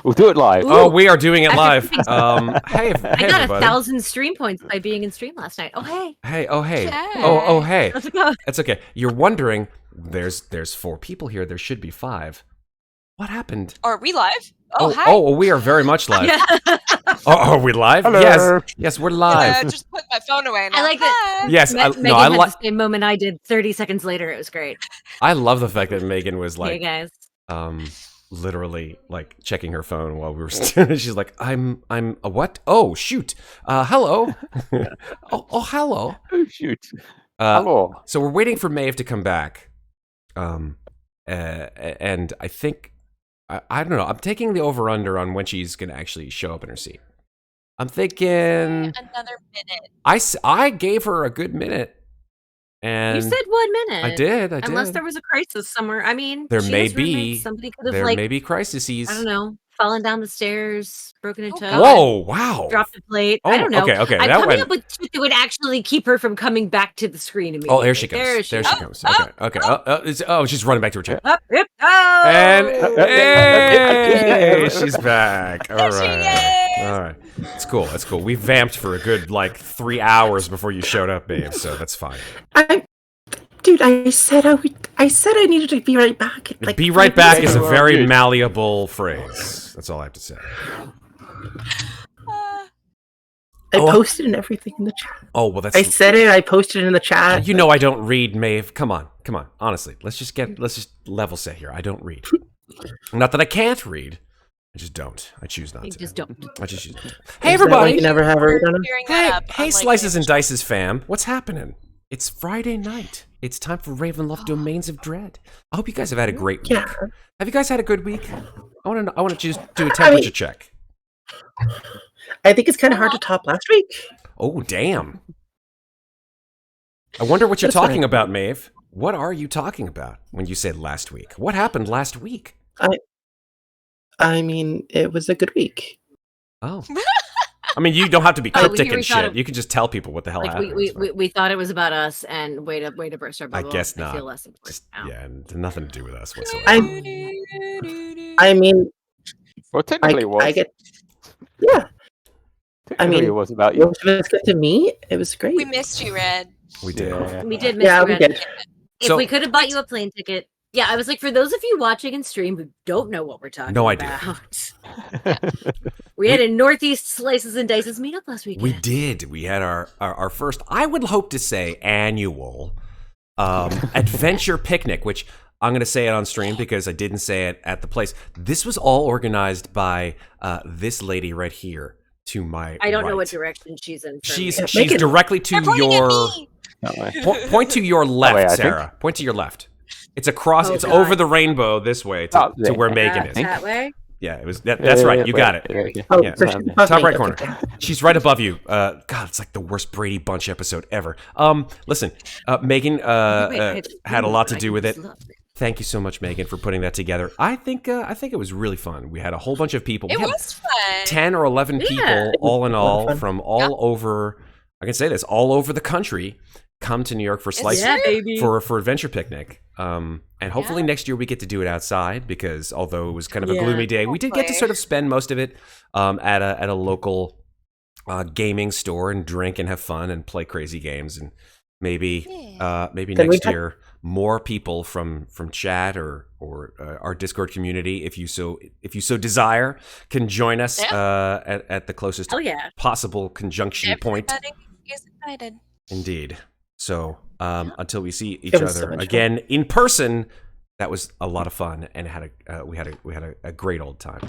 We'll do it live. Ooh. Oh, we are doing it live. Hey, I got everybody. 1,000 stream points by being in stream last night. Oh, hey. Hey, oh, hey. Hey. Oh, hey. How's it going? That's okay. You're wondering, there's 4 people here. There should be 5. What happened? Are we live? Oh, hi. We are very much live. Yeah. Are we live? Hello. Yes, we're live. Just put my phone away. I like that. Yes, Megan no, I had like. the same moment I did 30 seconds later. It was great. I love the fact that Megan was Hey, like, guys. literally like checking her phone while we were. She's like, I'm a what? Oh shoot. Hello. Hello. Oh, shoot. Hello. So we're waiting for Maeve to come back. And I think I don't know. I'm taking the over under on when she's gonna actually show up in her seat. I'm thinking Another minute. I gave her a good minute. And You said 1 minute. I did. Unless there was a crisis somewhere. I mean, There she may has roommates. be. Somebody could have, There like, may be crises. I don't know, fallen down the stairs, broken a Oh, toe. God. Whoa! Wow. Dropped a plate. Oh, I don't know. okay. I'm That coming went. up with shit that would actually keep her from coming back to the screen immediately. Oh, there she comes. There she goes. comes. Okay. She's running back to her chair. Up, yep, oh! And hey, she's back. All There she right. is. All right. It's cool. That's cool. We vamped for a good 3 hours before you showed up, babe. So that's fine. Dude, I said I needed to be right back. Be right back is a very malleable phrase. That's all I have to say. I posted and everything in the chat. Oh well, that's. I said it. I posted it in the chat. You know I don't read, Maeve. Come on. Honestly, let's just level set here. I don't read. Not that I can't read. I just don't. I choose not You to. just don't. I just choose not to. Is Hey that why everybody. you never have her done it? Clearing that up, Hey, unlike Slices the and Dices fam. What's happening? It's Friday night. It's time for Ravenloft Domains of Dread. I hope you guys have had a great week. Yeah. Have you guys had a good week? I want to just do a temperature check. I think it's kind of hard to top last week. Oh, damn. I wonder what you're That's fine. talking about, Maeve. What are you talking about when you said last week? What happened last week? I mean, it was a good week. Oh. I mean, you don't have to be Oh, cryptic we and thought shit. it- You can just tell people what the hell Like happened. we thought it was about us, and way to burst our I bubble. guess not. I feel less important Just, now. yeah, nothing to do with us whatsoever. I mean, Well, technically, it was. I get. Yeah, Technically, mean, it was about it you. was good to meet. It was great. We missed you, Red. We did. Yeah. We did miss Yeah, you, we Red. did. If So- we could have bought you a plane ticket. Yeah, I was like, for those of you watching and stream who don't know what we're talking No idea. about. We had a Northeast Slices and Dices meetup last weekend. We did. We had our first, I would hope to say, annual adventure picnic, which I'm going to say it on stream because I didn't say it at the place. This was all organized by this lady right here to my I don't know right. what direction she's in. from She's me. Make it- directly to They're pointing at your me. That way. point to your left, I think. Sarah. Point to your left. It's across. Oh, it's God. over the rainbow this way to, Oh, to where yeah. Megan is. That way? Yeah, it was. That's right. You got it. Oh, Yeah. for sure. Above Top me, right okay. corner. She's right above you. God, it's like the worst Brady Bunch episode ever. Listen, Megan had a lot to do with it. Thank you so much, Megan, for putting that together. I think it was really fun. We had a whole bunch of people. It We had was fun. 10 or 11 Yeah. people, all in all, fun. from all over. I can say this, all over the country, come to New York for Slices Yeah, baby. for Adventure Picnic. And hopefully next year we get to do it outside because although it was kind of a Yeah. gloomy day, we did get to Hopefully. sort of spend most of it at a local gaming store and drink and have fun and play crazy games and maybe Can we next ha- year more people from chat or our Discord community, if you so desire, can join us at the closest Oh yeah. possible conjunction point. Everybody is invited. Indeed. So until we see each It was so other much again in person, that was a lot of fun and we had a great old time.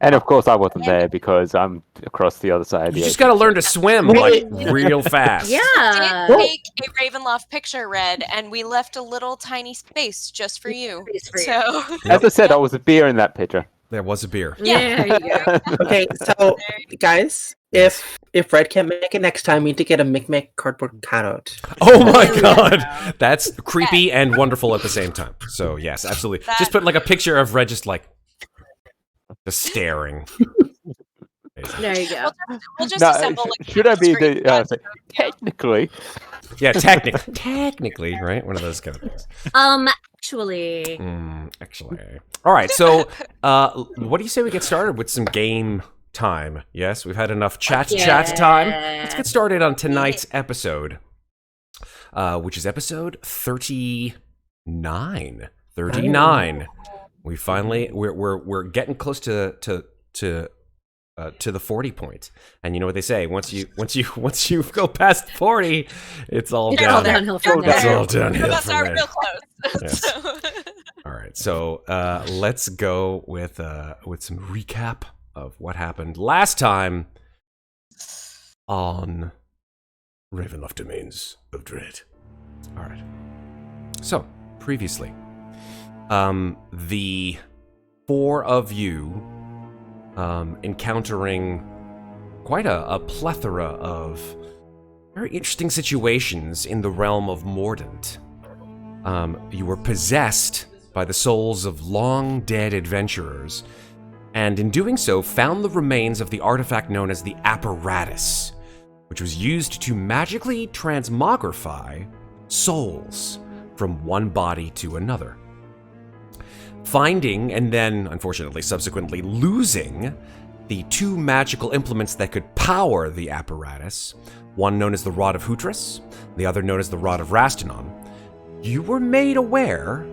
And of course, I wasn't there because I'm across the other side. Of the You just ocean. got to learn to swim like real fast. Yeah. Did take a Ravenloft picture, Red, and we left a little tiny space just for you. Space for you. So As I said, I was a beer in that picture. There was a beer. Yeah, there you go. Okay, so guys, if Fred can't make it next time, we need to get a Mikmick cardboard cutout. Oh my god, that's creepy and wonderful at the same time. So yes, absolutely. Just put like a picture of Red just staring. There you go. we'll just No, assemble. Like, should I be straight the cuts. technically? Yeah, technically, right? One of those kind of things. Actually. Actually. All right, so what do you say we get started with some game time? Yes, we've had enough chat time. Let's get started on tonight's episode, which is episode 39. 39. We finally we're getting close to the 40 point. And you know what they say, once you go past 40, it's all downhill from there. It's all downhill That's from there. real close. Yes. All right, so let's go with some recap of what happened last time on Ravenloft Domains of Dread. All right. So previously, the four of you encountering quite a plethora of very interesting situations in the realm of Mordant. You were possessed by the souls of long-dead adventurers, and in doing so, found the remains of the artifact known as the Apparatus, which was used to magically transmogrify souls from one body to another. Finding, and then, unfortunately, subsequently losing, the two magical implements that could power the Apparatus, one known as the Rod of Hutris, the other known as the Rod of Rastinon, you were made aware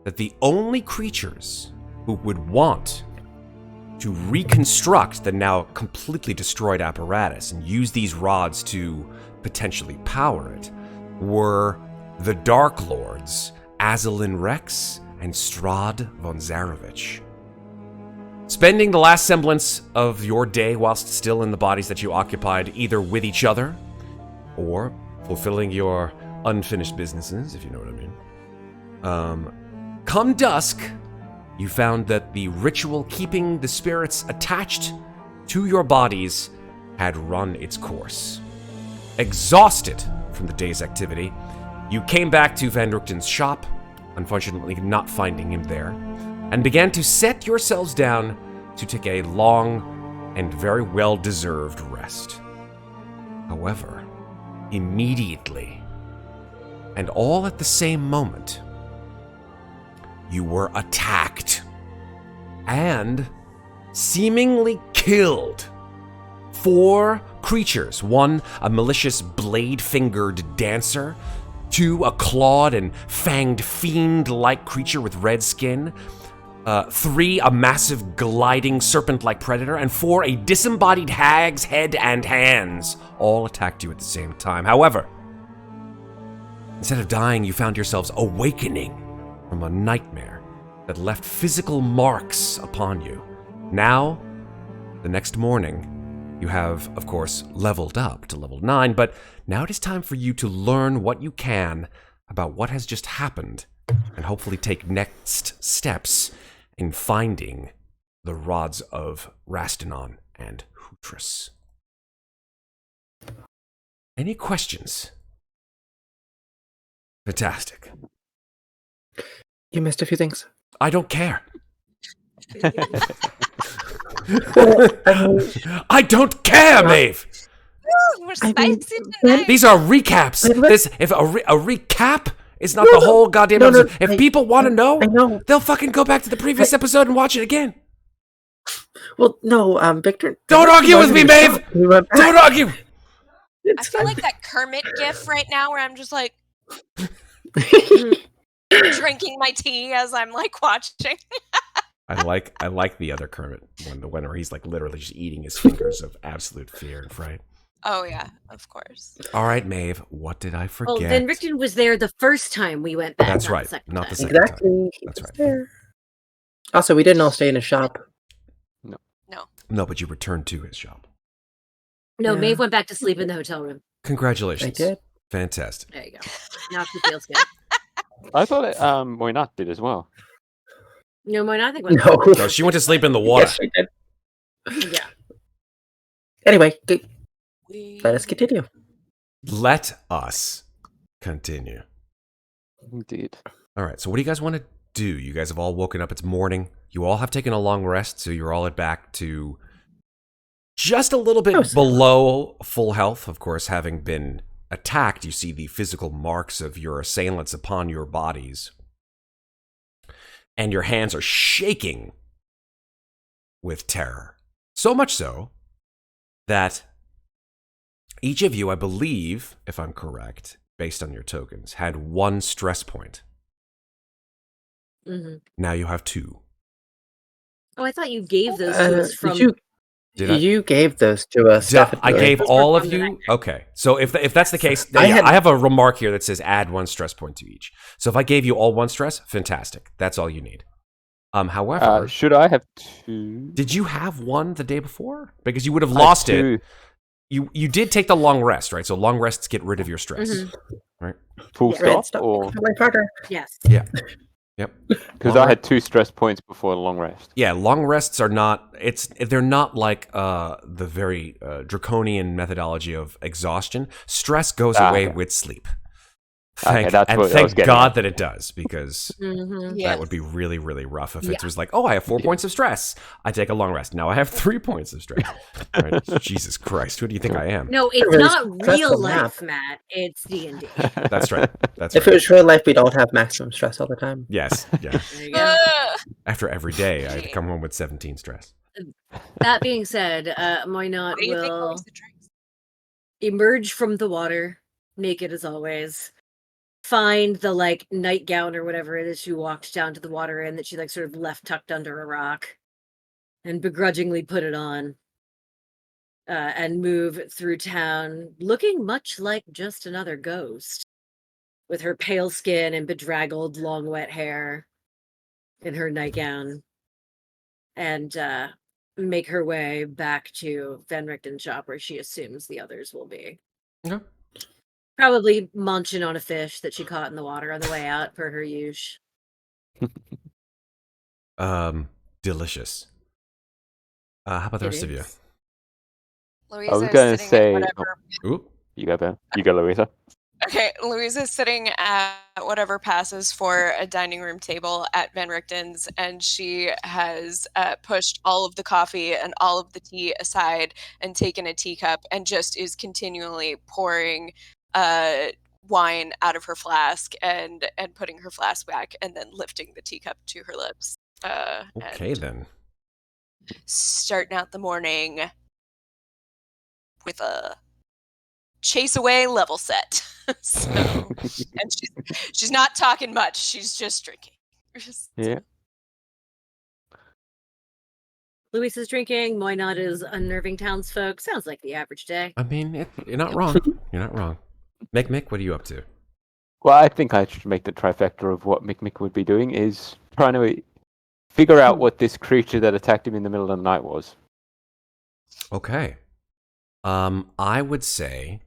that the only creatures who would want to reconstruct the now completely destroyed Apparatus and use these rods to potentially power it were the Dark Lords, Azalin Rex and Strahd von Zarovich. Spending the last semblance of your day whilst still in the bodies that you occupied, either with each other or fulfilling your unfinished businesses, if you know what I mean. Come dusk, you found that the ritual keeping the spirits attached to your bodies had run its course. Exhausted from the day's activity, you came back to Van Rukten's shop, unfortunately not finding him there, and began to set yourselves down to take a long and very well-deserved rest. However, immediately, and all at the same moment, you were attacked and seemingly killed. 4 creatures, 1 a malicious blade-fingered dancer, 2 a clawed and fanged fiend-like creature with red skin, 3 a massive gliding serpent-like predator, and 4 a disembodied hag's head and hands, all attacked you at the same time. However, instead of dying, you found yourselves awakening from a nightmare that left physical marks upon you. Now, the next morning, you have, of course, leveled up to level 9, but now it is time for you to learn what you can about what has just happened and hopefully take next steps in finding the rods of Rastinon and Hutris. Any questions? Fantastic. You missed a few things. I don't care. I don't care, Maeve. We're spicy tonight. These are recaps. If a recap is not the whole goddamn No, episode. If people want to know, I know. they'll fucking go back to the previous episode and watch it again. Well, no, Victor. Don't argue with me, Maeve. Don't argue. I feel like that Kermit gif right now where I'm just like drinking my tea as I'm like watching. I like the other Kermit one, the one where he's like literally just eating his fingers of absolute fear and fright. Oh yeah, of course. All right, Maeve, what did I forget? Well, Van Richten was there the first time we went back. That's not right, The second not the time. second Exactly. time. He That's was right. there. Also, we didn't all stay in his shop. No, but you returned to his shop. No, Yeah. Maeve went back to sleep in the hotel room. Congratulations. I did. Fantastic. There you go. Now she feels good. I thought it, Moynat did as well. No, mine I think went. No. No, she went to sleep in the water. Yes, I did. Yeah. Anyway, let us continue. Let us continue. Indeed. All right, so what do you guys want to do? You guys have all woken up. It's morning. You all have taken a long rest, so you're all back to just a little bit below full health. Of course, having been attacked, you see the physical marks of your assailants upon your bodies. and your hands are shaking with terror. So much so that each of you, I believe, if I'm correct, based on your tokens, had 1 stress point. Mhm. Now you have 2. Oh, I thought you gave those to us from. Did I? Gave those to us. I Definitely. gave Those were all of from the you? Okay. So if that's the case, I yeah, had- I have a remark here that says add 1 stress point to each. So if I gave you all 1 stress, fantastic. That's all you need. However, Should I have 2? did you have 1 the day before? Because you would have I had lost it. 2. You did take the long rest, right? So long rests get rid of your stress, Mhm. right? Full Yeah. stop? Or My partner. Yes. Yeah. Yep. because Long I had 2 stress points before the long rest. Yeah, long rests are not. They're not like the very draconian methodology of exhaustion. Stress goes away Okay. with sleep. Okay, that's what I was Thank getting God at. that it does, because Mm-hmm. Yeah. that would be really, really rough if it Yeah. was like, oh, I have 4 points of stress. I take a long rest. Now I have 3 points of stress. Right? Jesus Christ, who do you think I am? No, it's Really not real stressful life, Matt. It's D&D. That's right. That's If right. it was real life, we'd all have maximum stress all the time. Yes. Yeah. There you go. Ugh. After every day, I'd come home with 17 stress. That being said, Moynot What do you think will was the drinks? emerge from the water, naked as always, find the like nightgown or whatever it is she walked down to the water in that she like sort of left tucked under a rock, and begrudgingly put it on, and move through town looking much like just another ghost, with her pale skin and bedraggled long wet hair in her nightgown, and make her way back to Van Richten's shop where she assumes the others will be. Okay. Probably munching on a fish that she caught in the water on the way out, per her use. Delicious. How about the It rest of you? is. Louisa I was is going to sitting say. at whatever. Ooh. You go, Ben. You go, Louisa. Okay, Louisa's sitting at whatever passes for a dining room table at Van Richten's, and she has pushed all of the coffee and all of the tea aside and taken a teacup and just is continually pouring wine out of her flask and putting her flask back and then lifting the teacup to her lips. Okay, and then. starting out the morning with a chase away level set. So, and she's not talking much. She's just drinking. Yeah. Louise is drinking. Moynot is unnerving townsfolk. Sounds like the average day. I mean, you're not wrong. You're not wrong. Mikmick, what are you up to? Well, I think I should make the trifecta of what Mikmick would be doing is trying to figure out what this creature that attacked him in the middle of the night was. Okay. I would say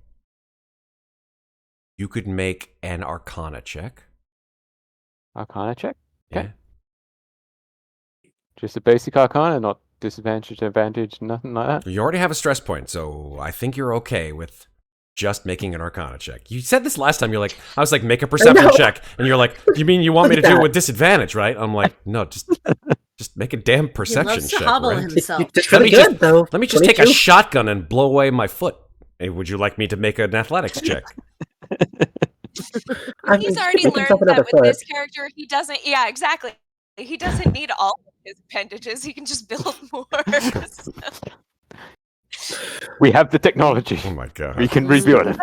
you could make an Arcana check. Arcana check? Okay. Yeah. Just a basic Arcana, not disadvantage, advantage, nothing like that. You already have a stress point, so I think you're okay with just making an Arcana check. You said this last time. You're like, I was like, make a perception know. check, and you're like, you mean you want me to do it That. with disadvantage, right? I'm like, no, just make a damn He perception loves to check. hobble Right? himself. It's Let really me good, just- though. Let me just take a 22. shotgun and blow away my foot. Hey, would you like me to make an athletics check? I mean, He's already give learned himself that another with foot. this character, he doesn't. Yeah, exactly. He doesn't need all of his appendages. He can just build more. We have the technology. Oh my god. We can rebuild it.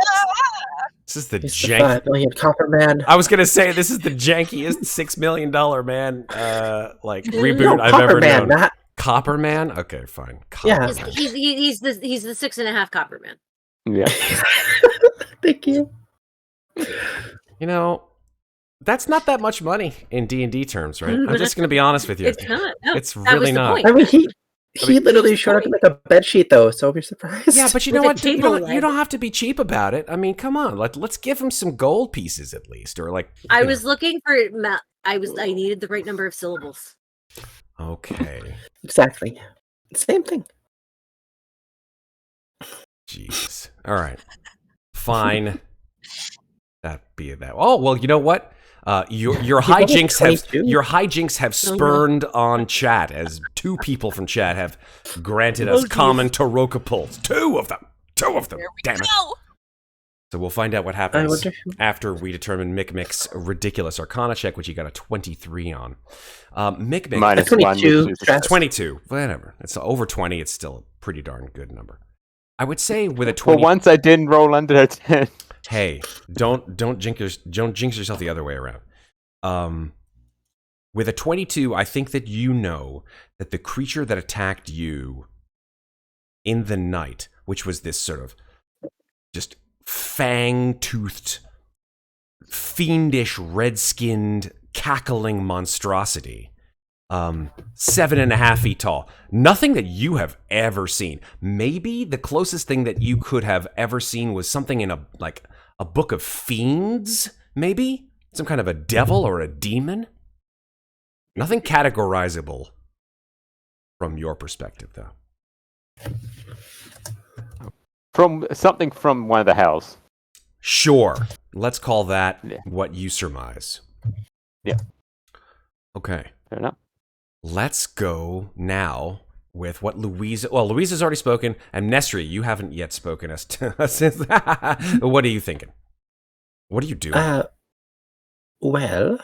This is the He's the jank. 5 million copper man. I was gonna say this is the jankiest $6 million man reboot No, I've copper ever man, known. not Copper Man? Okay, fine. Copper Yeah. Man. He's the 6.5 copper man. Yeah. Thank you. You know, that's not that much money in D&D terms, right? I'm just gonna be honest with you. It's not. No, It's that was really the not. point. I mean, he literally showed up to make a bed sheet, though, so I'll be surprised. Yeah, but you know With a what? You table don't, you leg. don't have to be cheap about it. I mean, come on. Let's give him some gold pieces at least, or like. I you was looking for I needed the right number of syllables. know. Okay. Exactly. Same thing. Jeez. All right. Fine. That be that. Oh well, you know what? Your hijinks have 22? your hijinks have Oh, no. spurned on chat as 2 people from chat have granted Oh, us geez. common Taroka pulls. 2 of them. 2 of them. There we Damn it. go. So we'll find out what I happens wonder. after we determine Mikmick's ridiculous Arcana check, which he got a 23 on. Mikmick, Minus That's 1, 22 which is stress. 22, whatever. It's over 20. It's still a pretty darn good number. I would say with a For 20. once, I didn't roll under a 10. Hey, don't jinx yourself the other way around. With a 22, I think that you know that the creature that attacked you in the night, which was this sort of just fang-toothed, fiendish, red-skinned, cackling monstrosity, 7.5 feet tall. Nothing that you have ever seen. Maybe the closest thing that you could have ever seen was something in a book of fiends, maybe? Some kind of a devil or a demon? Nothing categorizable from your perspective, though. From something from one of the houses. Sure. Let's call that Yeah. what you surmise. Yeah. Okay. Fair enough. Let's go now with what Louisa... Well, Louisa's already spoken, and Amnestria, you haven't yet spoken as to us. What are you thinking? What are you doing? Well,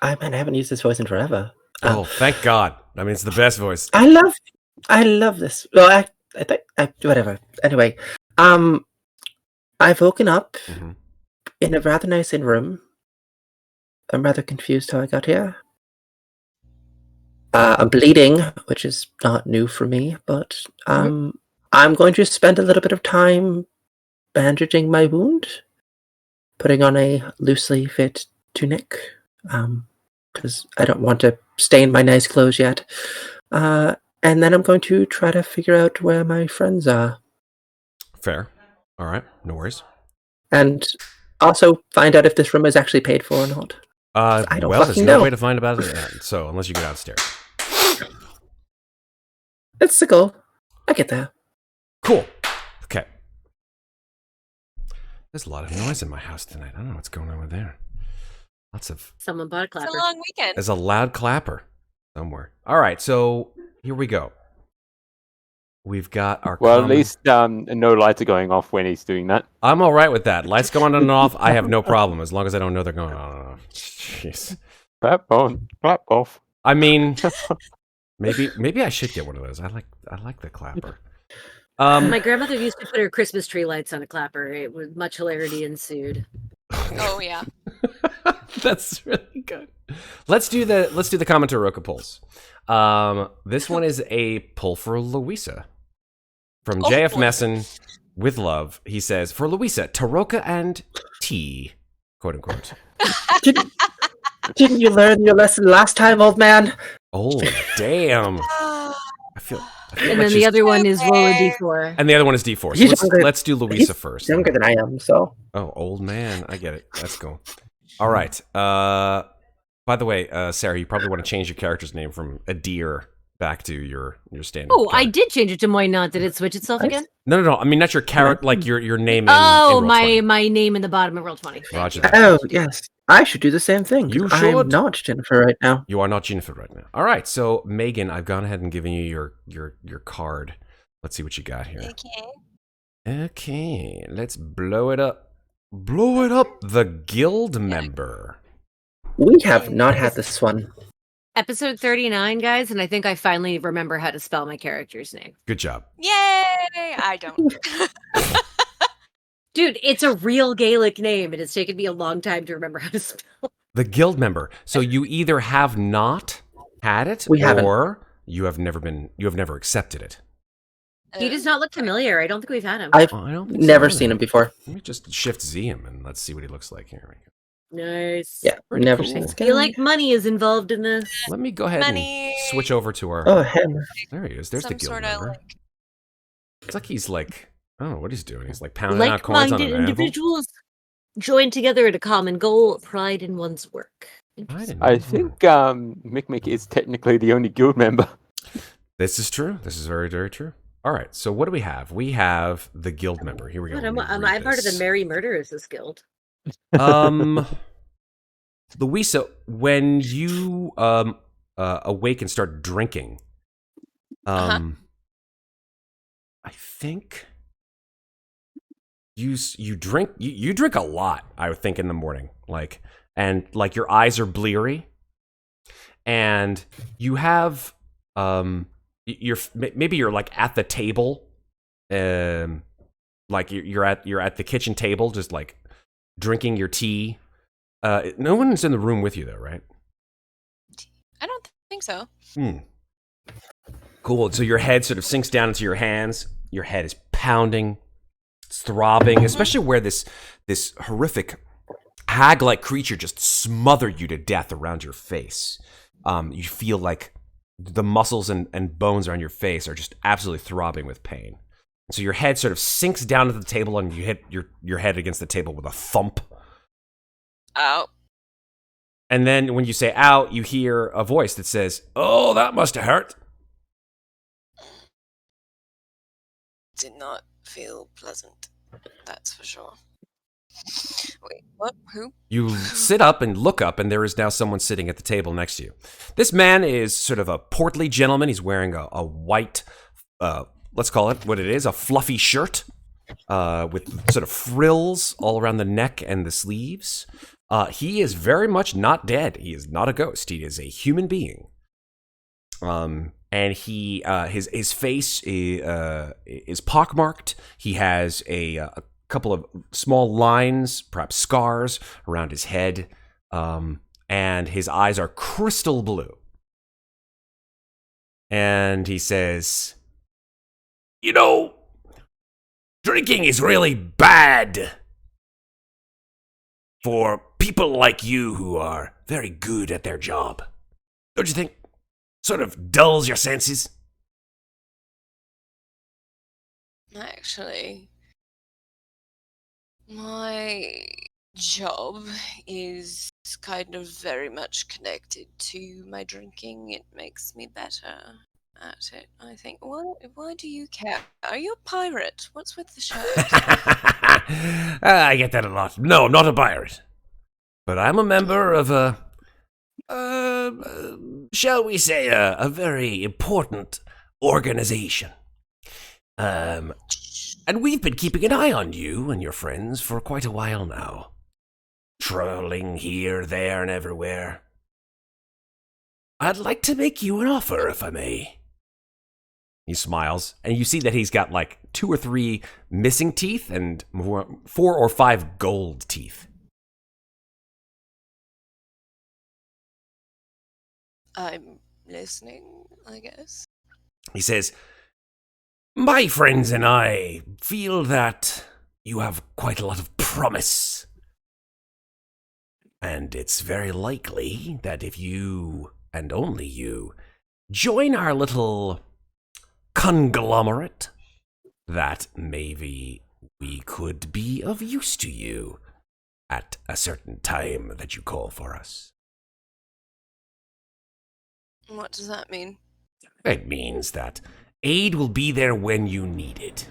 I haven't used this voice in forever. Oh, thank God. I mean, it's the best voice. I love this. Well, I think whatever. Anyway, I've woken up Mhm. in a rather nice inn room. I'm rather confused how I got here. I'm bleeding, which is not new for me, but I'm going to spend a little bit of time bandaging my wound, putting on a loosely fit tunic, because I don't want to stain my nice clothes yet. And then I'm going to try to figure out where my friends are. Fair. All right. No worries. And also find out if this room is actually paid for or not. I don't Well, there's fucking no know. way to find about it, so unless you go downstairs. It's the goal. I get there. Cool. Okay. There's a lot of noise in my house tonight. I don't know what's going on with there. Lots of... Someone bought a It's clapper. a long weekend. There's a loud clapper somewhere. All right, so here we go. We've got our... Well, at common- least no lights are going off when he's doing that. I'm all right with that. Lights go on and off. I have no problem as long as I don't know they're going on and off. Jeez. Clap on, clap off. I mean, maybe I should get one of those. I like the clapper. My grandmother used to put her Christmas tree lights on a clapper. It was much hilarity ensued. Oh yeah. That's really good. Let's do the comment to Roka pulls. This one is a pull for Louisa from Oh, JF boy. Messon with love. He says for Louisa, Taroka and tea, quote unquote. Didn't you learn your lesson last time, old man? Oh damn! I feel And like then the she's- other one is roll a Okay. d4. and the other one is D4. So He's let's, younger- let's do Louisa he's first. Younger than I am, so. Oh, old man. I get it. Let's go. All right. By the way, Sarah, you probably want to change your character's name from Adir back to your standard. Oh, I character. did change it to Moynant. Did it switch itself Nice. again? No. I mean, not your character, like your name. In Oh, Roll20. my name in the bottom of roll 20. Roger that. Oh, yes. I should do the same thing. You I'm should. not Ginnifer right now. You are not Ginnifer right now. All right. So, Megan, I've gone ahead and given you your card. Let's see what you got here. Okay. Okay. Let's blow it up. Blow it up. The guild member. We have not had this one. Episode 39, guys, and I think I finally remember how to spell my character's name. Good job. Yay! I don't. Dude, it's a real Gaelic name. It has taken me a long time to remember how to spell. The guild member. So you either have not had it, We haven't. or you have never accepted it. He does not look familiar. I don't think we've had him. I've Oh, I don't think so never either. seen him before. Let me just shift Z him and let's see what he looks like. Here we go. Nice. Yeah, Pretty never cool. seen this I guy. feel like money is involved in this. Let me go ahead Money. and switch over to our. Oh, him. There he is. There's the Some guild sort of member. like. It's like he's like, I don't know what he's doing. He's like pounding out coins on Like-minded an anvil. individuals join together at a common goal, pride in one's work. I didn't I know. think Mikmick is technically the only guild member. This is true. This is very, very true. All right. So what do we have? We have the guild member. Here we go. God, Let me I'm read part of the this. Merry Murderers Guild. Louisa, when you awake and start drinking, I think you drink you drink a lot, I would think, in the morning, like, and like your eyes are bleary, and you have maybe you're like at the table, like you're at the kitchen table, just like drinking your tea. No one's in the room with you though, right? I don't think so. Cool. So your head sort of sinks down into your hands. Your head is pounding. It's throbbing, especially where this horrific hag-like creature just smothered you to death around your face. You feel like the muscles and bones around your face are just absolutely throbbing with pain. And so your head sort of sinks down to the table, and you hit your head against the table with a thump. Ow. And then when you say "ow," you hear a voice that says, "Oh, that must have hurt." Did not feel pleasant. That's for sure. Wait, what? Who? You sit up and look up, and there is now someone sitting at the table next to you. This man is sort of a portly gentleman. He's wearing a white, let's call it what it is, a fluffy shirt with sort of frills all around the neck and the sleeves. He is very much not dead. He is not a ghost. He is a human being. And he, his face is pockmarked. He has a couple of small lines, perhaps scars, around his head, and his eyes are crystal blue. And he says, "You know, drinking is really bad for people like you who are very good at their job. Don't you think? Sort of dulls your senses." Actually, my job is kind of very much connected to my drinking. It makes me better at it, I think. Why do you care? Are you a pirate? What's with the shirt? I get that a lot. No, not a pirate. But I'm a member of shall we say, a very important organization. And we've been keeping an eye on you and your friends for quite a while now. Trolling here, there, and everywhere. I'd like to make you an offer, if I may. He smiles, and you see that he's got like 2 or 3 missing teeth and 4 or 5 gold teeth. I'm listening, I guess. He says, "My friends and I feel that you have quite a lot of promise. And it's very likely that if you, and only you, join our little conglomerate, that maybe we could be of use to you at a certain time that you call for us." What does that mean? It means that aid will be there when you need it.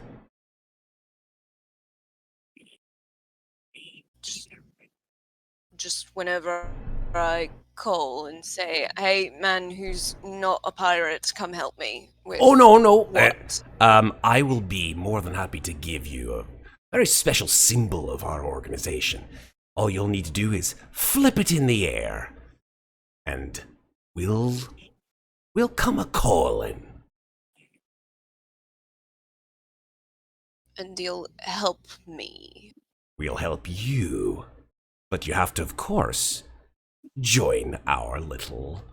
Just whenever I call and say, "Hey, man who's not a pirate, come help me with..." Oh, no. What? I will be more than happy to give you a very special symbol of our organization. All you'll need to do is flip it in the air, and we'll come a-calling. And you'll help me. We'll help you, but you have to, of course, join our little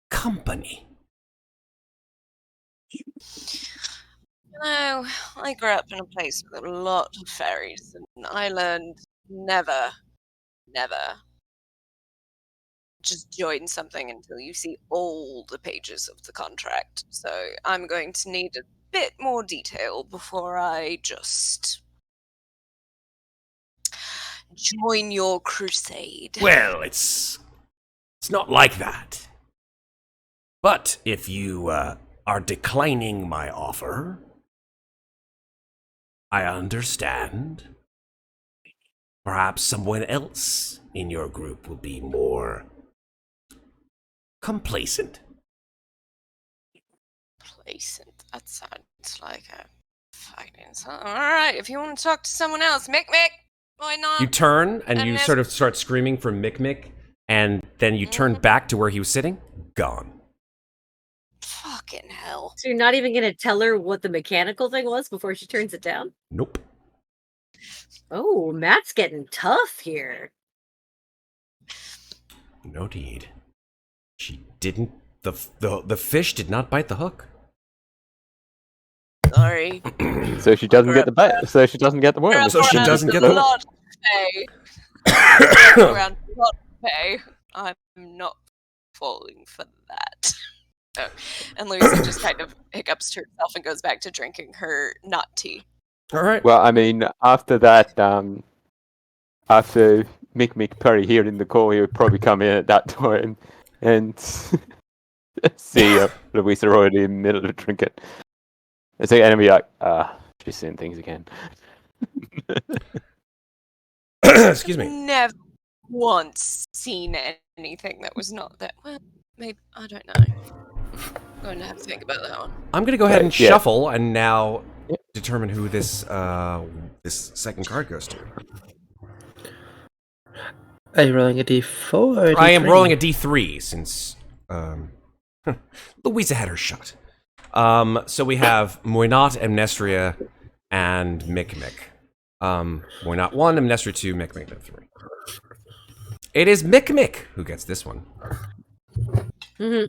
company. No, I grew up in a place with a lot of fairies, and I learned never just join something until you see all the pages of the contract. So I'm going to need a bit more detail before I just join your crusade. Well, it's not like that. But if you are declining my offer, I understand. Perhaps someone else in your group will be more complacent. Complacent. That sounds like a Fine. All right. If you want to talk to someone else, Mikmick, why not? You turn and And you if- sort of start screaming for Mikmick, and then you turn back to where he was sitting. Gone. Fucking hell. So you're not even going to tell her what the mechanical thing was before she turns it down? Nope. Oh, Matt's getting tough here. No need. She didn't. The fish did not bite the hook. Sorry. So she doesn't get the bait. So she doesn't get the worm. So she doesn't get the the- lot pay. Around lot pay. I'm not falling for that. Oh. And Louisa just kind of hiccups to herself and goes back to drinking her not tea. All right. Well, I mean, after that, after Mikmick Perry hearing the call, he would probably come in at that time and see Louisa already in the middle of drinking. And so and be like, she's seeing things again. Excuse me. Never once seen anything that was not that. Well, maybe I don't know. I'm going to have to think about that one. I'm going to go ahead and Yeah. shuffle and now determine who this this second card goes to. Are you rolling a d4 or a d3? I am rolling a d3 since Louisa had her shot. So we have Muadnhait, Amnestria, and Mikmick. Muadnhait 1, Amnestria 2, Mikmick 3. It is Mikmick who gets this one. Mhm.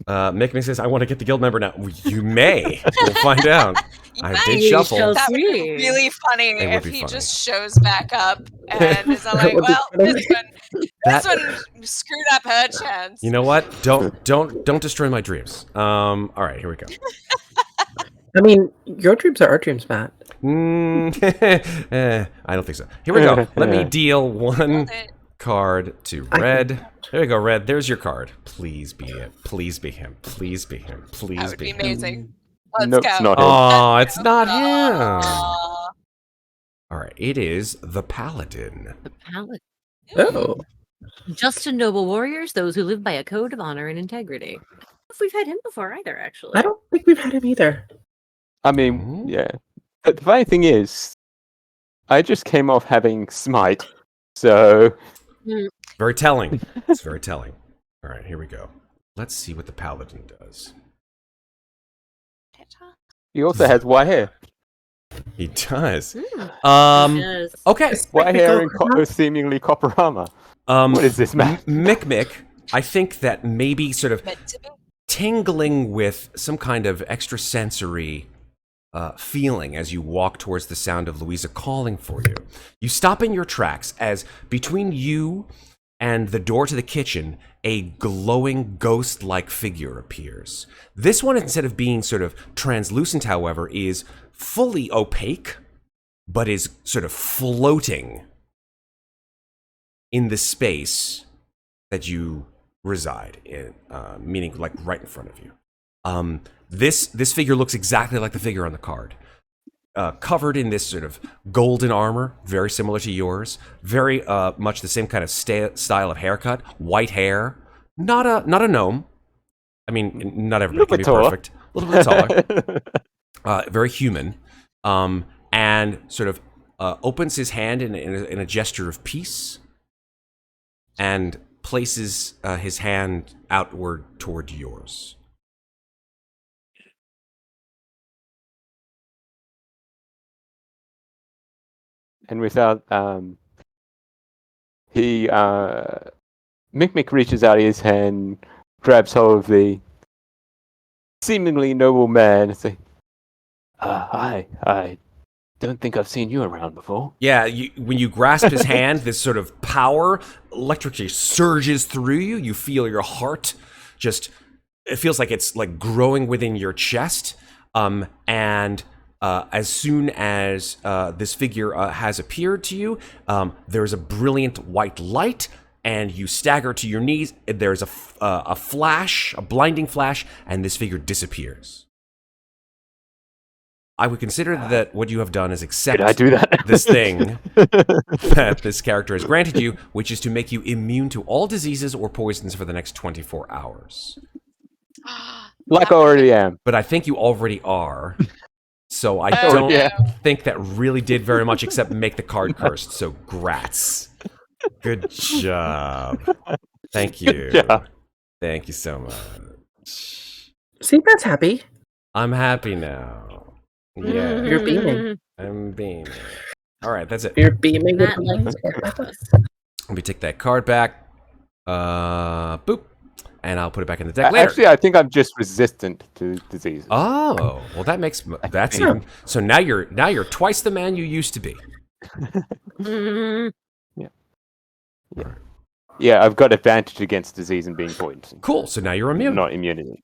Mikmick says, I want to get the guild member now. Well, you may. We'll find out. I might. did You shuffle. shall That would be see. really funny It would if be he funny. just shows back up and is all That like, would be well, funny. this one screwed up her chance. You know what? Don't destroy my dreams. All right, here we go. I mean, your dreams are our dreams, Matt. I don't think so. Here we go. Let me deal one card to Red. There you go, Red. There's your card. Please be it. Please be him. Please be him. Please That would be be him. amazing. Let's Nope, go. it's not him. Oh, it's not him. Aw. All right, it is the Paladin. The paladin. Oh. Just and noble warriors, those who live by a code of honor and integrity. I don't know if we've had him before either, actually. I don't think we've had him either. I mean, Mhm. yeah. But the funny thing is, I just came off having Smite, so Very telling. It's very telling. All right, here we go. Let's see what the Paladin does. he also has white hair. He does. Hmm. Yes. Okay. White hair and Technical- seemingly copper armor. What What is this, man? Mikmick, I think that maybe sort of Meant to be. tingling with some kind of extrasensory feeling as you walk towards the sound of Louisa calling for you. You stop in your tracks as between you and the door to the kitchen, a glowing ghost-like figure appears. This one, instead of being sort of translucent, however, is fully opaque, but is sort of floating in the space that you reside in, meaning like right in front of you. This figure looks exactly like the figure on the card. Covered in this sort of golden armor, very similar to yours, very much the same kind of style of haircut, white hair, not a gnome. I mean, not everybody can be taller. perfect. A little bit taller, very human, and sort of opens his hand in a gesture of peace, and places his hand outward toward yours. And without Mikmick reaches out his hand, grabs hold of the seemingly noble man, and say, I don't think I've seen you around before. Yeah, when you grasp his hand, this sort of power, electricity surges through you. You feel your heart just, it feels like it's like growing within your chest. And as soon as this figure has appeared to you, there's a brilliant white light, and you stagger to your knees. There's a flash, a blinding flash, and this figure disappears. I would consider that what you have done is accept Did I do that? this thing that this character has granted you, which is to make you immune to all diseases or poisons for the next 24 hours. Like I already am. But I think you already are. So I Oh, don't yeah. think that really did very much except make the card cursed. So grats. Good job. Thank you. Good job. Thank you so much. See, that's happy. I'm happy now. Yeah, You're beaming. I'm beaming. All right, that's it. You're beaming with Matt likes the to Christmas. Let me take that card back. Boop. And I'll put it back in the deck later. Actually, I think I'm just resistant to diseases. Oh, well, that's Yeah. even. So now you're twice the man you used to be. Mm, Yeah, I've got advantage against disease and being poisoned. Cool. So now you're immune. Not immunity.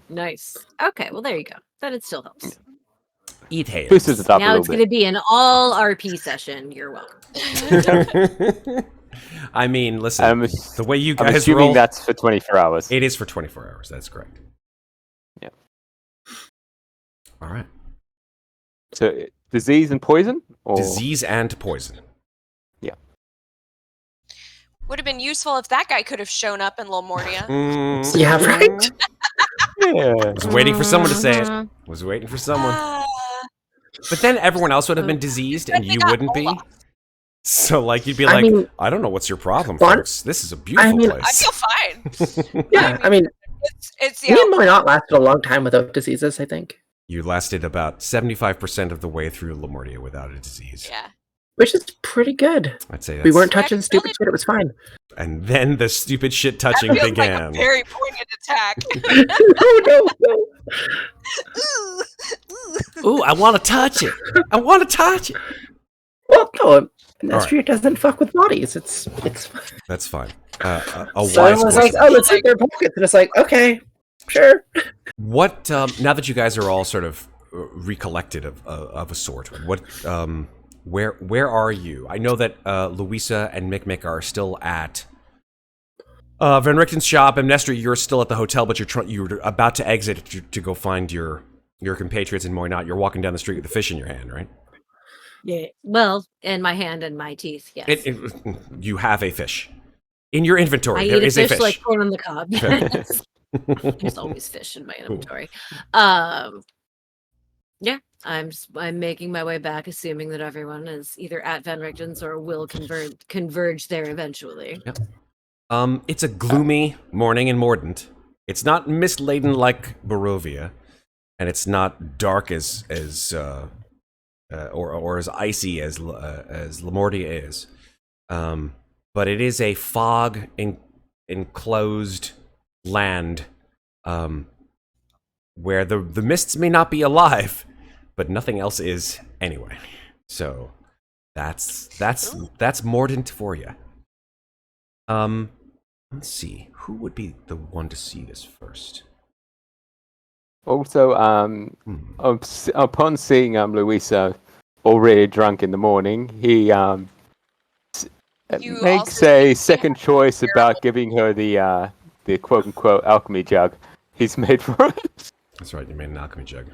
nice. Okay, well there you go. Then it still helps. Eat hails. Boosted it up a Now little it's going bit. to be an all RP session. You're welcome. I mean, listen. I'm The way you I'm guys assuming roll, that's for 24 hours. it is for 24 hours. That's correct. Yeah. All right. So, disease and poison? Or... Disease and poison. Would have been useful if that guy could have shown up in Lilmornia. Yeah, right? Yeah. Was waiting for someone to say it. Was waiting for someone. But then everyone else would have been diseased and you wouldn't be. So, like, you'd be I like, mean- I don't know what's your problem, Fun- folks. This is a beautiful I mean- I place. feel fine. Yeah, I mean, It's me and Moynot lasted a long time without diseases, I think. You lasted about 75% of the way through Lamortia without a disease. Yeah. Which is pretty good. I'd say that's... We weren't touching Yeah, stupid really- shit, it was fine. And then the stupid shit That touching feels began. like a very pointed attack. no. Ooh, ooh. Ooh, I want to touch it. I want to touch it. Well, no, Amnestria Alright. doesn't fuck with bodies. It's fine. That's fine. A So I wise was like, person. oh, let's hit their pockets. And it's like, okay, sure. What, now that you guys are all sort of recollected of a sort, what, where are you? I know that Louisa and Mikmick are still at Van Richten's shop. Amnestria, you're still at the hotel, but you're about to exit to go find your compatriots in Moynot. You're walking down the street with a fish in your hand, right? Yeah. Well, in my hand and my teeth. Yes. You have a fish in your inventory. I There eat a is fish, a fish. like corn on the cob. Yes. There's always fish in my inventory. Yeah, I'm making my way back, assuming that everyone is either at Van Richten's or will converge there eventually. It's a gloomy morning in Mordant. It's not mist-laden like Barovia, and it's not dark as or as icy as Lamortia is. But it is a fog enclosed land where the mists may not be alive, but nothing else is anyway. So that's Mordant for you. Let's see. Who would be the one to see this first? Also, upon seeing Louisa already drunk in the morning, he You makes also a see second her choice terrible- about giving her the quote unquote alchemy jug he's made for her. That's right, you made an alchemy jug.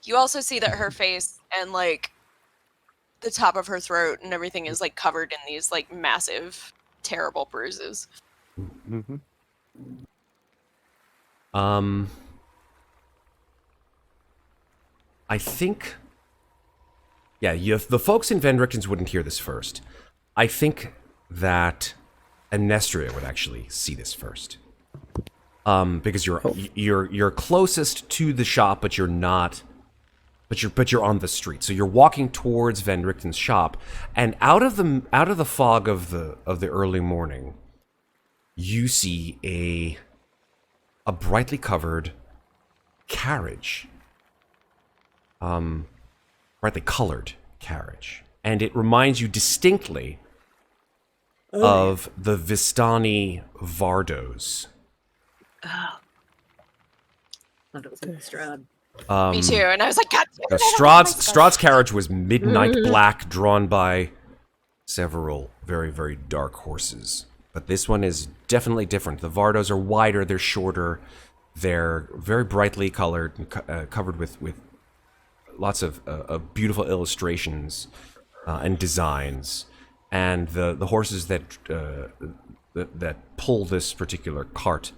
You also see that her face and like the top of her throat and everything is like covered in these like massive, terrible bruises. Mm-hmm. I think, yeah, the folks in Van Richten's wouldn't hear this first. I think that Amnestria would actually see this first, because you're closest to the shop, but you're not. But you're on the street, so you're walking towards Van Richten's shop, and out of the fog of the early morning, you see a brightly covered carriage, brightly colored carriage, and it reminds you distinctly of the Vistani Vardos. Oh. Thought it was in Strahd. Me too. And I was like, God damn Now, it, I don't know myself. Strahd's carriage was midnight black, drawn by several very, very dark horses. But this one is definitely different. The Vardos are wider, they're shorter, they're very brightly colored, and covered with lots of beautiful illustrations and designs. And the horses that pull this particular cart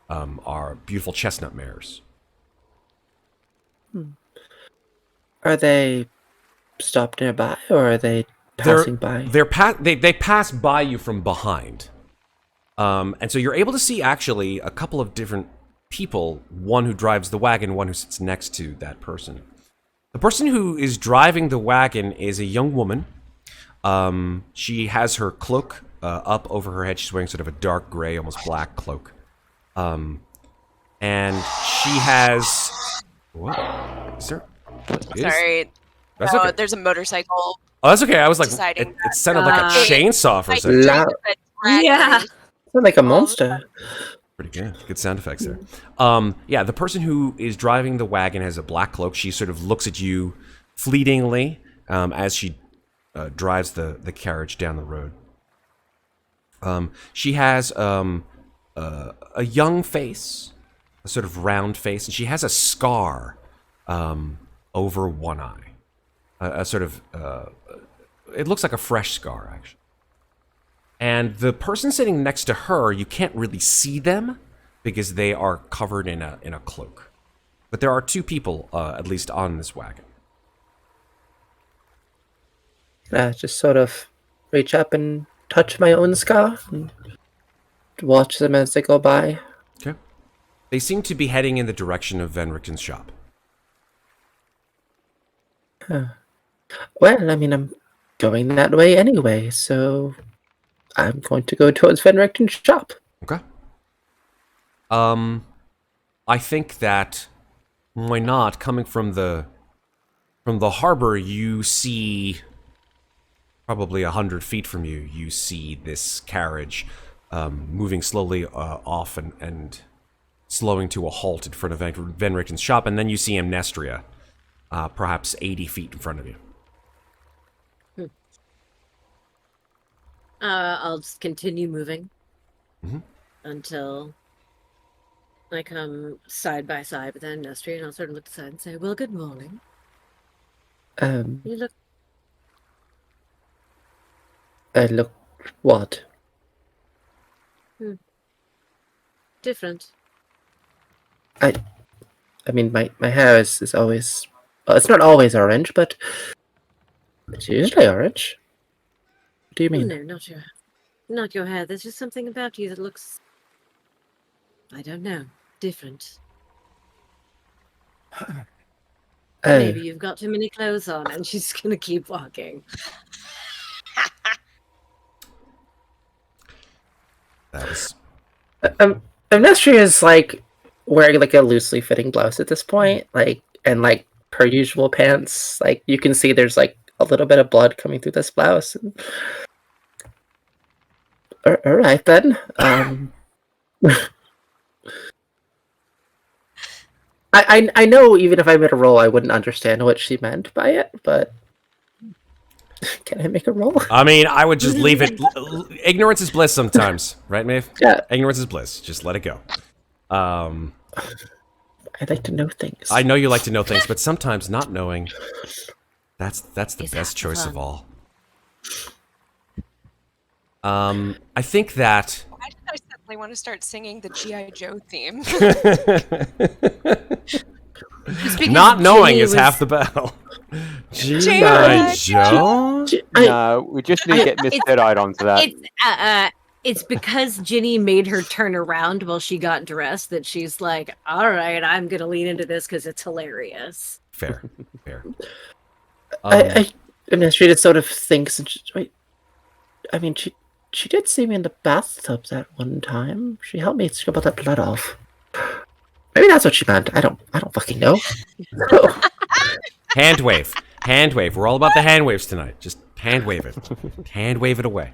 are beautiful chestnut mares. Are they stopped nearby, or are they passing by? They pass by you from behind. And so you're able to see actually a couple of different people, one who drives the wagon, one who sits next to that person. The person who is driving the wagon is a young woman. She has her cloak up over her head. She's wearing sort of a dark gray, almost black cloak. And she has... What? Is there... Sorry. That's okay. There's a motorcycle. Oh, that's okay. I was like, Deciding it sounded like a chainsaw for a second. Yeah. Sound like a monster. Pretty good. Good sound effects there. Yeah, the person who is driving the wagon has a black cloak. She sort of looks at you fleetingly as she drives the carriage down the road. She has a young face, a sort of round face, and she has a scar over one eye. A sort of, it looks like a fresh scar, actually. And the person sitting next to her, you can't really see them because they are covered in a cloak. But there are two people, at least, on this wagon. Just sort of reach up and touch my own scar and watch them as they go by. Okay. They seem to be heading in the direction of Van Richten's shop. Well, I mean, I'm going that way anyway, so I'm going to go towards Van Richten's shop. Okay. I think that why not? Coming from the harbor, you see probably 100 feet from you. You see this carriage moving slowly off and slowing to a halt in front of Van Richten's shop, and then you see Amnestria, perhaps 80 feet in front of you. I'll just continue moving until I come side by side with Amnestria, and I'll sort of look aside and say, "Well, good morning. You look." I look what? Different. I mean, my hair is always... Well, it's not always orange, but it's usually orange. What do you mean? No, not your hair. There's just something about you that looks, I don't know, different. Maybe you've got too many clothes on, and she's gonna keep walking. That was... Amnestria is like wearing like a loosely fitting blouse at this point, and her usual pants. Like you can see there's like a little bit of blood coming through this blouse. All right then. I know even if I made a roll, I wouldn't understand what she meant by it, but can I make a roll? I mean, I would just leave it. Ignorance is bliss sometimes, right, Maeve? Yeah. Ignorance is bliss. Just let it go. I like to know things. I know you like to know things, but sometimes not knowing, that's the best choice of all. I think that... I suddenly want to start singing the G.I. Joe theme. Not knowing is half the battle. G.I. Joe? No, we just need to get Miss Deadeye onto that. It's because Ginny made her turn around while she got dressed that she's like, all right, I'm going to lean into this because it's hilarious. Fair. Amnestria sort of thinks, wait, I mean, she did see me in the bathtub that one time. She helped me scrub all that blood off. Maybe that's what she meant. I don't fucking know. Hand wave. We're all about the hand waves tonight. Just hand wave it. Hand wave it away.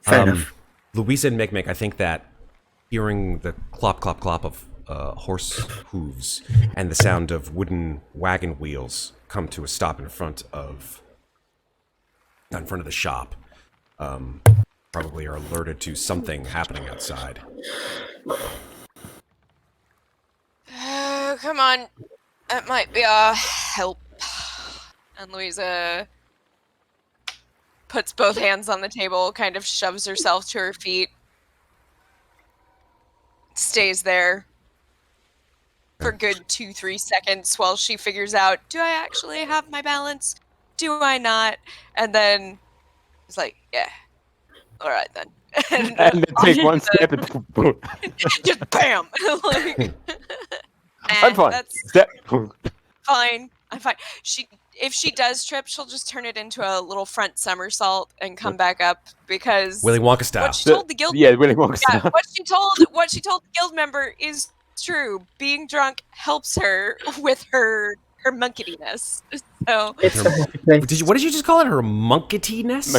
Fair enough. Louisa and Mikmick, I think that hearing the clop, clop, clop of horse hooves and the sound of wooden wagon wheels come to a stop in front of the shop, probably are alerted to something happening outside. Oh, come on. That might be our help. And Louisa puts both hands on the table, kind of shoves herself to her feet. Stays there. for good 2-3 seconds while she figures out, do I actually have my balance? Do I not? And then it's like, yeah, all right then. And then take one step and boom. just bam. Like, I'm fine. That's Step. fine. I'm fine. If she does trip, she'll just turn it into a little front somersault and come back up because Willy Wonka style. what she told the guild Yeah, Willy Wonka yeah, style. what she told the guild member is true. Being drunk helps her with her monkeydiness. So It's a happy place. What did you just call it? Her monkeydiness?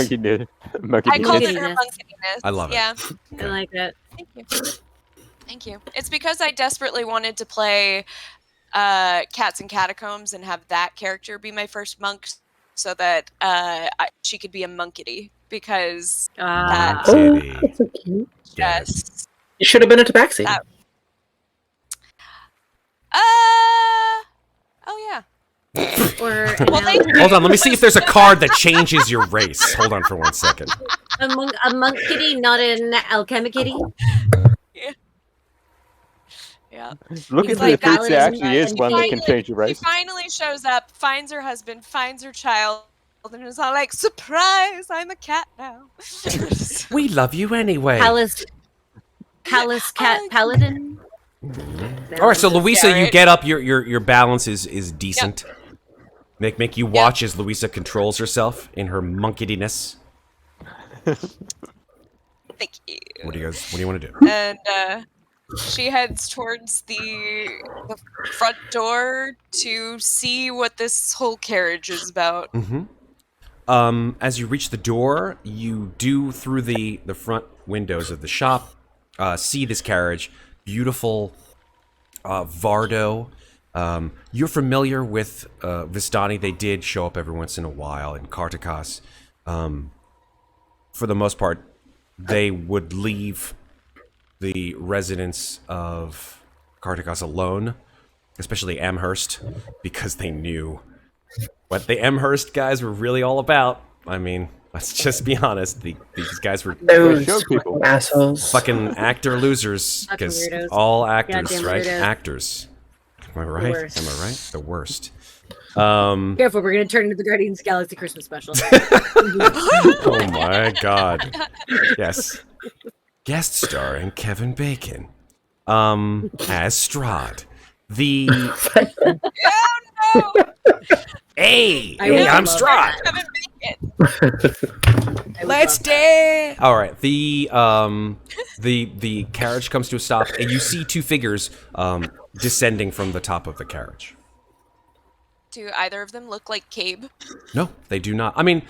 Monkey I called it Monkey-ness. her monkeydiness. I love it. Yeah. I like that. Thank you. Thank you. It's because I desperately wanted to play Cats and Catacombs and have that character be my first monk so that she could be a monkey because that Oh, that's so cute. just It should have been a tabaxi. That- oh yeah. Or Well, thank you. Hold on, let me see if there's a card that changes your race. Hold on for 1 second. a monk kitty, not an alchemy kitty. Yeah. Look He's at like the if Paladin, there actually is and one that can change She your race. finally shows up, finds her husband, finds her child, and is all like, "Surprise! I'm a cat now." We love you anyway. Palace cat paladin. All right, so Louisa, Yeah, you right. get up. Your balance is decent. Mikmick, you watch as Louisa controls herself in her monkeydiness. Thank you. What do you want to do? And she heads towards the front door to see what this whole carriage is about. As you reach the door, you do through the front windows of the shop see this carriage, beautiful Vardo. You're familiar with Vistani. They did show up every once in a while in Kartakas. For the most part, they would leave the residents of Kartakas alone, especially Amherst, because they knew what the Amherst guys were really all about. I mean, let's just be honest. These guys were Those show people. assholes. fucking actor losers, Fucking because weirdos. all actors, Goddamn right? weirdos. Actors. Am I right? worst. Am I right? The worst. Careful, we're gonna turn into the Guardians of the Galaxy Christmas special. Oh my god. Yes. Guest starring Kevin Bacon. As Strahd. The Oh Hey! I Hey, would I'm love Strahd! that. no! Kevin Bacon. I would Let's love that. dance! Alright, the carriage comes to a stop, and you see two figures descending from the top of the carriage. Do either of them look like Cabe? No, they do not. I mean,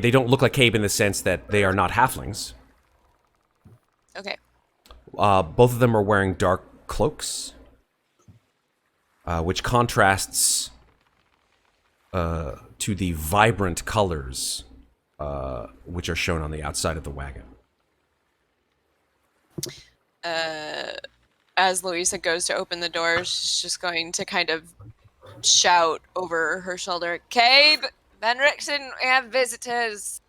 they don't look like Cabe in the sense that they are not halflings. Okay. Both of them are wearing dark cloaks, which contrasts to the vibrant colors which are shown on the outside of the wagon. As Louisa goes to open the door, she's just going to kind of shout over her shoulder, "Cabe, Van Richten, we have visitors."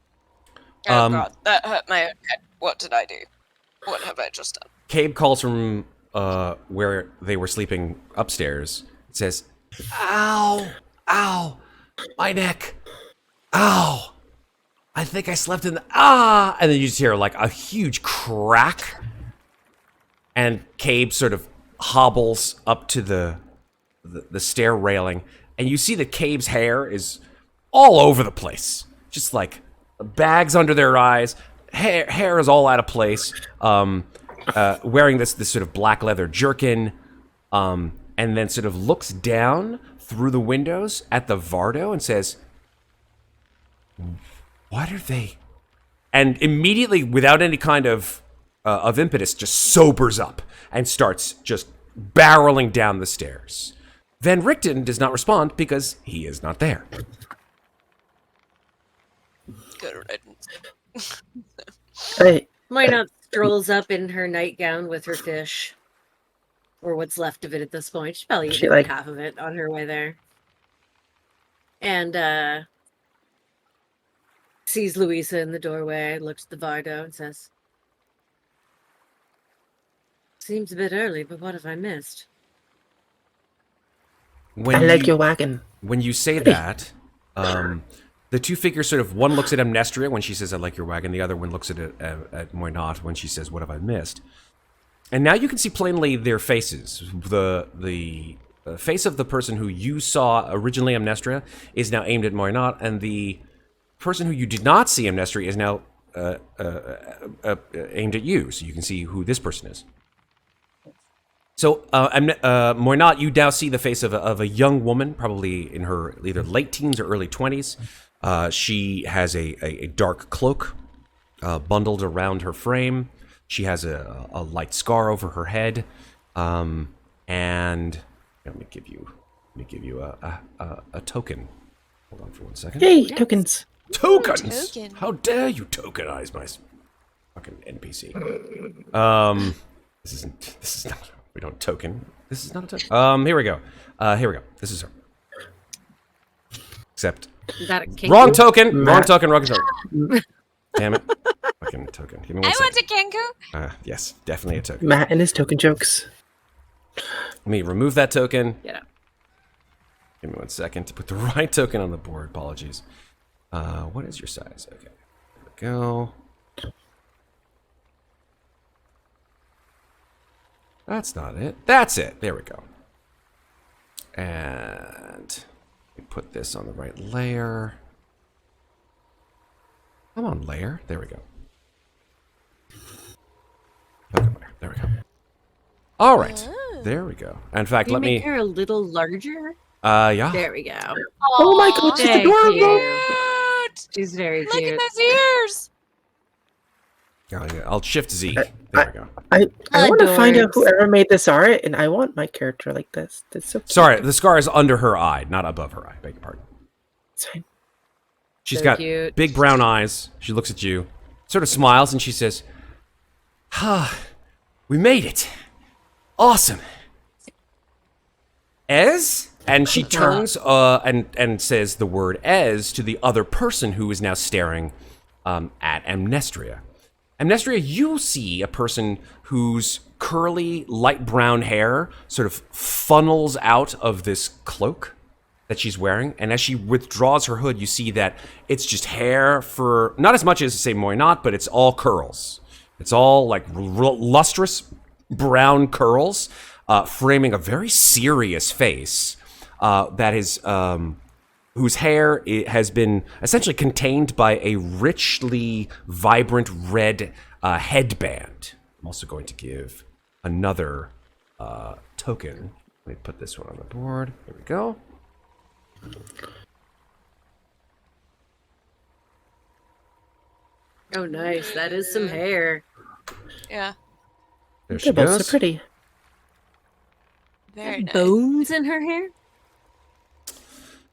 Oh god, that hurt my head. What did I do? What have I just done? Cabe calls from where they were sleeping upstairs. It says, "Ow! Ow! My neck! Ow! I think I slept in the... Ah!" And then you just hear, like, a huge crack. And Cabe sort of hobbles up to the stair railing. And you see that Cabe's hair is all over the place. Just, like, bags under their eyes. Hair is all out of place. Wearing this sort of black leather jerkin. And then sort of looks down through the windows at the Vardo and says, "What are they?" And immediately, without any kind of impetus, just sobers up and starts just barreling down the stairs. Van Richten does not respond because he is not there. Good riddance. Hey, Why not strolls up in her nightgown with her fish, or what's left of it at this point? She's probably She, eaten like- half of it on her way there, and sees Louisa in the doorway, looks at the Vardo, and says, "Seems a bit early, but what have I missed?" when I like your wagon. When you say that, the two figures sort of, one looks at Amnestria when she says, I like your wagon. The other one looks at Muadnhait when she says, what have I missed? And now you can see plainly their faces. The face of the person who you saw originally, Amnestria, is now aimed at Muadnhait, and the person who you did not see, Amnestria, is now aimed at you. So you can see who this person is. So, Muadnhait, you now see the face of a young woman, probably in her either late teens or early 20s. She has a dark cloak bundled around her frame. She has a light scar over her head, and let me give you a token. Hold on for 1 second. Hey, tokens. Tokens! Token. How dare you tokenize my fucking NPC? This is not. We don't token. This is not a token. Here we go. This is her. Except Is that a king? wrong token. Wrong token. Damn it. Fucking token. Give me 1 I second. want a Kenku. Yes, definitely a token. Matt and his token jokes. Let me remove that token. Yeah. Give me 1 second to put the right token on the board. Apologies. What is your size? Okay. There we go. That's not it. That's it. There we go. And we put this on the right layer. Come on, layer. There we go. Token layer. There we go. All right. There we go. In fact, Can you let me. make her a little larger? Yeah. There we go. Oh my god, she's Thank adorable. you. Cute. She's very Look cute. at those ears. Oh, yeah. I'll shift Z. There we go. I want to find out Adorbs. whoever made this art, and I want my character like this. That's so cute. Sorry, the scar is under her eye, not above her eye. Beg your pardon. It's fine. She's So got cute. big brown eyes. She looks at you, sort of smiles, and she says, we made it. Awesome. Ez? And she turns and says the word Ez to the other person who is now staring at Amnestria. Amnestria, you see a person whose curly, light brown hair sort of funnels out of this cloak that she's wearing. And as she withdraws her hood, you see that it's just hair for, not as much as, say, Muadnhait, but it's all curls. It's all like lustrous brown curls, framing a very serious face that is, whose hair has been essentially contained by a richly vibrant red headband. I'm also going to give another token. Let me put this one on the board. There we go. Oh, nice. That is some hair. Yeah. There she They're both goes. so pretty. Very nice. Bones in her hair?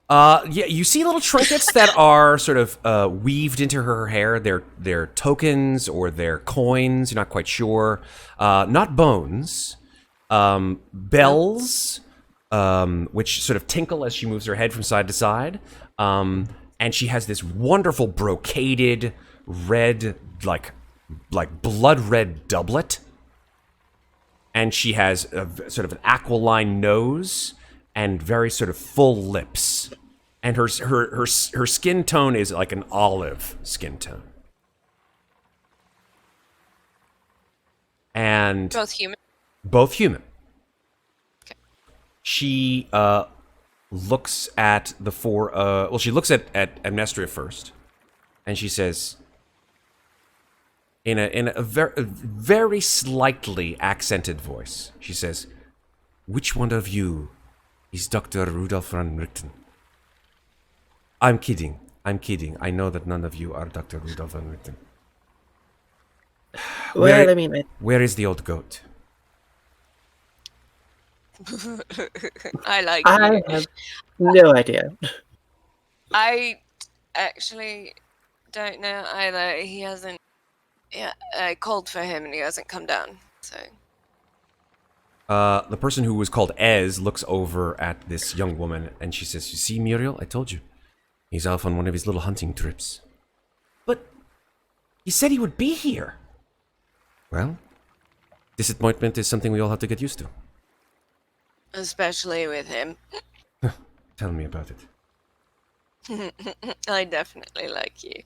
Yeah, you see little trinkets that are sort of weaved into her hair. They're tokens or they're coins. You're not quite sure. Not bones. Bells, which sort of tinkle as she moves her head from side to side. And she has this wonderful brocaded red, like blood red doublet. And she has a sort of an aquiline nose and very sort of full lips. And her skin tone is like an olive skin tone. And Both human. both human. Okay. She looks at the four. Well, she looks at Amnestria first, and she says, in a very slightly accented voice, she says, "Which one of you is Dr. Rudolph van Richten?" I'm kidding. I know that none of you are Dr. Rudolph van Richten. Well, I mean, Where is the old goat? I like I you. have no idea. I actually don't know either. He hasn't. Yeah, I called for him and he hasn't come down. So The person who was called Ez looks over at this young woman and she says, "You see, Muriel, I told you. He's off on one of his little hunting trips." "But he said he would be here." "Well, disappointment is something we all have to get used to." especially with him. Tell me about it. I definitely like you.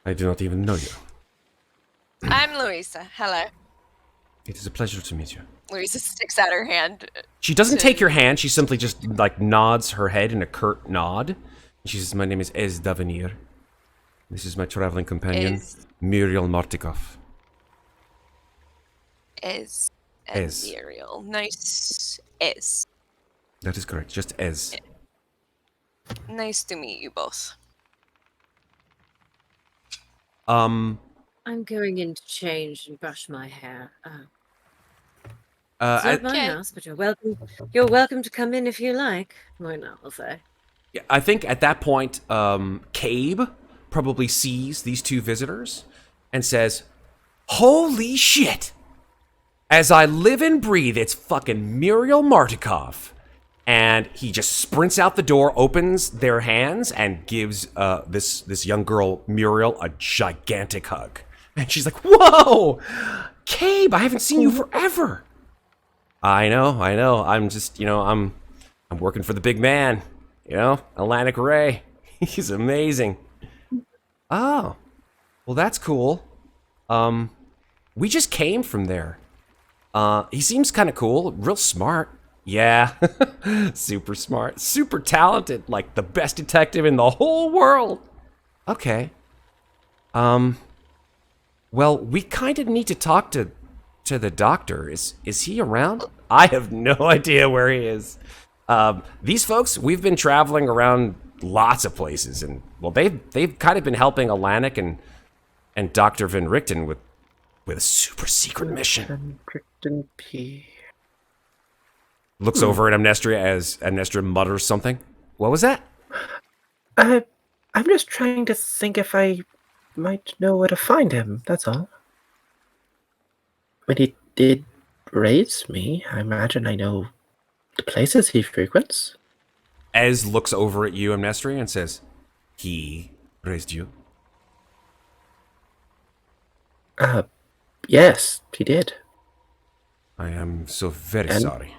I do not even know you. I'm Louisa. Hello. It is a pleasure to meet you. Louisa sticks out her hand. She doesn't to- take your hand. She simply just like nods her head in a curt nod. She says, "My name is Ez Davenir. This is my traveling companion, Muriel Martikov." Ez. Ez. Muriel. Nice. Ez. That is correct. Just Ez. Nice to meet you both. I'm going in to change and brush my hair. It's not my Okay. house, but you're welcome. You're welcome to come in if you like. Why not? I'll say. I think at that point, Cabe probably sees these two visitors and says, "Holy shit! As I live and breathe, it's fucking Muriel Martikov." And he just sprints out the door, opens their hands, and gives this young girl, Muriel, a gigantic hug. And she's like, "Whoa! Cabe, I haven't seen you forever." I know. I'm just, I'm working for the big man. Atlantic Ray. He's amazing. Oh, well, that's cool. We just came from there. He seems kind of cool, real smart. Yeah, super smart, super talented, like the best detective in the whole world. Okay. Well, we kind of need to talk to the doctor. Is he around? I have no idea where he is. These folks, we've been traveling around lots of places, and well, they've kind of been helping Alanik and Dr. Van Richten with a super secret mission. Van Richten P. Looks over at Amnestria as Amnestria mutters something. What was that? I'm just trying to think if I might know where to find him, that's all. When he did raise me, I imagine I know the places he frequents. Ez looks over at you, Amnestria, and says, "He raised you?" Yes, he did. I am so very And- sorry.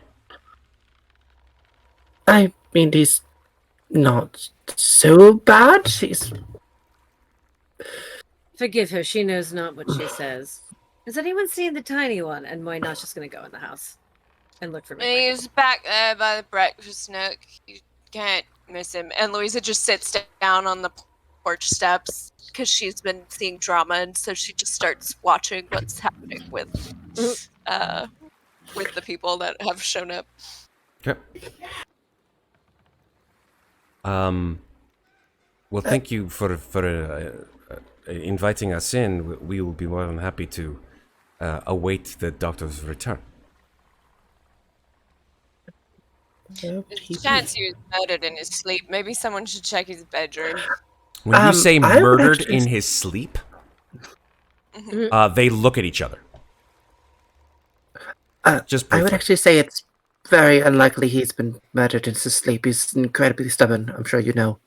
I mean, he's not so bad. He's... Forgive her. She knows not what she says. Has anyone seen the tiny one? And Moyna's just going to go in the house and look for me. He's back there by the breakfast nook. You can't miss him. And Louisa just sits down on the porch steps because she's been seeing drama, and so she just starts watching what's happening with the people that have shown up. Okay. Well, thank you for inviting us in. We will be more than happy to await the doctor's return. Chance he was murdered in his sleep. Maybe someone should check his bedroom. When you say I would murdered actually- in his sleep, they look at each other. Just I would briefly. actually say it's very unlikely he's been murdered in his sleep. He's incredibly stubborn, I'm sure you know.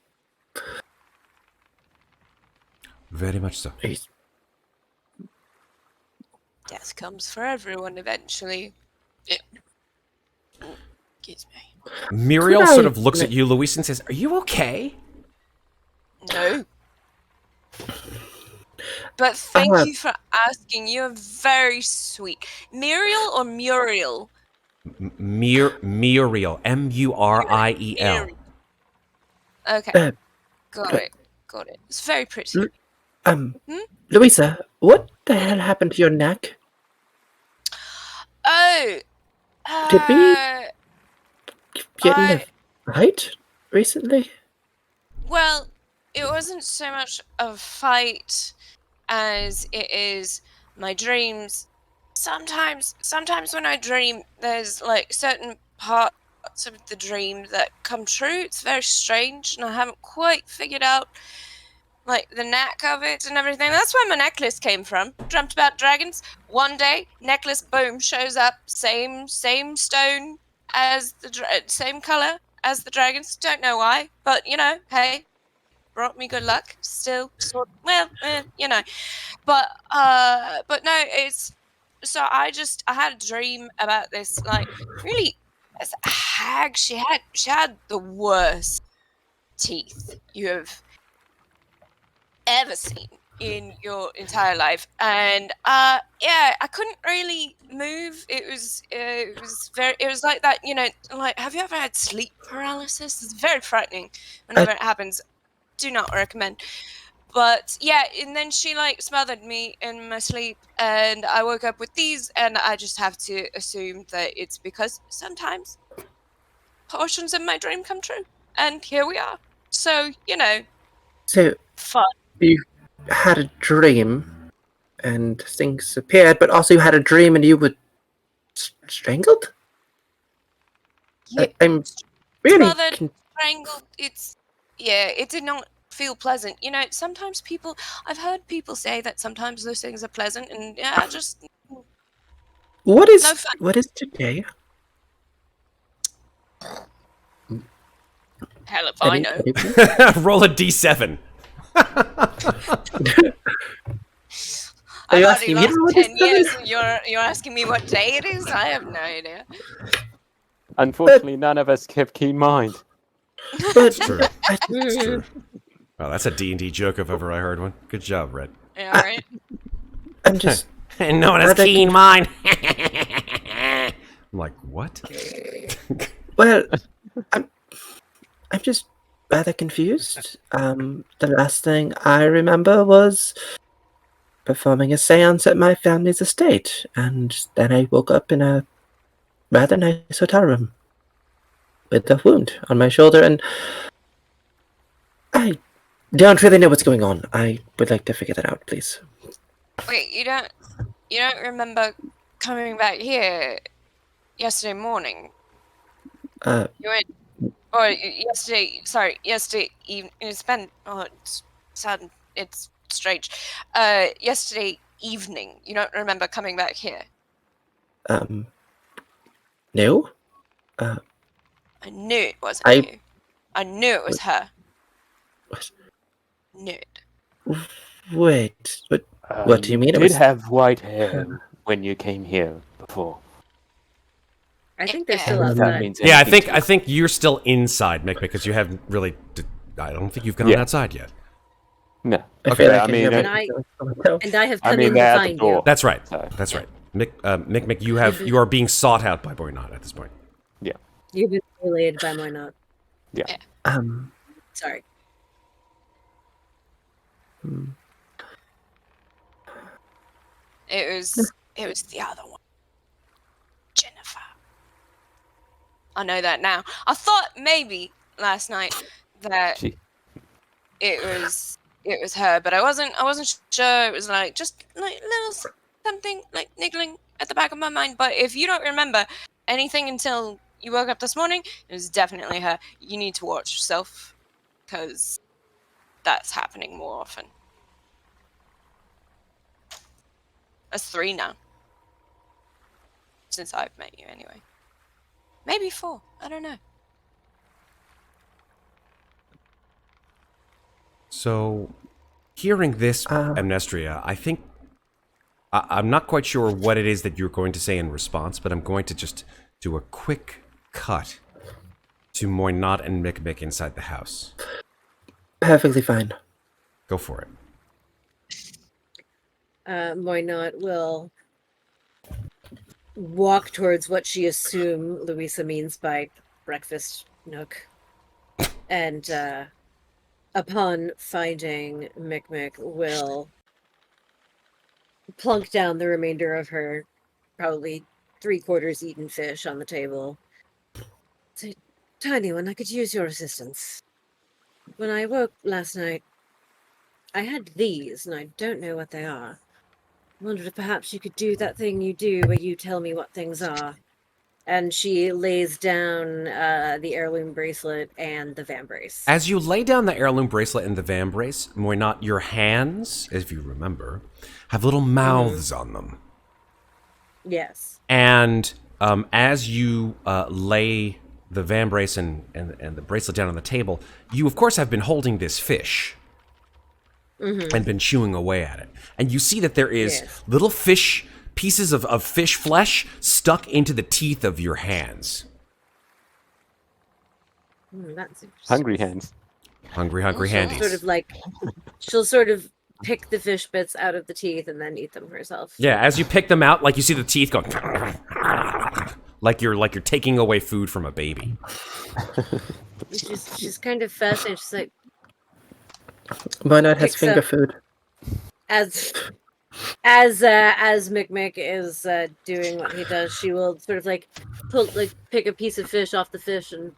Very much so. He's... Death comes for everyone eventually. Yeah. Excuse me. Muriel Could sort I- of looks at you, Louise, and says, "Are you okay?" No. But thank you for asking. You're very sweet. Muriel or Muriel? Muriel. Muriel. Okay. Got it. It's very pretty. Louisa, what the hell happened to your neck? Oh. Did we get in I- a fight recently? Well, it wasn't so much a fight as it is my dreams. Sometimes when I dream, there's like certain parts of the dream that come true. It's very strange, and I haven't quite figured out like the knack of it and everything. That's where my necklace came from. Dreamt about dragons. One day, necklace, boom, shows up. Same stone as the same color as the dragons. Don't know why, but hey, brought me good luck. Still, but no, it's so I had a dream about this like really as a hag, she had the worst teeth you have ever seen in your entire life, and yeah, I couldn't really move. It was like that, like, have you ever had sleep paralysis? It's very frightening whenever it happens. Do not recommend. But yeah, and then she like smothered me in my sleep, and I woke up with these, and I just have to assume that it's because sometimes portions of my dream come true, and here we are. So, So fun. you had a dream, and things appeared, but also you had a dream and you were strangled? I'm really Smothered, strangled. It did not feel pleasant. Sometimes I've heard people say that sometimes those things are pleasant, and yeah, just What no is fun. today? Hell if I know. Roll a d7. Are you I've asking already me lost to roll 10 a years, d7? and you're asking me what day it is? I have no idea. Unfortunately, none of us have keen mind. But True. It's true. Oh, that's a D&D joke if ever I heard one. Good job, Red. Yeah, right? I'm just And no one has rather keen mind. I'm like, what? well, I'm just rather confused. The last thing I remember was performing a séance at my family's estate, and then I woke up in a rather nice hotel room with a wound on my shoulder, and I don't really know what's going on. I would like to figure that out, please. Wait, you don't remember coming back here yesterday morning? Uh, You went, or yesterday evening. It's sad. It's strange. Yesterday evening. You don't remember coming back here? no? I knew it wasn't I- you. I knew it was her. What? Knew it. Wait, what do you mean? It Did was have white hair when you came here before. I think they're Yeah. still If that outside. means Yeah, anything to I you. think you're still inside, Mick, because you haven't really. I don't think you've gone Yeah. outside yet. No. I Okay, feel like I mean, And I have come in they're to at the find door. you. That's right. So, That's right. Mick, you are being sought out by Boynot at this point. yeah. You've been relayed by my not. Yeah. Sorry. It was the other one. Ginnifer. I know that now. I thought maybe last night that She- it was her, but I wasn't sure. It was like just like little something like niggling at the back of my mind. But if you don't remember anything until you woke up this morning, it was definitely her. You need to watch yourself because that's happening more often. That's 3 now. Since I've met you, anyway. Maybe 4. I don't know. So, hearing this, Amnestria, I think I'm not quite sure what it is that you're going to say in response, but I'm going to just do a quick cut to Moynot and Mikmick inside the house. perfectly fine. Go for it. Moynot will walk towards what she assume Louisa means by breakfast nook. And upon finding Mikmick, will plunk down the remainder of her probably 3/4 eaten fish on the table. Say, tiny one, I could use your assistance. When I woke last night, I had these, and I don't know what they are. Wondered if perhaps you could do that thing you do where you tell me what things are. And she lays down the heirloom bracelet and the vambrace. As you lay down the heirloom bracelet and the vambrace, Moynot, your hands, if you remember, have little mouths on them. Yes. And as you lay the vambrace and the bracelet down on the table, you, of course, have been holding this fish and been chewing away at it. And you see that there is little fish, pieces of fish flesh stuck into the teeth of your hands. That's interesting. Hungry hands. Hungry She'll handies. she'll sort of pick the fish bits out of the teeth and then eat them herself. Yeah, as you pick them out, like you see the teeth going, like you're taking away food from a baby. She's kind of fascinated. She's like, Muadnhait has Picks finger up- food. as Mikmick is doing what he does, she will sort of pick a piece of fish off the fish and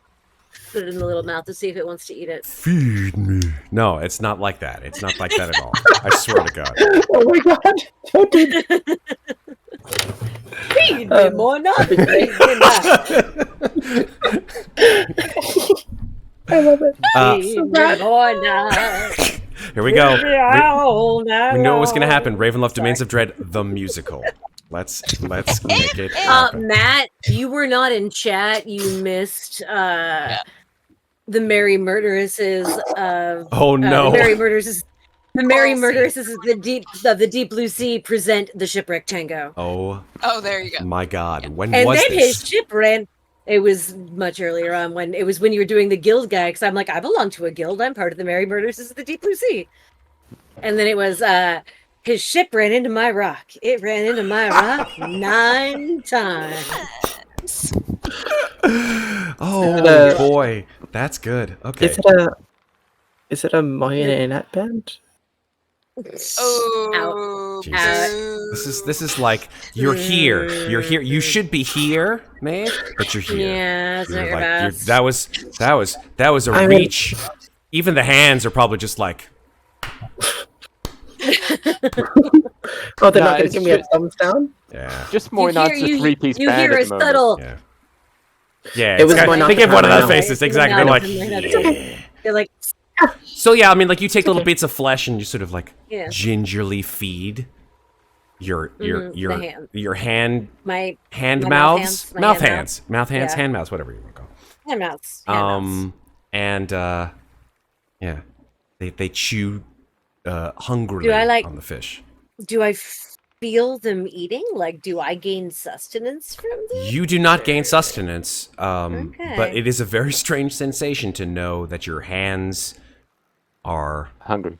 put it in the little mouth to see if it wants to eat it. Feed me. No, it's not like that. It's not like that at all. I swear to God. Oh my god! Don't do that. Feed me more, not feed me not. I love it. Feed me more, not. Here we go. Feed me all night We knew what was going to long. happen. Ravenloft Domains of Dread, the musical. Let's make it happen. Matt, you were not in chat. You missed the Merry Murderesses of Oh no. the Merry Murderesses. The Merry All Murderesses of the Deep Blue Sea present the Shipwreck Tango. Oh Oh, there you go. my God. When And was then this? his ship ran. It was much earlier on when you were doing the guild guy. Because I'm like, I belong to a guild. I'm part of the Merry Murderesses of the Deep Blue Sea. And then it was his ship ran into my rock. It ran into my rock 9 times. Oh boy. That's good. Okay. Is it a marionette band? Oh, Jesus. This is like you're here. You're here. You should be here, Maeve, but you're here. Yeah, it's not You're your like, best. that was a I mean- reach. Even the hands are probably just like, Oh, they're Nah, not going to it's give me a just- thumbs down? yeah. Just more not a three-piece you band hear at a the moment. subtle. Yeah. Yeah, It it's was got- more not they the give one of time that around. faces. Exactly. They're Not like, the time around. yeah. They're like, So yeah, I mean, like you take little bits of flesh and you sort of like Yeah. gingerly feed your the hand. your hand my hand My mouths, mouth hands, mouth hands, Yeah. hand mouths, whatever you want to call. hand mouths. And yeah, they chew hungrily Do I, like- on the fish. Do I feel them eating? Like, do I gain sustenance from them? You do not gain sustenance, but Okay. it is a very strange sensation to know that your hands are Hungry.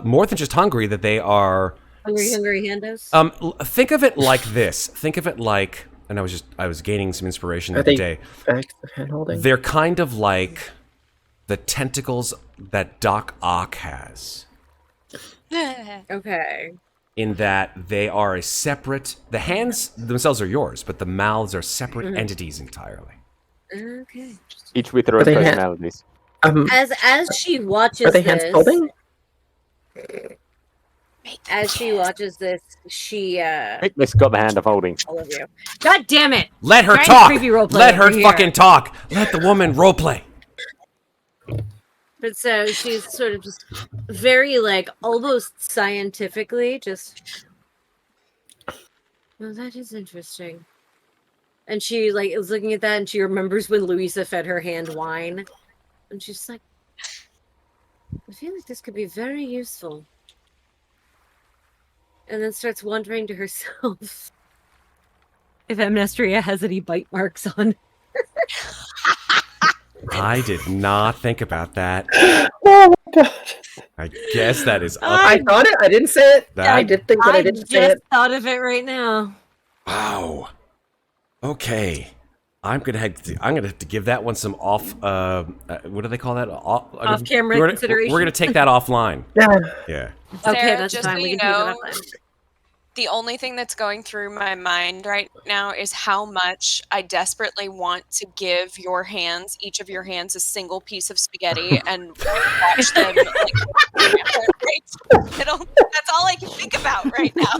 more than just hungry; that they are. Hungry handos? Think of it like this. Think of it like, and I was gaining some inspiration the Are other they day. bags of hand holding? They're kind of like the tentacles that Doc Ock has, Okay. in that they are a separate. The hands themselves are yours, but the mouths are separate entities entirely. Okay. Each with their Are own they personalities. As she watches Are they hands this, holding? as she watches this, she Mikmick's got the hand of holding. all of you. God damn it! Let her Giant talk. creepy roleplay Let her over here. fucking talk. Let the woman roleplay. But so she's sort of just very like almost scientifically just. Well, that is interesting. And she like is looking at that, and she remembers when Louisa fed her hand wine, and she's like, "I feel like this could be very useful." And then starts wondering to herself if Amnestria has any bite marks on. I did not think about that. Oh my god. I guess that is up. I thought it. I didn't say it. That- I did think that I didn't say just it. thought of it right now. Wow. Okay. I'm gonna have to give that one some off. What do they call that? Off-camera we're gonna- consideration. We're gonna take that offline. Yeah. Yeah. Okay, Sarah, that's just fine. so We you can know, keep it offline. the only thing that's going through my mind right now is how much I desperately want to give your hands, each of your hands, a single piece of spaghetti and watch them. That's all I can think about right now.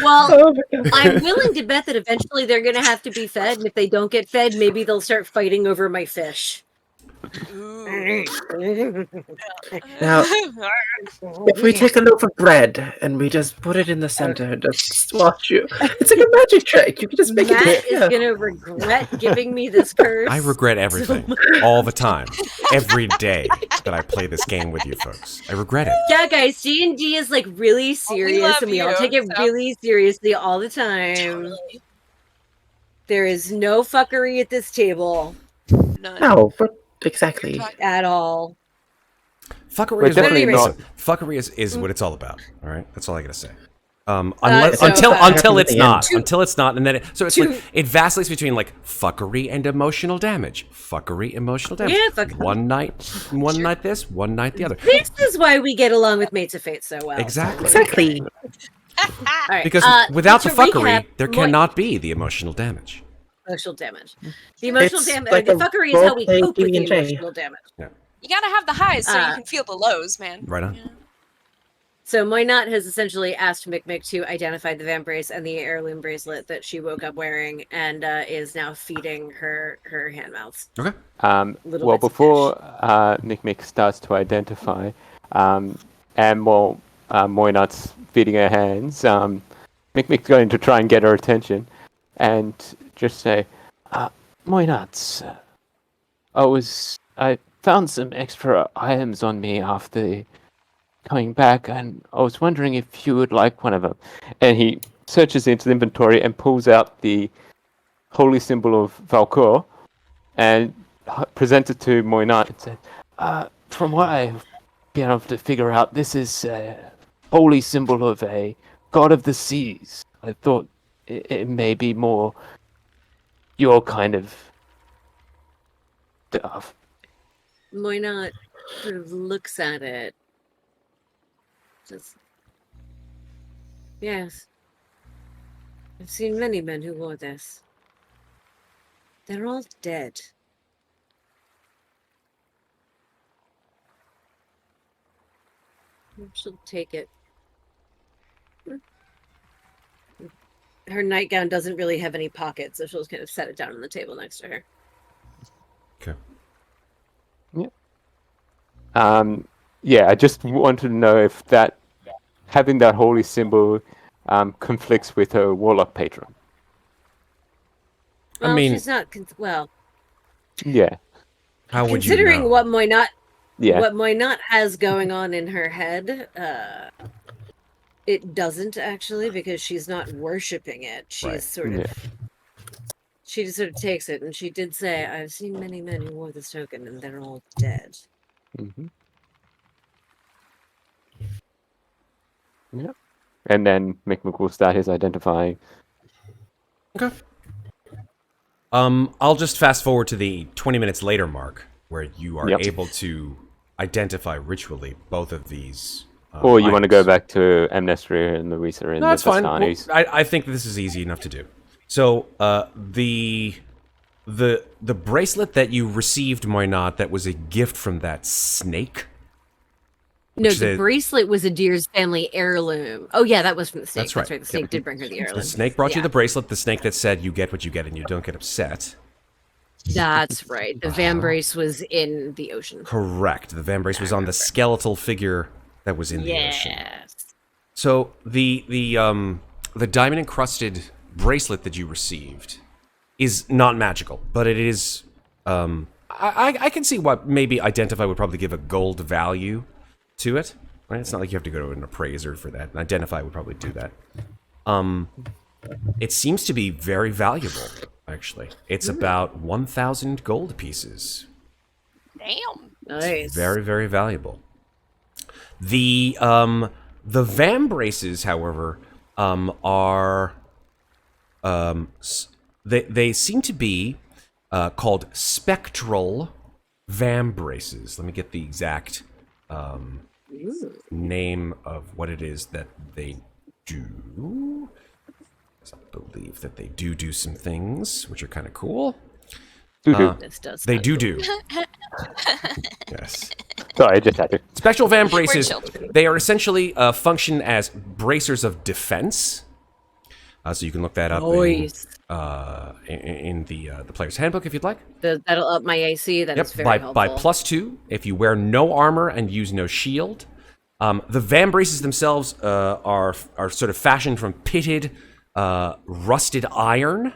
Well, Oh my god. I'm willing to bet that eventually they're going to have to be fed, and if they don't get fed, maybe they'll start fighting over my fish. Ooh. Now, if we take a loaf of bread and we just put it in the center, just watch you. It's like a magic trick. You can just make Matt it. is going to regret giving me this curse. I regret everything all the time, every day that I play this game with you folks. I regret it. Yeah, guys, D&D is like really serious, love and we all you, take it so- really seriously all the time. There is no fuckery at this table. None. No, but exactly. at all. Fuckery We're is what, definitely listen, not. fuckery is what it's all about. All right, that's all I gotta say. so, Until it's Happens at the not, end. until it's not, and then so it's To- like it vacillates between like fuckery and emotional damage. Fuckery, emotional damage. Yeah, fuck. One night this, one night the other. This is why we get along with Mates of Fate so well. Exactly. Exactly. All right. Because without the to fuckery, recap, there cannot be the emotional damage. emotional damage. The emotional It's damage. like The a fuckery is how we role-playing cope with the PB&J. emotional damage. You gotta have the highs so you Uh, can feel the lows, man. Right on. Yeah. So Moynat has essentially asked Mikmick to identify the vambrace and the heirloom bracelet that she woke up wearing, and is now feeding her hand mouths. Okay. Little Well, bits of before Mikmick starts to identify, and while Moynat's feeding her hands, Mikmick's going to try and get her attention, and just say, Moynat, I found some extra items on me after coming back, and I was wondering if you would like one of them. And he searches into the inventory and pulls out the holy symbol of Valcor and presents it to Moynat and said, from what I've been able to figure out, this is a holy symbol of a god of the seas. I thought it may be more your kind of stuff. Moynat sort of looks at it. Just, yes. I've seen many men who wore this. They're all dead. She'll take it. Her nightgown doesn't really have any pockets, so she'll just kind of set it down on the table next to her. Okay. Yeah, I just wanted to know if that having that holy symbol conflicts with her warlock patron. I Well, mean- she's not. Well, Yeah, How would you considering know? what Moynat yeah. what Moynat has going on in her head, it doesn't actually, because she's not worshiping it. She's Right. sort of. Yeah. She just sort of takes it, and she did say, "I've seen many men who wore this token, and they're all dead." Mm-hmm. Yep. And then Mikmick will start his identifying. Okay. I'll just fast forward to the 20 minutes later mark, where you are Yep. able to identify ritually both of these. Or you want to go items. back to Amnestria and Louisa and No, that's the fine. Well, Bastanis. I think this is easy enough to do. So, the bracelet that you received, Moynat, that was a gift from that snake. No, Which the is- bracelet was a Deer's family heirloom. Oh yeah, that was from the snake. That's right. The snake did bring her the heirloom. The snake brought you Yeah. the bracelet. The snake that said, "You get what you get, and you don't get upset." That's right. The vambrace was in the ocean. Correct. The vambrace was on the skeletal figure that was in the ocean. Yes. So the diamond encrusted bracelet that you received is not magical, but it is. I can see what maybe identify would probably give a gold value to it. Right? It's not like you have to go to an appraiser for that. And identify would probably do that. It seems to be very valuable. Actually, it's about 1,000 gold pieces. Damn. Nice. Very, very valuable. The vambraces, however, are they seem to be called spectral vambraces. Let me get the exact name of what it is that they do. I believe that they do some things which are kind of cool. This does. They sound do. cool. Yes. Sorry, I just had to. Spectral vambraces, children. they are essentially function as bracers of defense. So you can look that up Nice. in the player's handbook if you'd like. That'll up my AC. That is very helpful. by +2 if you wear no armor and use no shield. The vambraces themselves are sort of fashioned from pitted, rusted iron,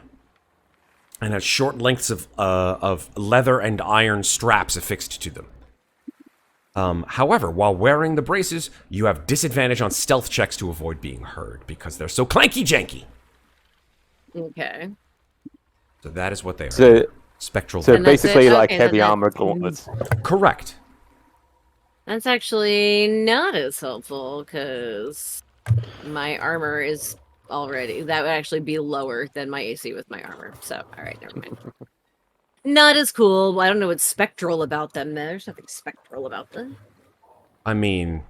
and have short lengths of leather and iron straps affixed to them. However, while wearing the braces, you have disadvantage on stealth checks to avoid being heard because they're so clanky janky. Okay. So that is what they are. So spectral. So And that's basically, it? like Okay, then heavy that- armor gauntlets. Correct. That's actually not as helpful because my armor is already. That would actually be lower than my AC with my armor. So, all right, never mind. Not as cool. I don't know what's spectral about them. There's nothing spectral about them. I mean,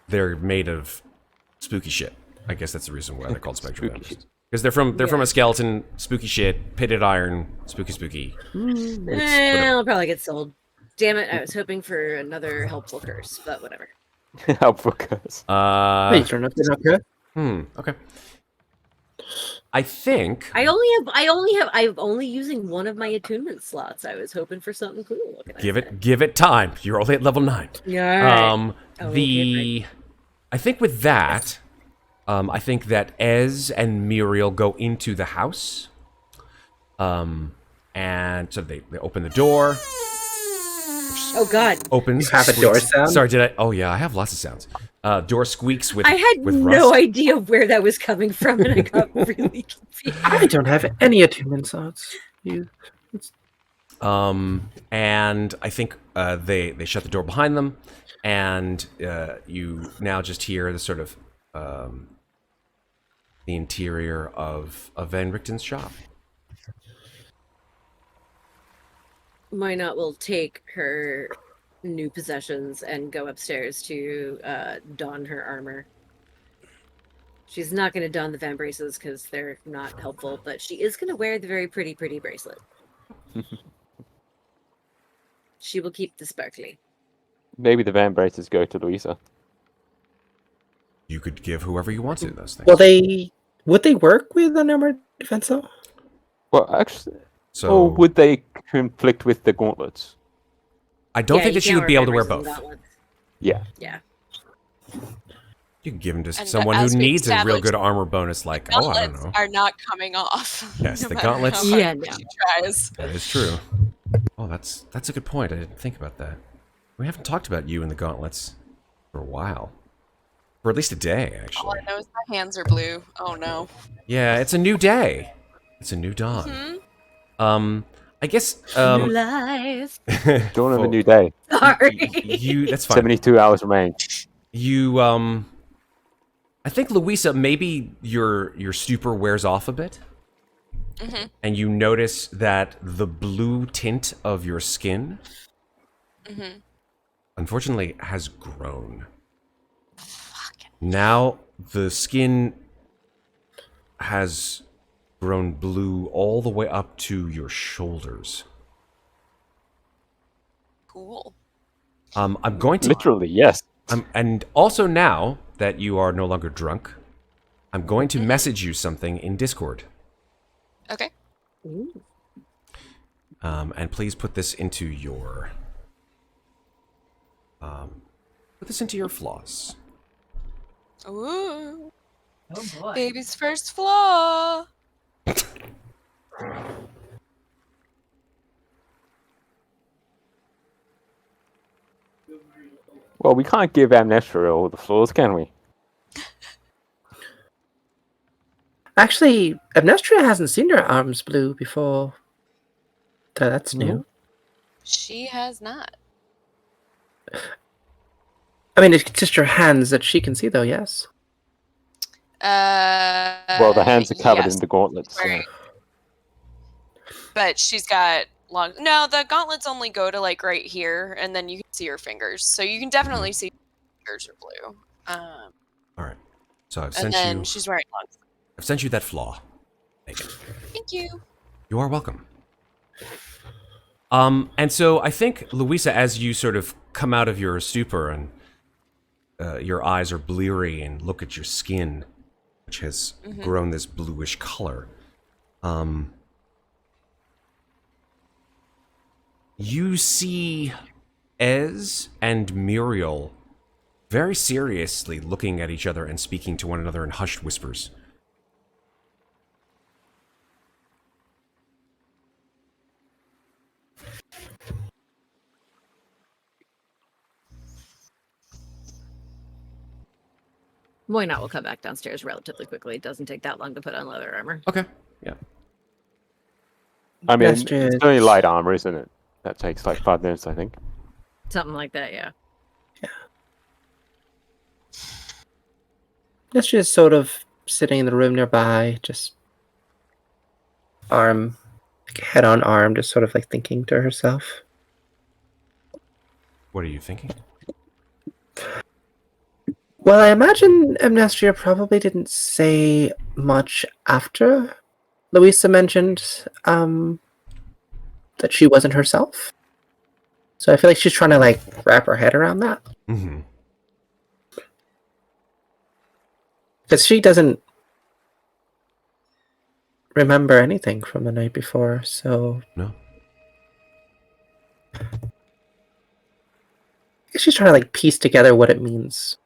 they're made of spooky shit. I guess that's the reason why they're called spectral Spooky vampires. Because they're from Yeah. a skeleton, spooky shit, pitted iron, spooky. I'll probably get sold. Damn it! I was hoping for another helpful curse, but whatever. Helpful curse. Hey, turn up, you're not good. Okay. I think I'm only using one of my attunement slots. I was hoping for something cool. What can I say? give it time. You're only at level 9. Yeah. All right. Okay, I think with that, I think that Ez and Muriel go into the house. And so they open the door. Oh God! Opens. You have a door squeaks. sound? Sorry, did I? Oh yeah, I have lots of sounds. Door squeaks with. I had with no rust. idea where that was coming from, and I got really confused. I don't have any attunement slots. And I think they shut the door behind them, and you now just hear the sort of the interior of Van Richten's shop. Minot will take her new possessions and go upstairs to don her armor. She's not going to don the Van braces because they're not helpful, but she is going to wear the very pretty bracelet. She will keep the sparkly. Maybe the van braces go to Louisa. You could give whoever you want to those things. Well, would they work with an armored defense though? Well, actually, so or would they conflict with the gauntlets? I don't Yeah, think you that she can't would be able to wear Van braces both. and gauntlets. Yeah. Yeah. You can give them to And someone who as we needs a real established, good armor bonus, like I don't Gauntlets know. are not coming off. Yes, no the matter gauntlets- how hard Yeah, no. she tries. That is true. Oh, that's a good point. I didn't think about that. We haven't talked about you and the gauntlets for a while. For at least a day, All actually. I know is my hands are blue. Oh no. Yeah, it's a new day. It's a new dawn. I guess New life. Dawn of a for- new day. Sorry. you that's fine. 72 hours remain. You I think Louisa, maybe your stupor wears off a bit. And you notice that the blue tint of your skin unfortunately has grown. Now the skin has grown blue all the way up to your shoulders. Cool. I'm going to Literally, yes. and also now that you are no longer drunk, I'm going to message you something in Discord. Okay. And please put this into your floss. Ooh. Oh boy. Baby's first flaw. Well, we can't give Amnestria all the flaws, can we? Actually, Amnestria hasn't seen her arms blue before. That's new. She has not. I mean, it's just her hands that she can see, though. Yes. Well, the hands are covered yes, in the gauntlets. So. right. But she's got long. No, the gauntlets only go to like right here, and then you can see her fingers. So you can definitely see her fingers are blue. All right. So I've And sent then you. she's wearing long. I've sent you that flaw, Megan. Thank you. You are welcome. And so I think Louisa, as you sort of come out of your stupor and your eyes are bleary and look at your skin, which has grown this bluish color. You see Ez and Muriel very seriously looking at each other and speaking to one another in hushed whispers. Moynot will come back downstairs relatively quickly. It doesn't take that long to put on leather armor. Okay. Yeah. I mean, Amnestria it's only light armor, isn't it? That takes like 5 minutes, I think. Something like that, yeah. Amnestria is sort of sitting in the room nearby, just arm, like head on arm, just sort of like thinking to herself. What are you thinking? Well, I imagine Amnestria probably didn't say much after Louisa mentioned that she wasn't herself. So I feel like she's trying to like wrap her head around that. Mm-hmm. Because she doesn't remember anything from the night before, so No. I guess she's trying to like piece together what it means.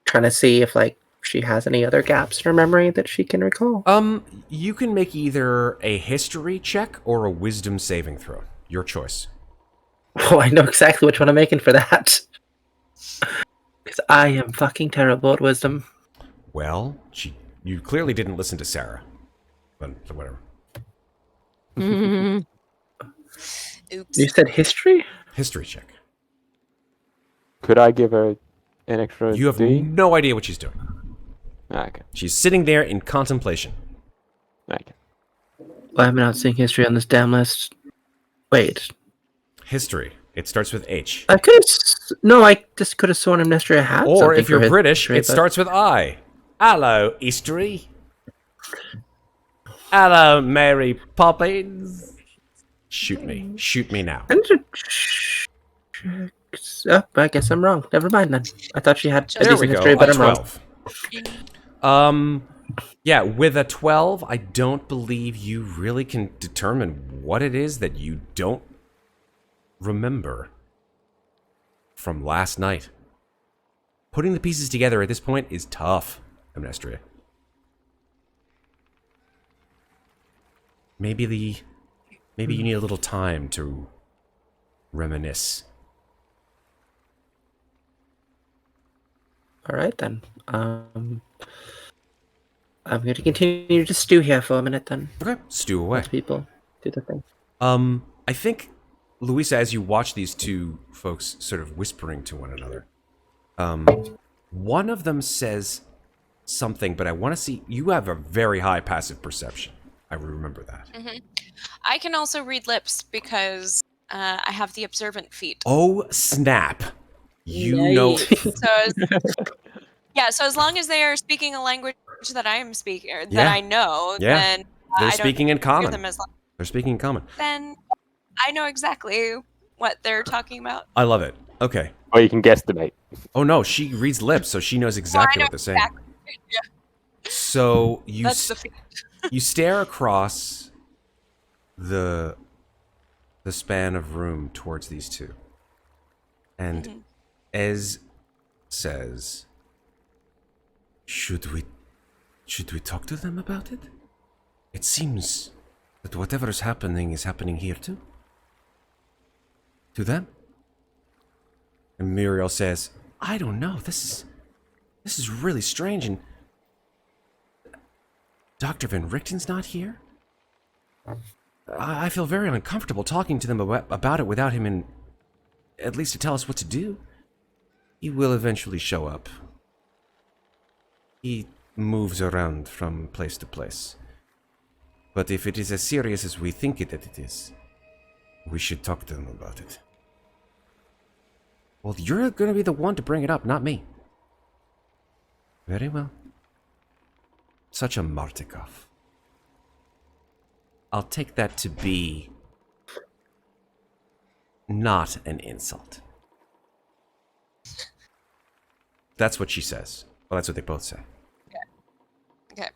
Trying to see if like she has any other gaps in her memory that she can recall. You can make either a history check or a wisdom saving throw. Your choice. Oh, I know exactly which one I'm making for that. Because I am fucking terrible at wisdom. Well, you clearly didn't listen to Sarah. But whatever. Oops. You said history? History check. Could I give her an extra You have D? no idea what she's doing. Okay. She's sitting there in contemplation. Okay. Why am I not seeing history on this damn list? Wait. History. It starts with H. I could have... No, I just could have sworn Amnestria had Or something if you're for British, history, it but- starts with I. Hello, history. Hello, Mary Poppins. Shoot me. Shoot me now. Oh, I guess I'm wrong. Never mind then. I thought she had a There we decent go. history, but A I'm wrong. 12. Yeah, with a 12, I don't believe you really can determine what it is that you don't remember from last night. Putting the pieces together at this point is tough, Amnestria. Maybe you need a little time to reminisce. All right then. I'm going to continue to stew here for a minute then. Okay, stew away. Let people do the thing. I think, Louisa, as you watch these two folks sort of whispering to one another, one of them says something, but I want to see, you have a very high passive perception. I remember that. Mm-hmm. I can also read lips because I have the observant feat. Oh, snap. You know. So as long as they are speaking a language that I am speaking, or that Yeah. I know, Yeah. then They're I don't speaking in hear common. them as long. They're speaking in common. Then I know exactly what they're talking about. I love it. Okay. Or you can guesstimate. Oh, no, she reads lips, so she knows exactly what they're saying. Exactly. Yeah, So that's the feat. you stare across the span of room towards these two. And Ez says, Should we talk to them about it? It seems that whatever is happening here too. To them? And Muriel says, I don't know, this is really strange, and Dr. Van Richten's not here? I feel very uncomfortable talking to them about it without him in, at least to tell us what to do. He will eventually show up. He moves around from place to place. But if it is as serious as we think that it is, we should talk to them about it. Well, you're going to be the one to bring it up, not me. Very well. Such a Martikov. I'll take that to be not an insult. That's what she says. Well, that's what they both say. Okay.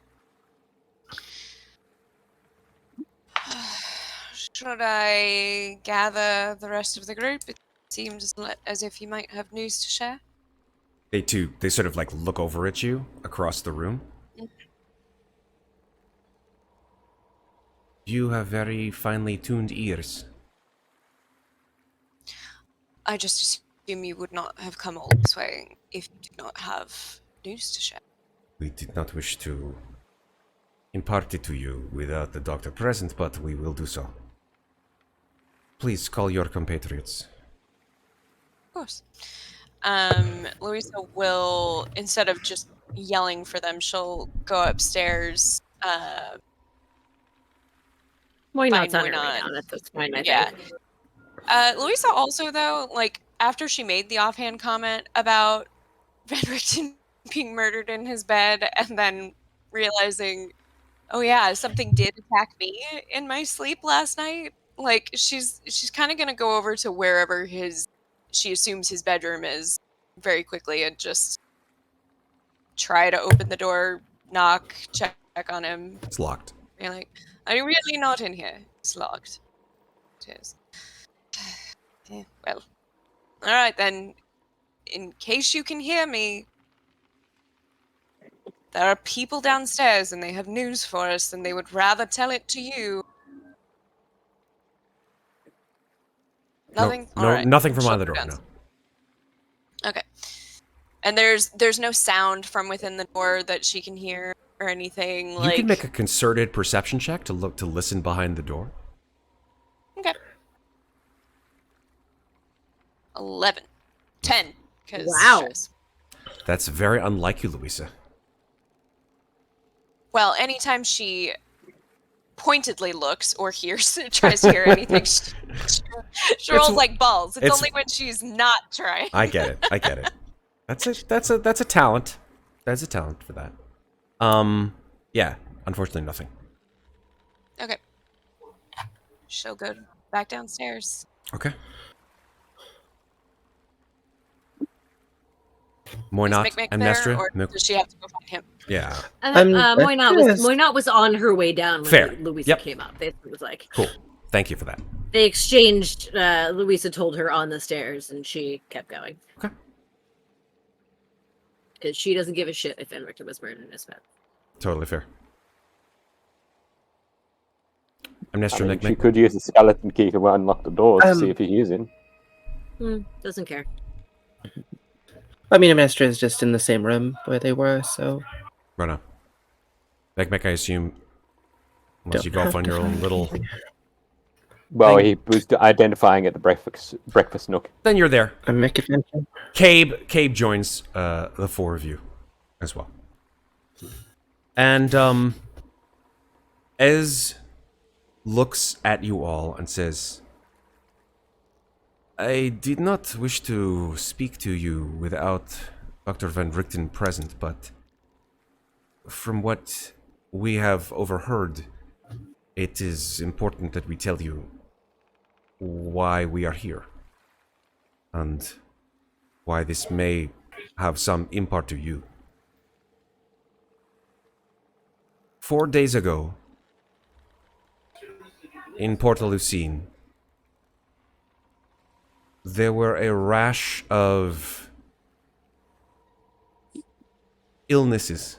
Should I gather the rest of the group? It seems as if you might have news to share. They sort of like look over at you across the room. You have very finely tuned ears. I just assume you would not have come all this way if you did not have news to share. We did not wish to impart it to you without the doctor present, but we will do so. Please call your compatriots. Of course. Louisa will, instead of just yelling for them, she'll go upstairs. Moynot's on her way Moynot. down at this point, I Yeah. think. Louisa also, though, like, after she made the offhand comment about Van Richten being murdered in his bed and then realizing, oh yeah, something did attack me in my sleep last night. Like, she's kind of going to go over to wherever she assumes his bedroom is very quickly and just try to open the door, knock, check on him. It's locked. Be like, are you really not in here? It's locked. It is. Yeah, well, all right then. In case you can hear me, there are people downstairs and they have news for us and they would rather tell it to you. Nothing? No, All right. nothing from She'll either go door. No. downstairs. Okay. And there's no sound from within the door that she can hear or anything. You can make a concerted perception check to listen behind the door. Okay. 11. 10. Wow. That's very unlike you, Louisa. Well, anytime she pointedly looks or tries to hear anything, she rolls like balls. It's only when she's not trying. I get it. That's a talent. That's a talent for that. Yeah. Unfortunately, nothing. Okay. She'll go back downstairs. Okay. Moynot, Mikmick Amnestria, there, or does she have to go find him? Yeah. Moynot was on her way down when Fair. Louisa came up. It was like Cool. Thank you for that. they exchanged. Louisa told her on the stairs, and she kept going. Okay. Because she doesn't give a shit if Van Richten was murdered in his bed. Totally fair. I Amnestria, mean, she Mikmick. could use the skeleton key to unlock the door to see if he's using. Doesn't care. I mean, Amnestria is just in the same room where they were, so... Right on. Mikmick, I assume, unless you go off on your own little... Well, he was identifying at the breakfast nook. Then you're there. I'm making attention. Cabe joins the four of you as well. And Ez looks at you all and says, I did not wish to speak to you without Dr. Van Richten present, but from what we have overheard, it is important that we tell you why we are here and why this may have some import to you. 4 days ago, in Port Lucine, there were a rash of illnesses.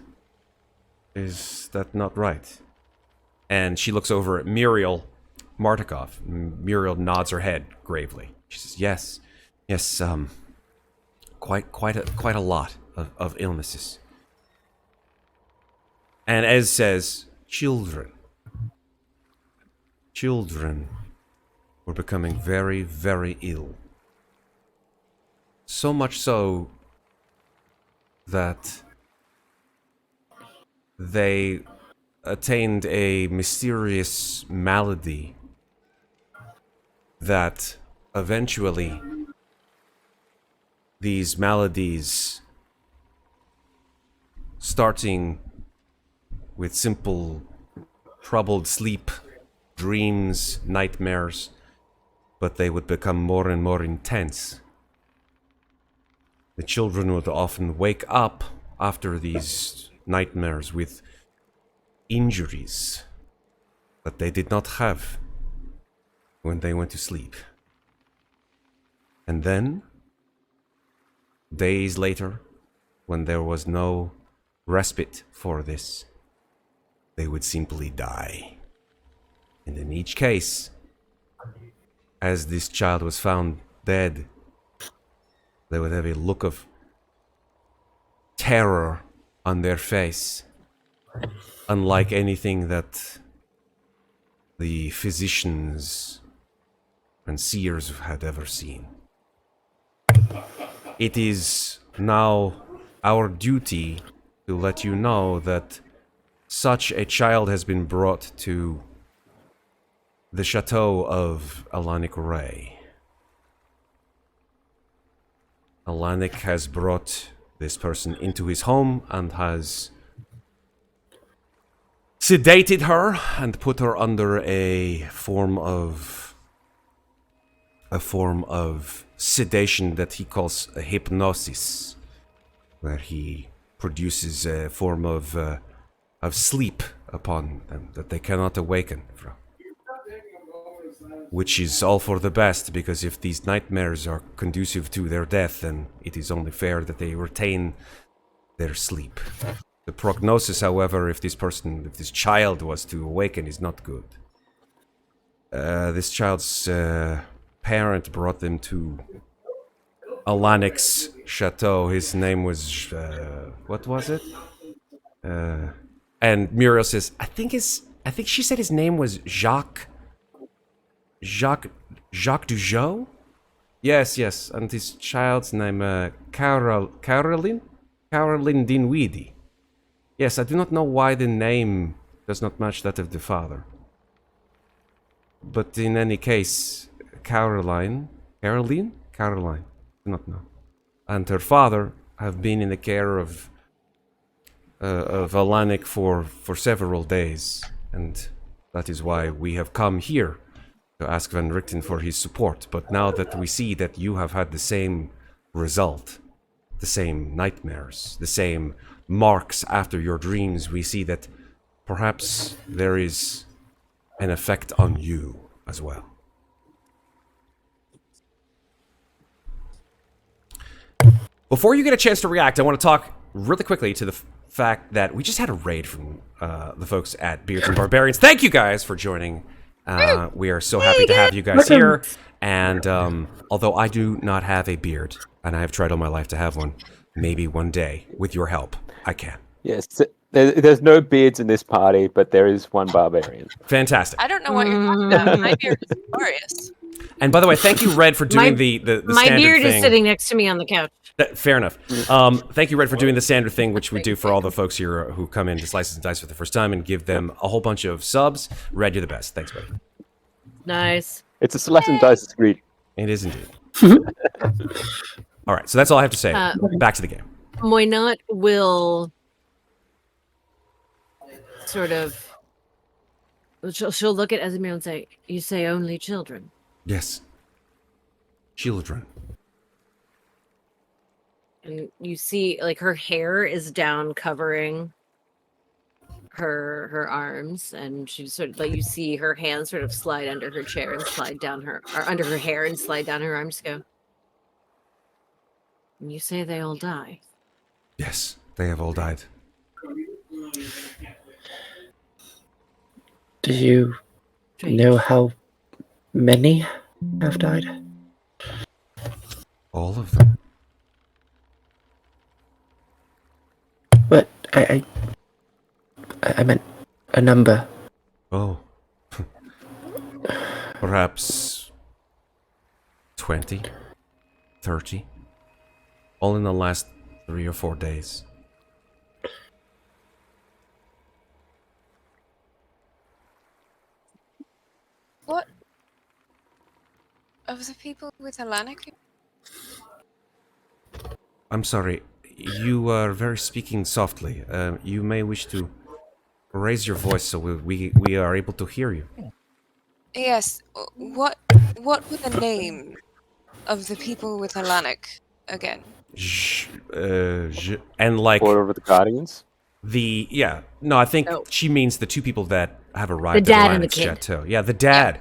Is that not right? And she looks over at Muriel Martikov. Muriel nods her head gravely. She says, yes, quite a lot of illnesses. And Ez says, children were becoming very, very ill. So much so that they attained a mysterious malady that eventually these maladies, starting with simple troubled sleep, dreams, nightmares, but they would become more and more intense. The children would often wake up after these nightmares with injuries that they did not have when they went to sleep. And then, days later, when there was no respite for this, they would simply die. And in each case, as this child was found dead, they would have a look of terror on their face unlike anything that the physicians and seers had ever seen. It is now our duty to let you know that such a child has been brought to the chateau of Alanic Ray. Alanic has brought this person into his home and has sedated her and put her under a form of sedation that he calls a hypnosis, where he produces a form of sleep upon them that they cannot awaken from. Which is all for the best, because if these nightmares are conducive to their death, then it is only fair that they retain their sleep. The prognosis, however, if this child was to awaken, is not good. This child's parent brought them to Alanic's chateau. His name was, what was it? And Muriel says, I think she said his name was Jacques Dujo? Yes, and his child's name, Caroline Dinwiddie. Yes, I do not know why the name does not match that of the father. But in any case, Caroline, do not know. And her father have been in the care of Alanic for several days, and that is why we have come here to ask Van Richten for his support. But now that we see that you have had the same result, the same nightmares, the same marks after your dreams, we see that perhaps there is an effect on you as well. Before you get a chance to react, I want to talk really quickly to the fact that we just had a raid from the folks at Beards and Barbarians. Thank you guys for joining. We are so happy to have you guys here. And although I do not have a beard, and I have tried all my life to have one, maybe one day, with your help, I can. Yes, there's no beards in this party, but there is one barbarian. Fantastic. I don't know what you're talking about. My beard is glorious. And by the way, thank you, Red, for doing the my standard beard thing. is sitting next to me on the couch. Fair enough. Thank you, Red, for doing the standard thing, which we do for all the folks here who come in to Slices and Dice for the first time and give them a whole bunch of subs. Red, you're the best. Thanks, buddy. Nice. It's a Slice and Dice screen. It is indeed. All right, so that's all I have to say. Back to the game. Moynot will sort of... She'll look at Esamir and say, you say only children? Yes. Children. And you see, like, her hair is down covering her arms, and she's sort of like, you see her hands sort of slide under her chair and slide down or under her hair and slide down her arms. Go. And you say they all die? Yes, they have all died. Do you know how many have died? All of them. But I meant a number. Oh. Perhaps 20, 30. All in the last 3 or 4 days. What? Of the people with Alanic? I'm sorry, you are very speaking softly. You may wish to raise your voice so we are able to hear you. Yes. What were the name of the people with Alanic again? And like Order of the Guardians? I think she means the two people that have arrived The at dad and the Alanic's kid. chateau. Yeah, the dad.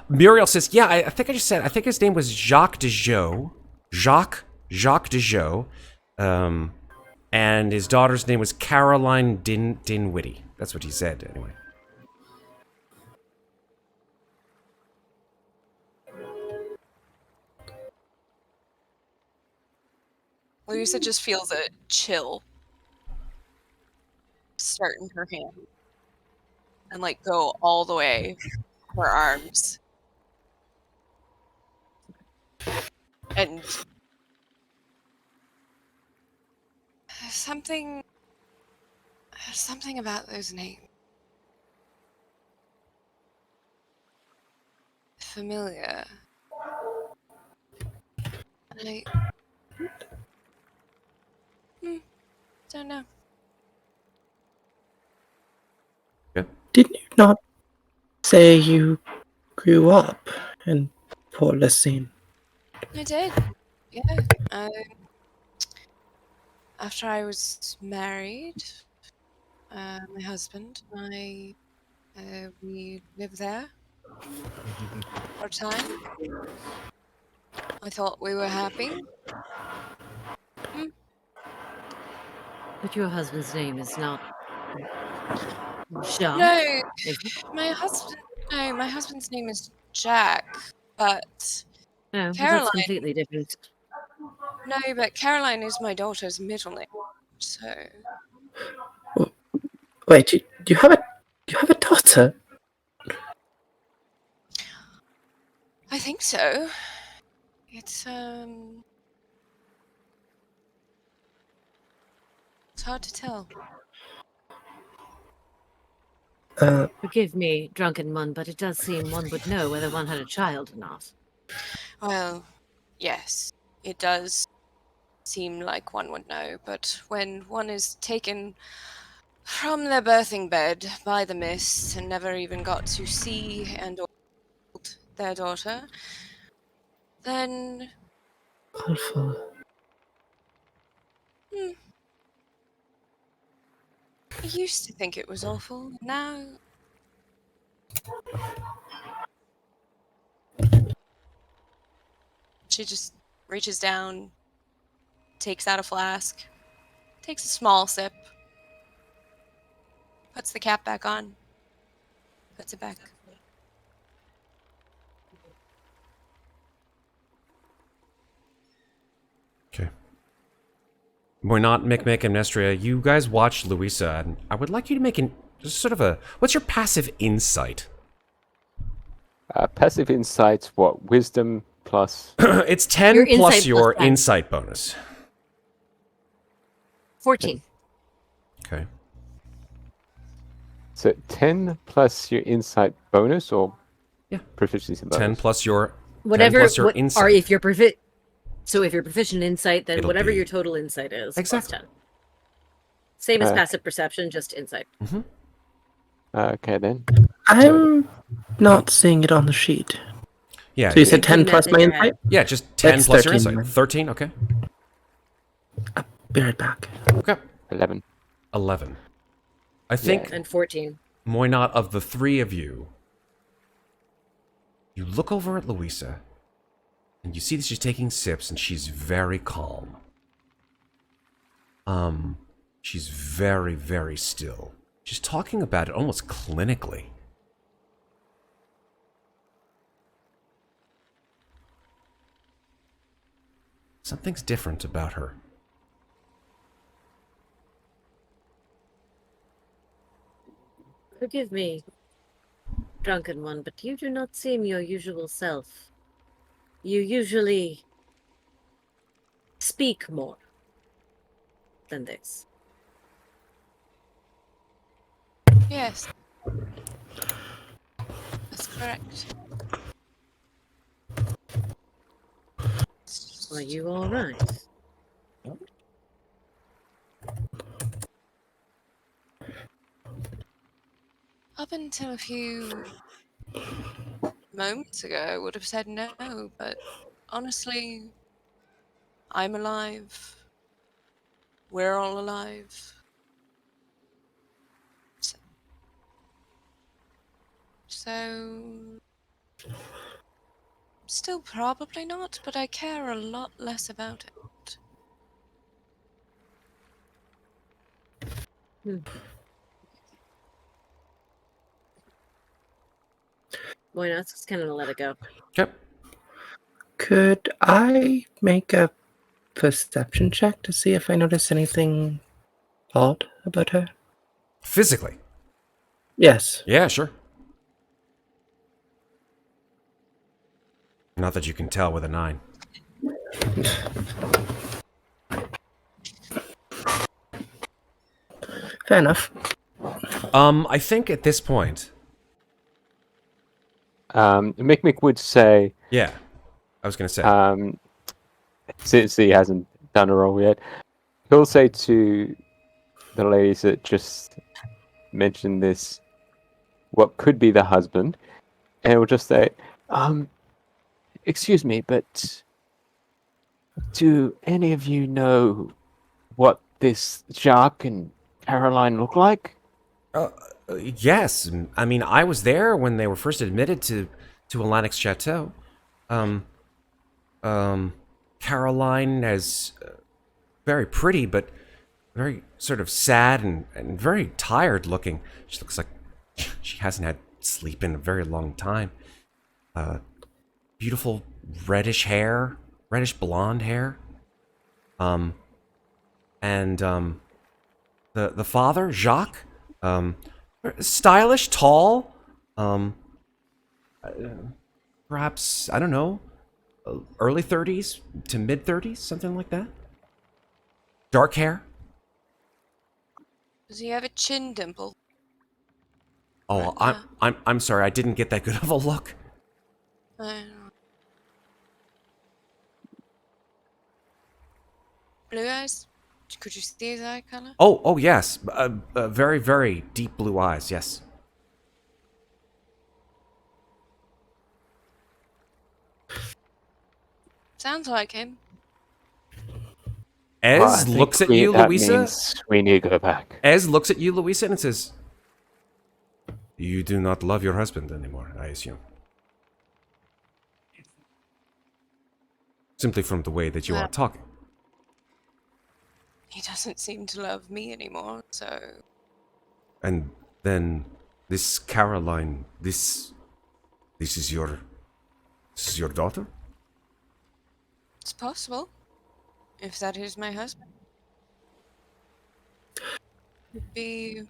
Muriel says, I think his name was Jacques Dejo. Jacques Dejo. And his daughter's name was Caroline Dinwiddie. That's what he said, anyway. Louisa just feels a chill start in her hand and like go all the way her arms. And something about those names. Familiar. I don't know. Didn't you not say you grew up in Port Lacine? I did. Yeah. After I was married, my husband and we lived there for a time. I thought we were happy. But your husband's name is not Jean. No, Is it? my husband's name is Jack, but No, well, Caroline. that's completely different. No, but Caroline is my daughter's middle name. So Wait, you have a daughter? I think so. It's hard to tell. Forgive me, drunken one, but it does seem one would know whether one had a child or not. Well, yes, it does seem like one would know, but when one is taken from their birthing bed by the mist and never even got to see and hold their daughter, then Awful. I used to think it was awful. Now she just reaches down, takes out a flask, takes a small sip, puts the cap back on, puts it back. Okay. We're not Mikmick, Amnestria. You guys watch Louisa, and I would like you to make what's your passive insight? Passive insights, what? Wisdom plus... It's 10 Your plus insight your plus 10. insight bonus. 14. Okay. So 10 plus your insight bonus or Yeah. proficiency bonus? 10 plus your Whatever, 10 plus your or insight. if you're so if you're proficient in insight, then It'll whatever be- your total insight is, Exactly. plus 10. Same as Okay. passive perception, just insight. Okay, then. I'm not seeing it on the sheet. Yeah. So you said You're 10 doing plus that in my your insight? head. Yeah, just 10 That's plus your 13 insight. then. 13, okay. Be right back. Okay. 11. 11. I think, And 14. Moynot, of the three of you, you look over at Louisa, and you see that she's taking sips, and she's very calm. She's very, very still. She's talking about it almost clinically. Something's different about her. Forgive me, drunken one, but you do not seem your usual self. You usually speak more than this. Yes. That's correct. Are you all right? Up until a few moments ago, I would have said no, but honestly, I'm alive. We're all alive. So still probably not, but I care a lot less about it. Why not? Just kind of let it go. Yep. Could I make a perception check to see if I notice anything odd about her? Physically. Yes. Yeah, sure. Not that you can tell with a 9. Fair enough. I think at this point, Mikmick would say, yeah, I was going to say, since he hasn't done a roll yet, he'll say to the ladies that just mentioned this, what could be the husband, and he'll just say, excuse me, but do any of you know what this Jacques and Caroline look like? yes. I mean, I was there when they were first admitted to Alanix Chateau. Caroline is very pretty, but very sort of sad and very tired looking. She looks like she hasn't had sleep in a very long time. Beautiful reddish hair, reddish blonde hair. And the father, Jacques, stylish, tall, perhaps, I don't know, early 30s to mid 30s, something like that. Dark hair. Does he have a chin dimple? Oh, Right I'm sorry, I didn't get that good of a look. I don't know. Blue eyes? Could you see his eye color? Oh yes, very very deep blue eyes. Yes. Sounds like him. Well, I Ez think looks at you, that Louisa. means we need to go back. Ez looks at you, Louisa, and says, "You do not love your husband anymore, I assume." Simply from the way that you are talking. He doesn't seem to love me anymore, so... And then this Caroline, this is your daughter? It's possible. If that is my husband. Would be...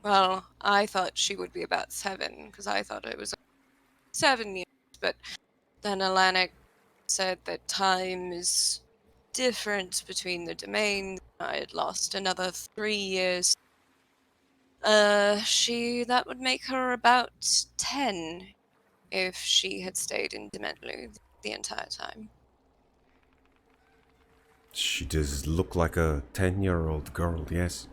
Well, I thought she would be about 7, because I thought it was 7 years, but then Alanic said that time is different between the domains. I had lost another 3 years. That would make her about 10 if she had stayed in Dementlu the entire time. She does look like a 10-year-old girl, yes.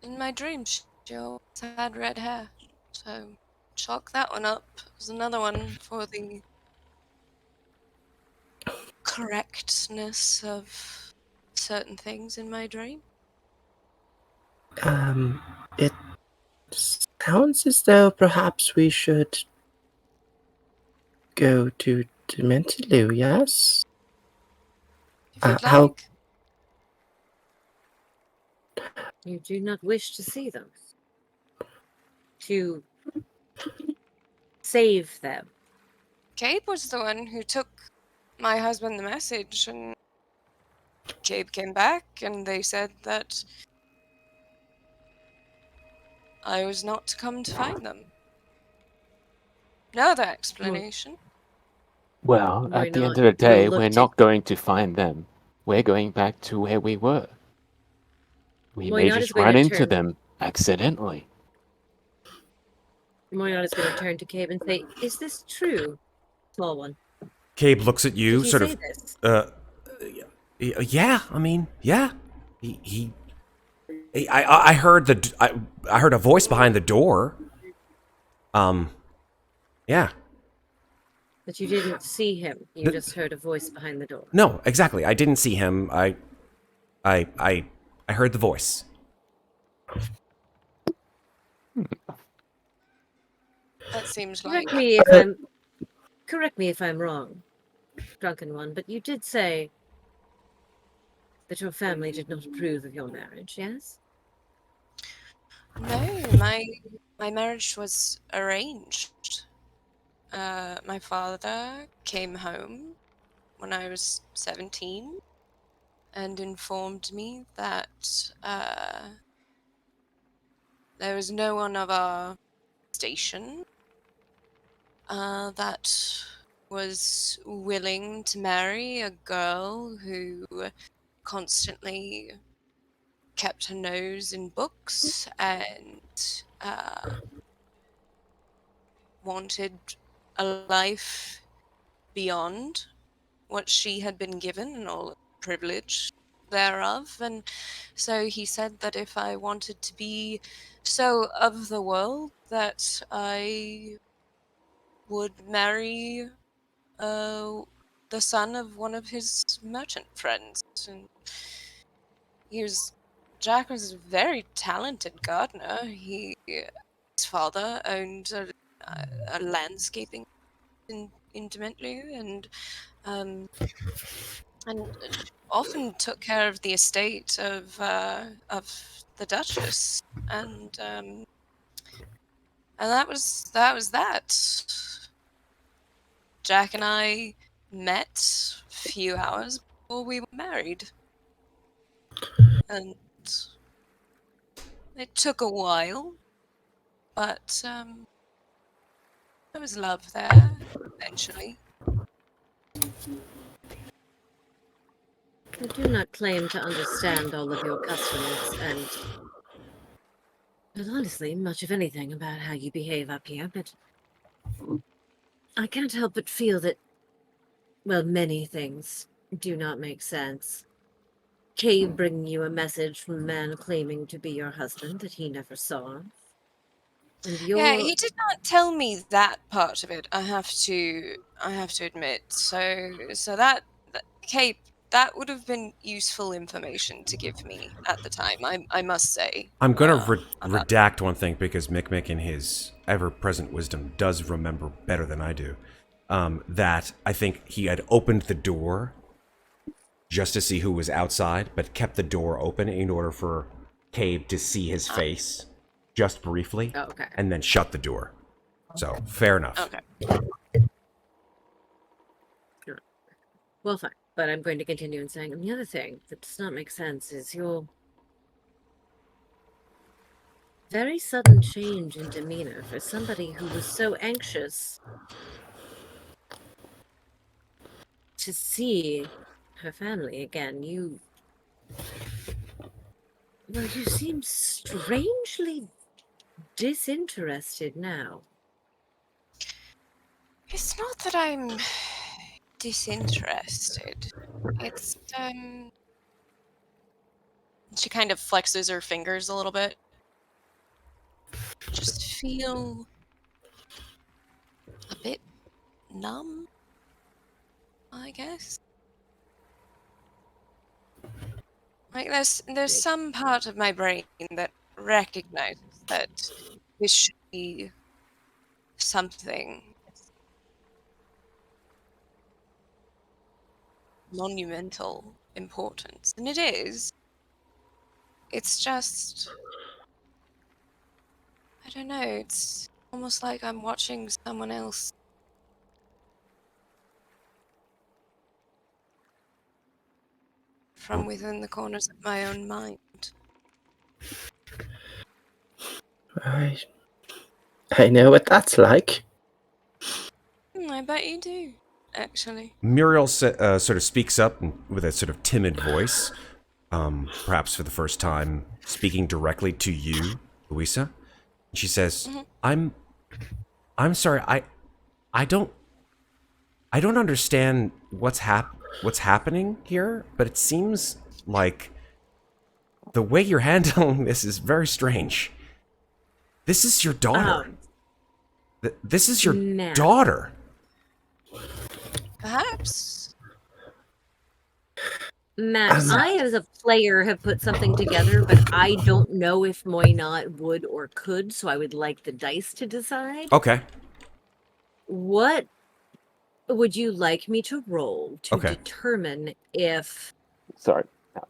In my dreams, she always had red hair, so chalk that one up as another one for the correctness of certain things in my dream. It sounds as though perhaps we should go to Dementilu, yes? If you'd How... like. You do not wish to see them. To save them. Gabe was the one who took my husband the message, and Gabe came back, and they said that I was not to come to find them. No other explanation. Well, We're at the end not of the day, we're reluctant. not going to find them. We're going back to where we were. We may Moynard is just going run to into turn. them accidentally. Moynard is going to turn to Cabe and say, "Is this true, small one? Cabe looks at you, Did he sort say of, this?" yeah, I mean, yeah. I heard I heard a voice behind the door. Yeah. But you didn't see him. You just heard a voice behind the door. No, exactly. I didn't see him. I heard the voice. That seems like... Correct me if I'm wrong, drunken one, but you did say that your family did not approve of your marriage, yes? No, my marriage was arranged. My father came home when I was 17 and informed me that there was no one of our station that was willing to marry a girl who constantly kept her nose in books and wanted a life beyond what she had been given and all the privilege thereof. And so he said that if I wanted to be so of the world, that I would marry the son of one of his merchant friends. And Jack was a very talented gardener. His father owned a landscaping intimately, um, and often took care of the estate of the Duchess, and that was that. Jack and I met a few hours before we were married, and it took a while, but there was love there eventually. I do not claim to understand all of your customs and honestly, much of anything about how you behave up here, but I can't help but feel that, well, many things do not make sense. Cave bringing you a message from a man claiming to be your husband that he never saw. And Yeah, your he did not tell me that part of it. I have to admit. So that Cape, that would have been useful information to give me at the time. I must say. I'm going to About redact one thing because Mikmick in his ever-present wisdom does remember better than I do. That I think he had opened the door just to see who was outside, but kept the door open in order for Cave to see his face just briefly, okay. and then shut the door. So, fair enough. Okay. Well, fine. But I'm going to continue in saying, and the other thing that does not make sense is your very sudden change in demeanor for somebody who was so anxious to see her family again. You seem strangely disinterested now. It's not that I'm disinterested. It's she kind of flexes her fingers a little bit. Just feel a bit numb, I guess. Like there's some part of my brain that recognizes that this should be something monumental importance, and it is. It's just, I don't know, it's almost like I'm watching someone else from within the corners of my own mind. I know what that's like. I bet you do, actually. Muriel sort of speaks up with a sort of timid voice, perhaps for the first time speaking directly to you, Louisa. She says, I'm sorry, I don't understand what's happening here, but it seems like the way you're handling this is very strange. This is your daughter. This is your daughter. Perhaps. Matt, I as a player have put something together, but I don't know if Moynot would or could, so I would like the dice to decide. Okay. What would you like me to roll to determine if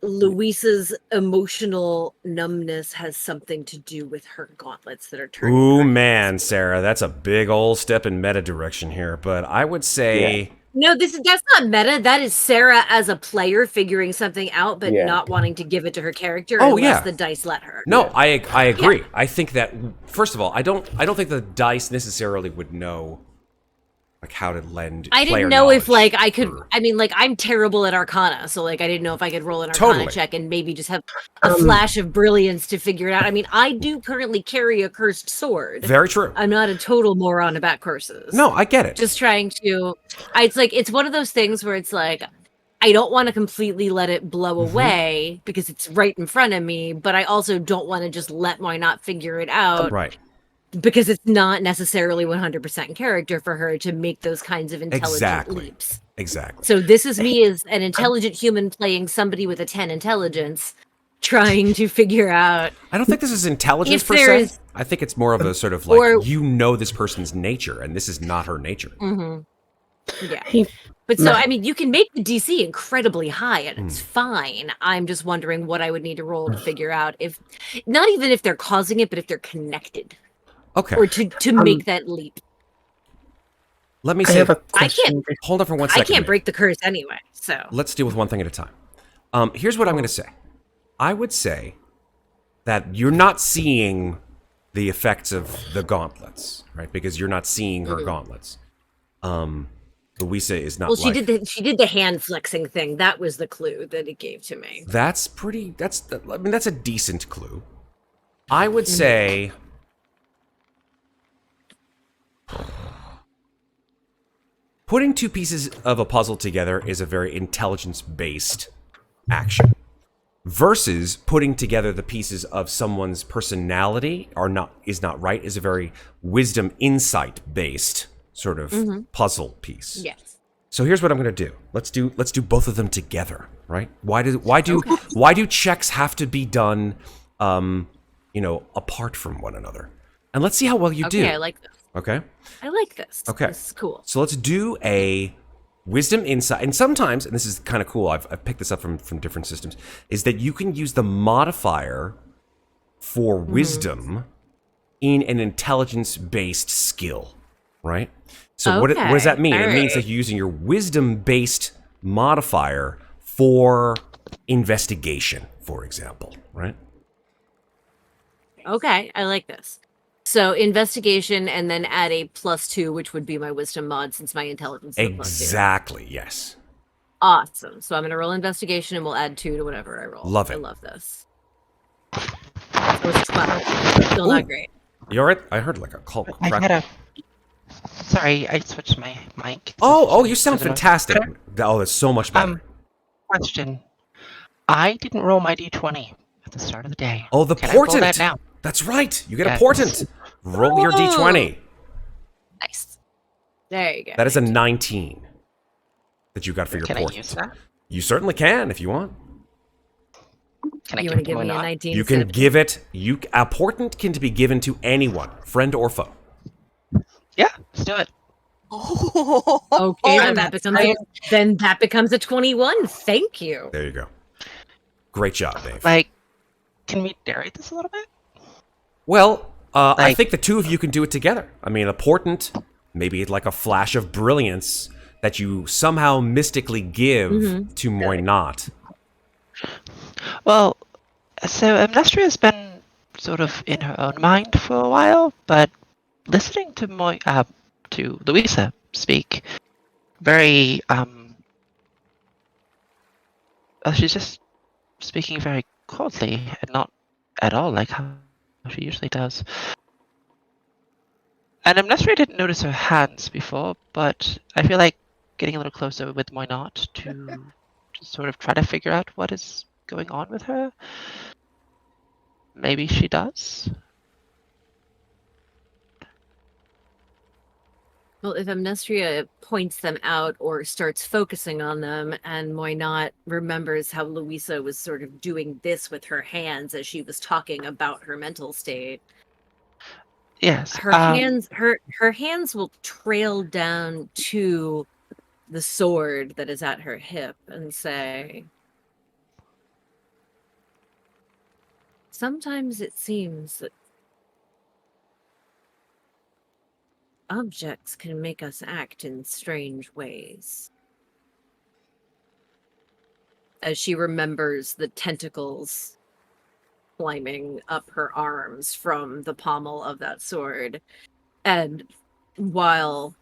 Louisa's emotional numbness has something to do with her gauntlets that are turning? Ooh, man, Sarah, that's a big old step in meta direction here, but I would say... No, that's not meta. That is Sarah as a player figuring something out, but Yeah. not wanting to give it to her character Oh, unless yeah. the dice let her. No, Yeah. I agree. I think that first of all, I don't think the dice necessarily would know like how to lend. I player didn't know if knowledge I could. for- I mean, I'm terrible at Arcana, so I didn't know if I could roll an Arcana Totally. check and maybe just have a flash of brilliance to figure it out. I mean, I do currently carry a cursed sword. Very true. I'm not a total moron about curses. No, I get it. Just trying to. It's one of those things where it's like, I don't want to completely let it blow away because it's right in front of me, but I also don't want to just let not figure it out. Right. Because it's not necessarily 100% in character for her to make those kinds of intelligent leaps. Exactly. So this is me as an intelligent human playing somebody with a 10 intelligence, trying to figure out. I don't think this is intelligence if per there se. is- I think it's more of a sort of like, Or- you know this person's nature, and this is not her nature. Yeah. Hey, But so, Ma- I mean, you can make the DC incredibly high and it's fine. I'm just wondering what I would need to roll to figure out if, not even if they're causing it, but if they're connected. Okay. Or to make that leap. Let me I say, have a question. hold on for 1 I second. can't Maeve. break the curse anyway, so. Let's deal with one thing at a time. Here's what I'm going to say. I would say that you're not seeing the effects of the gauntlets, right? Because you're not seeing her gauntlets. Louisa is not. Well, she like, did the hand flexing thing. That was the clue that it gave to me. That's pretty. I mean, that's a decent clue. I would say. Putting two pieces of a puzzle together is a very intelligence-based action. Versus putting together the pieces of someone's personality is a very wisdom insight-based sort of puzzle piece. Yes. So here's what I'm going to do. Let's do both of them together, right? Why do checks have to be done apart from one another? And let's see how well you do. Okay, I like this. Okay? I like this. Okay. This is cool. So let's do a wisdom insight. And sometimes, and this is kind of cool, I've picked this up from different systems, is that you can use the modifier for wisdom in an intelligence-based skill, right? So what does that mean? It means that you're using your wisdom-based modifier for investigation, for example, right? Okay, I like this. So investigation and then add a +2, which would be my wisdom mod since my intelligence is a +2. Exactly, yes. Awesome. So I'm going to roll investigation and we'll add 2 to whatever I roll. Love it. I love this. So it's 12. Still not great. You all right? I heard like a call. I had a. Sorry, I switched my mic. Oh, you sound fantastic. Oh, that's so much better. Question. I didn't roll my d20 at the start of the day. Oh, the Can I roll portent. that now? That's right. You get Yes. a portent. Roll your d20. Nice. There you go. That is a 19 that you got for your Can I portent. use that? You certainly can if you want. Can I You give want to it to give my me a not? 19? You can give it. A portent can be given to anyone, friend or foe. Yeah, let's do it. Okay, then that becomes a 21. Thank you. There you go. Great job, Dave. Like, can we narrate this a little bit? Well, I Like- think the two of you can do it together. I mean, a portent, maybe like a flash of brilliance that you somehow mystically give to Muadnhait. Well, so Amnestria has been sort of in her own mind for a while, but listening to Louisa speak, very she's just speaking very coldly and not at all like how she usually does. And Amnestria didn't notice her hands before, but I feel like getting a little closer with Muadnhait to sort of try to figure out what is going on with her. Maybe she does. Well, if Amnestria points them out or starts focusing on them, and Muadnhait remembers how Louisa was sort of doing this with her hands as she was talking about her mental state, Yes. her hands will trail down to the sword that is at her hip and say, "Sometimes it seems that objects can make us act in strange ways. As she remembers the tentacles climbing up her arms from the pommel of that sword. And while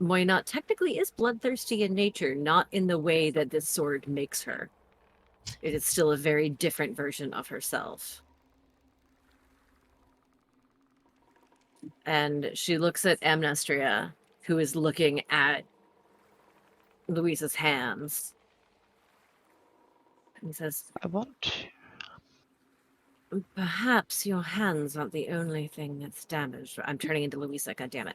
Muadnhait technically is bloodthirsty in nature, not in the way that this sword makes her, it is still a very different version of herself. And she looks at Amnestria, who is looking at Louisa's hands. And says, I want. perhaps your hands aren't the only thing that's damaged. I'm turning into Louisa, goddammit.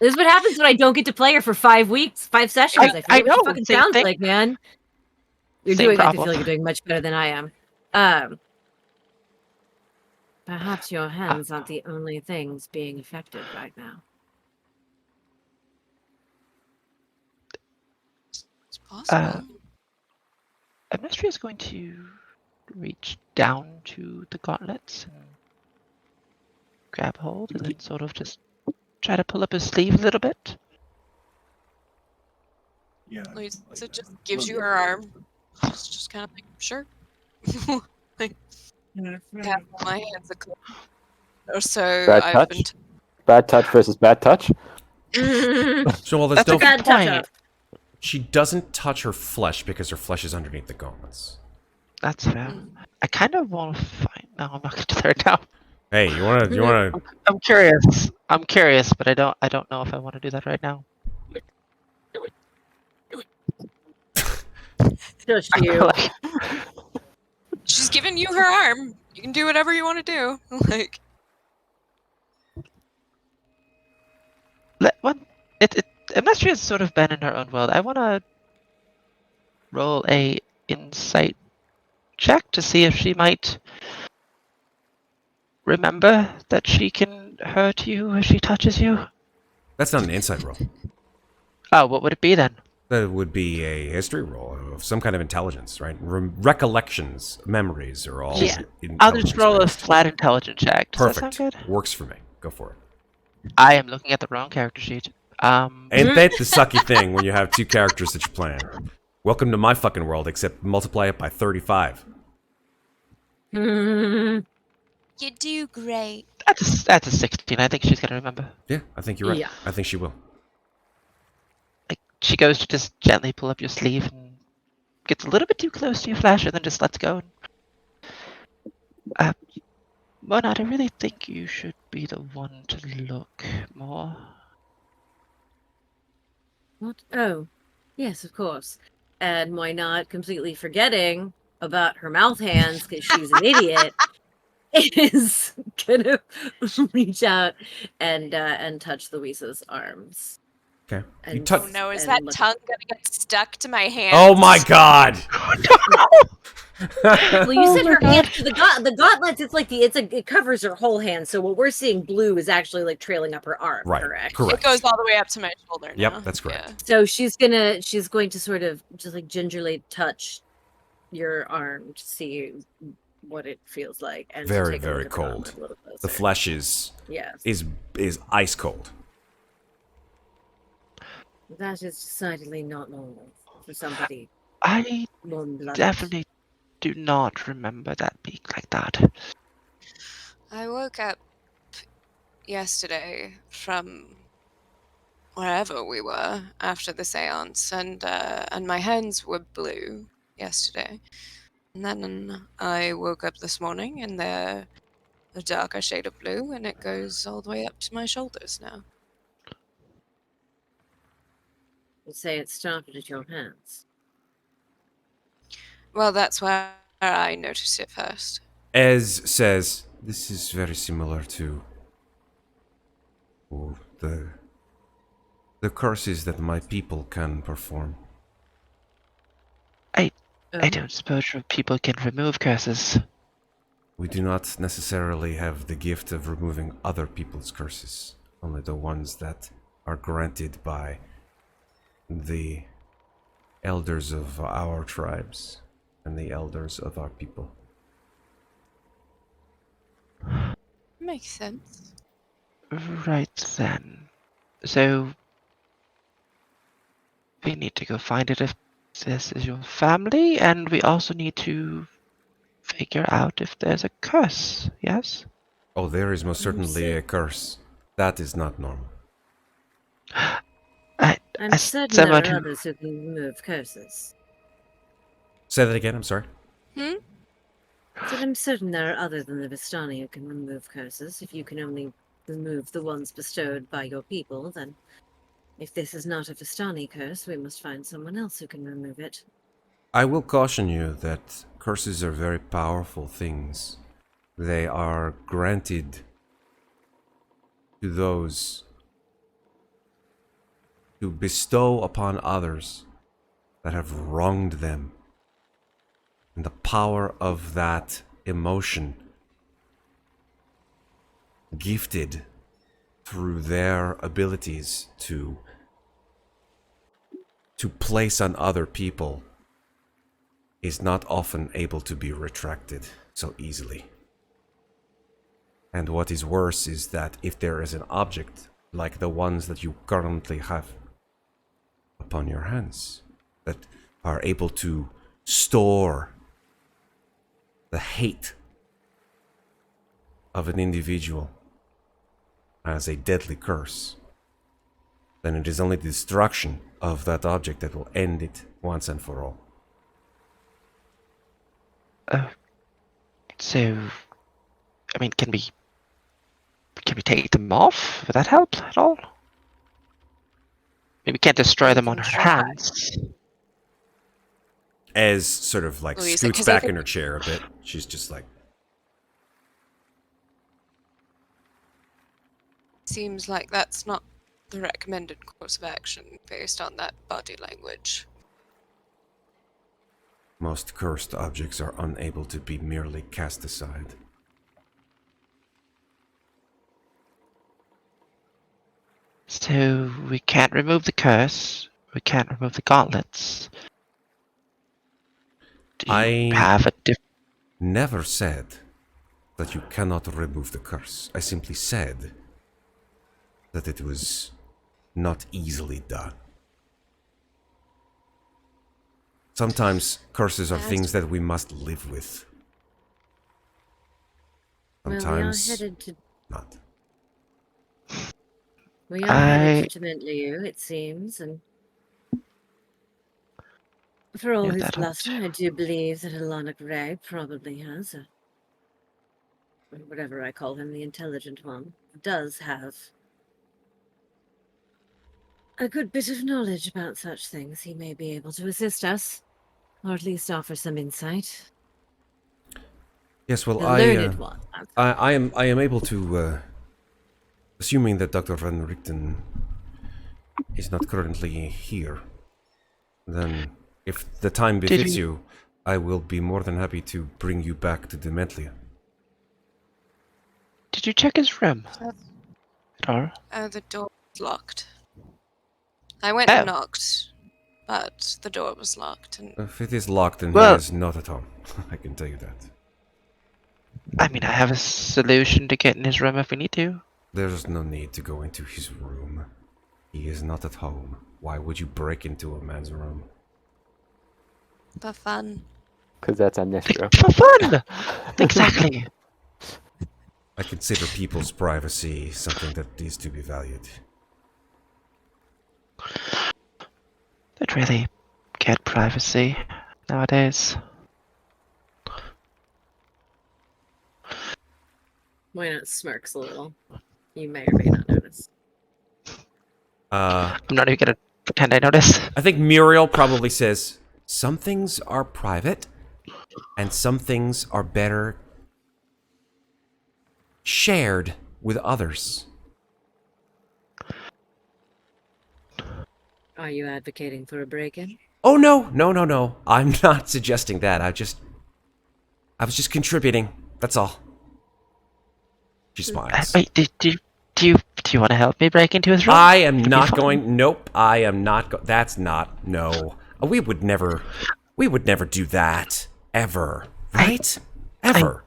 This is what happens when I don't get to play her for 5 weeks, 5 sessions. I forget I what she know, fucking same sounds thing. like, man. I Same feel problem. like you're doing much better than I am. Perhaps your hands aren't the only things being affected right now. It's possible. Amnestria is going to reach down to the gauntlets and grab hold, and then sort of just try to pull up his sleeve a little bit. Yeah. Louisa just gives you her arm. It's just kind of like, sure. Like, yeah, my hands are clean. So Bad I've touch? been. Bad touch versus bad touch. So while there's That's a no, good Bad touch point. up. she doesn't touch her flesh because her flesh is underneath the gauntlets. That's fair. I kind of want to find. No, I'm not going to do that now. Hey, you wanna? I'm curious. I'm curious, but I don't know if I want to do that right now. Just I feel you. like- She's giving you her arm. You can do whatever you want to do. Like, Amnestria has sort of been in her own world. I want to roll a insight check to see if she might remember that she can hurt you if she touches you. That's not an insight roll. Oh, what would it be then? That would be a history roll of some kind of intelligence, right? Recollections, memories are all. Yeah. I'll just roll a intelligence-based. flat intelligence check. Does Perfect. that sound good? Works for me. Go for it. I am looking at the wrong character sheet. Ain't that the sucky thing when you have two characters that you're playing? Welcome to my fucking world, except multiply it by 35. you do great. That's a 16. I think she's gonna remember. Yeah, I think you're right. Yeah. I think she will. Like she goes to just gently pull up your sleeve and gets a little bit too close to your flash, and then just lets go. Muadnhait, I really think you should be the one to look more. What? Oh, yes, of course. And Muadnhait, completely forgetting about her mouth hands because she's an idiot, is gonna reach out and touch Louisa's arms. Okay. You And touch. Oh no, is and that look- tongue gonna get stuck to my hand? Oh my god! Well, you said Oh my her hands God. to the gauntlets. It's like it covers her whole hand. So what we're seeing blue is actually like trailing up her arm. Right, Correct. correct. It goes all the way up to my shoulder now. Yep, that's correct. Yeah. So she's going to sort of just like gingerly touch your arm to see what it feels like, and to Very, take a look very at the gauntlet cold. a little The closer. flesh is Yes, ice cold. that is decidedly not normal for somebody I warm-blooded. definitely do not remember that being like that. I woke up yesterday from wherever we were after the seance, and my hands were blue yesterday. And then I woke up this morning and they're a darker shade of blue, and it goes all the way up to my shoulders now. You'd say it started at your hands. Well, that's where I noticed it first. Ez says, this is very similar to the curses that my people can perform. I don't suppose people can remove curses. We do not necessarily have the gift of removing other people's curses, only the ones that are granted by the elders of our tribes and the elders of our people. Makes sense. Right then. So we need to go find it if this is your family, and we also need to figure out if there's a curse, yes? Oh, there is most certainly see. a curse. That is not normal. I'm As certain someone there are who- others who can remove curses. Say that again, I'm sorry. But I'm certain there are others than the Vistani who can remove curses. If you can only remove the ones bestowed by your people, then if this is not a Vistani curse, we must find someone else who can remove it. I will caution you that curses are very powerful things. They are granted to those who bestow upon others that have wronged them. And the power of that emotion, gifted through their abilities to place on other people, is not often able to be retracted so easily. And what is worse is that if there is an object like the ones that you currently have upon your hands that are able to store the hate of an individual as a deadly curse, then it is only the destruction of that object that will end it once and for all. So, I mean, can we take them off? Would that help at all? Maybe we can't destroy We them on can her try. hands. As sort of like Louisa, scoots 'cause I back think- in her chair a bit, she's just like, Seems like that's not the recommended course of action based on that body language. most cursed objects are unable to be merely cast aside. So we can't remove the curse. We can't remove the gauntlets. Do you I- have a different? Never said that you cannot remove the curse. I simply said that it was not easily done. Sometimes curses are things that we must live with. Well, Sometimes we are headed to not. headed to Mentliu, it seems, and for all Yeah, his that'll bluster, I do believe that Alana Gray probably has whatever I call him, the intelligent one, does have a good bit of knowledge about such things. He may be able to assist us, or at least offer some insight. Yes, well, The learned one. I am able to, assuming that Dr. Van Richten is not currently here, then if the time Did befits he- you, I will be more than happy to bring you back to Demetlia. Did you check his room at all? The door was locked. I went Oh. and knocked, but the door was locked. And If it is locked, then Well- he is not at home. I can tell you that. I mean, I have a solution to get in his room if we need to. There's no need to go into his room. He is not at home. Why would you break into a man's room? for fun. Because that's Amnestria. For fun! Exactly. I consider people's privacy something that is to be valued. Don't really get privacy nowadays. Why smirks a little. You may or may not notice. Uh, I'm not even gonna pretend I noticed. I think Muriel probably says, some things are private, and some things are better shared with others. Are you advocating for a break-in? Oh, no. I'm not suggesting that. I was just contributing. That's all. She smiles. Wait, do you want to help me break into his room? I am It'd be not fun. going. Nope. I am not. That's not. No. We would never. We would never do that ever. Right? Ever.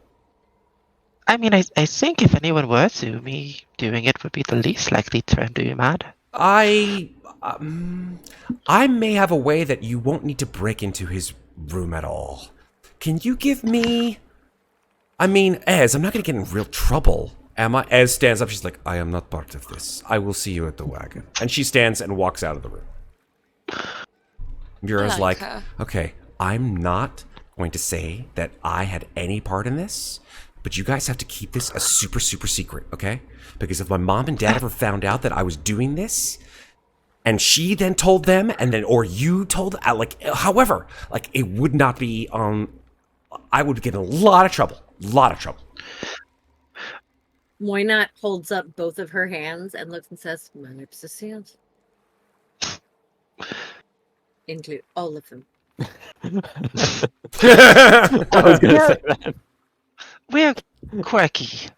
I mean, I think if anyone were to, me doing it would be the least likely to undo you mad. I may have a way that you won't need to break into his room at all. Can you give me... I mean, Ez, I'm not going to get in real trouble, am I? Ez stands up. She's like, I am not part of this. I will see you at the wagon. And she stands and walks out of the room. Mira's like like, her. okay, I'm not going to say that I had any part in this, but you guys have to keep this a super, super secret, okay? Because if my mom and dad ever found out that I was doing this, and she then told them, and then, or you told, like, however, like, it would not be, I would get in a lot of trouble. Moynat holds up both of her hands and looks and says, "My lips are sealed. Include all of them." I was going to say that. We're quirky,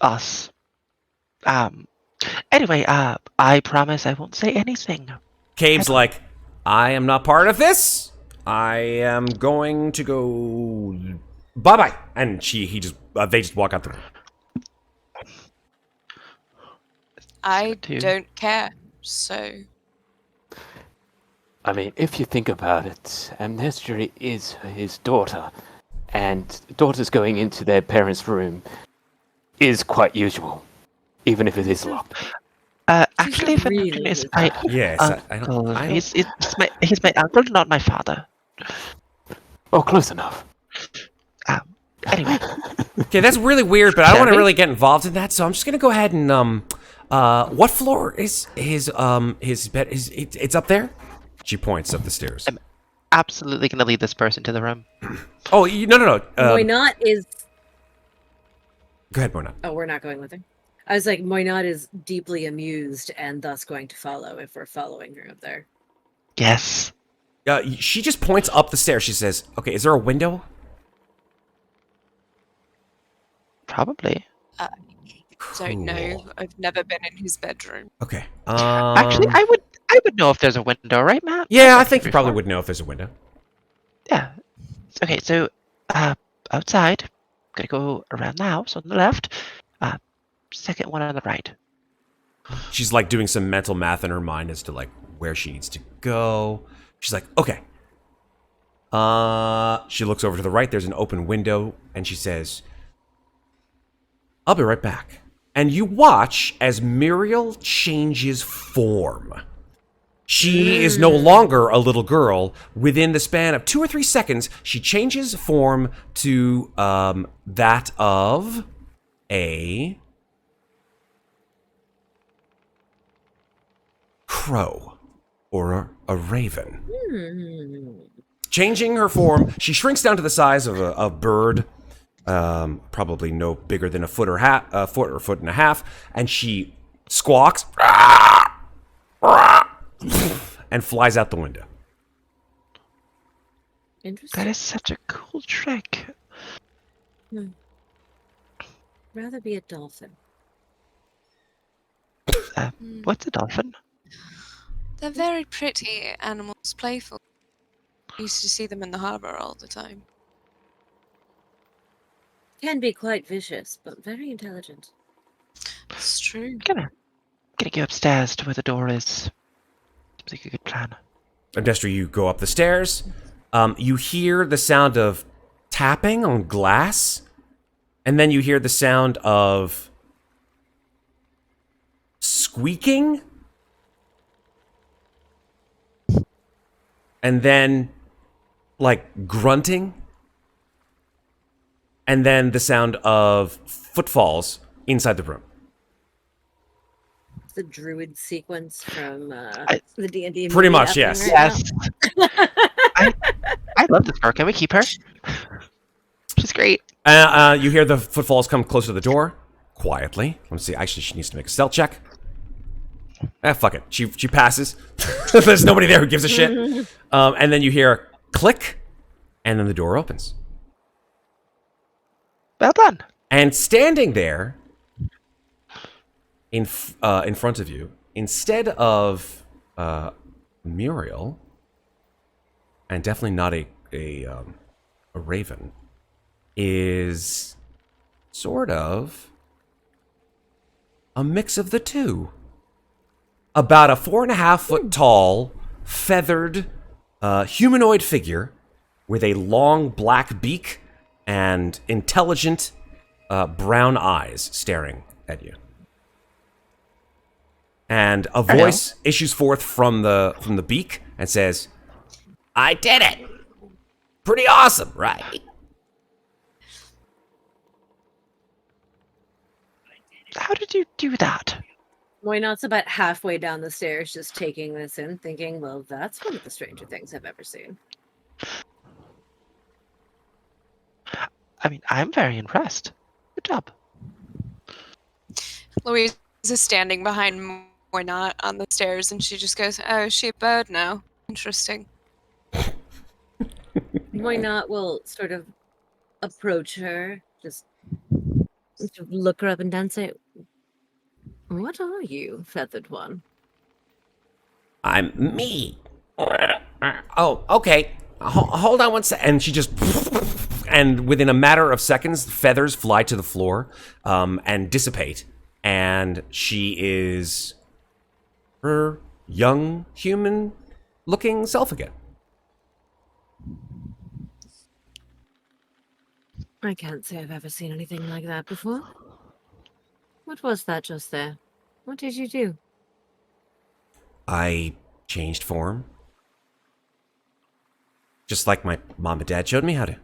us. Anyway, I promise I won't say anything. Cave's like, I am not part of this. I am going to go bye-bye. And they just walk out the room. I Too. don't care. So I mean, if you think about it, Amnestria is his daughter, and daughters going into their parents' room is quite usual, even if it is locked. Actually, She's Finnegan really is good. my Yes, uncle. I don't... He's my uncle, not my father. Oh, close enough. Anyway, Okay, that's really weird, but I don't want to Shall we? really get involved in that, so I'm just gonna go ahead and what floor is his bed? It's up there? She points up the stairs. absolutely gonna lead this person to the room. Oh, no. Moynat is. Go ahead, Mona. Oh, we're not going with her. I was like, Moynat is deeply amused and thus going to follow if we're following her up there. Yes. She just points up the stairs. She says, "Okay, is there a window?" Probably. don't know. Cool. I've never been in his bedroom. Okay. Actually, I would know if there's a window, right, Matt? Yeah, I I've think been you probably before. would know if there's a window. Yeah. Okay, so outside, gonna go around the house on the left. Second one on the right. She's like doing some mental math in her mind as to like where she needs to go. She's like, okay. She looks over to the right. There's an open window, and she says, "I'll be right back." And you watch as Muriel changes form. She is no longer a little girl. Within the span of 2 or 3 seconds, she changes form to that of a crow or a raven. Changing her form, she shrinks down to the size of a bird, probably no bigger than a foot or foot and a half, and she squawks and flies out the window. Interesting. That is such a cool trick. Rather be a dolphin. What's a dolphin? They're very pretty animals, playful. I used to see them in the harbour all the time. Can be quite vicious, but very intelligent. It's true. Gonna go upstairs to where the door is. Seems like a good plan. Amnestria, you go up the stairs. You hear the sound of tapping on glass, and then you hear the sound of squeaking, and then like grunting, and then the sound of footfalls inside the room. The druid sequence from the D&D. Pretty movie much, happening yes. right now. I love this girl. Can we keep her? She's great. You hear the footfalls come closer to the door, quietly. Let's see. Actually, she needs to make a stealth check. Fuck it. She passes. There's nobody there who gives a shit. And then you hear a click, and then the door opens. Well done. And standing there, in front of you, instead of Muriel, and definitely not a raven, is sort of a mix of the two. About a 4.5-foot tall, feathered, humanoid figure with a long black beak and intelligent brown eyes staring at you. And a voice issues forth from the beak and says, "I did it! Pretty awesome, right?" How did you do that? Moynot's about halfway down the stairs, just taking this in, thinking, well, that's one of the stranger things I've ever seen. I mean, I'm very impressed. Good job. Louise is standing behind Moynot on the stairs, and she just goes, "Oh, is she a bird now? Interesting." Moynot will sort of approach her, just look her up and down and say, "What are you, feathered one?" "I'm me." "Oh, okay. Hold on one sec." And she just... And within a matter of seconds, feathers fly to the floor and dissipate. And she is her young human-looking self again. I can't say I've ever seen anything like that before. What was that just there? What did you do? I changed form. Just like my mom and dad showed me how to.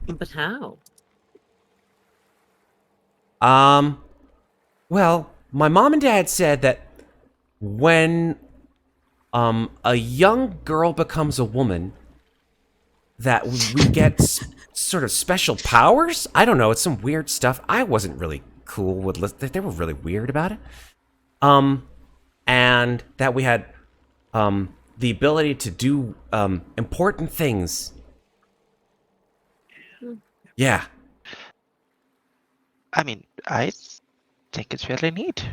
But how? Well, my mom and dad said that when a young girl becomes a woman, that we get sort of special powers? I don't know, it's some weird stuff. I wasn't really cool with they were really weird about it. And that we had the ability to do important things. Yeah. I mean, I think it's really neat.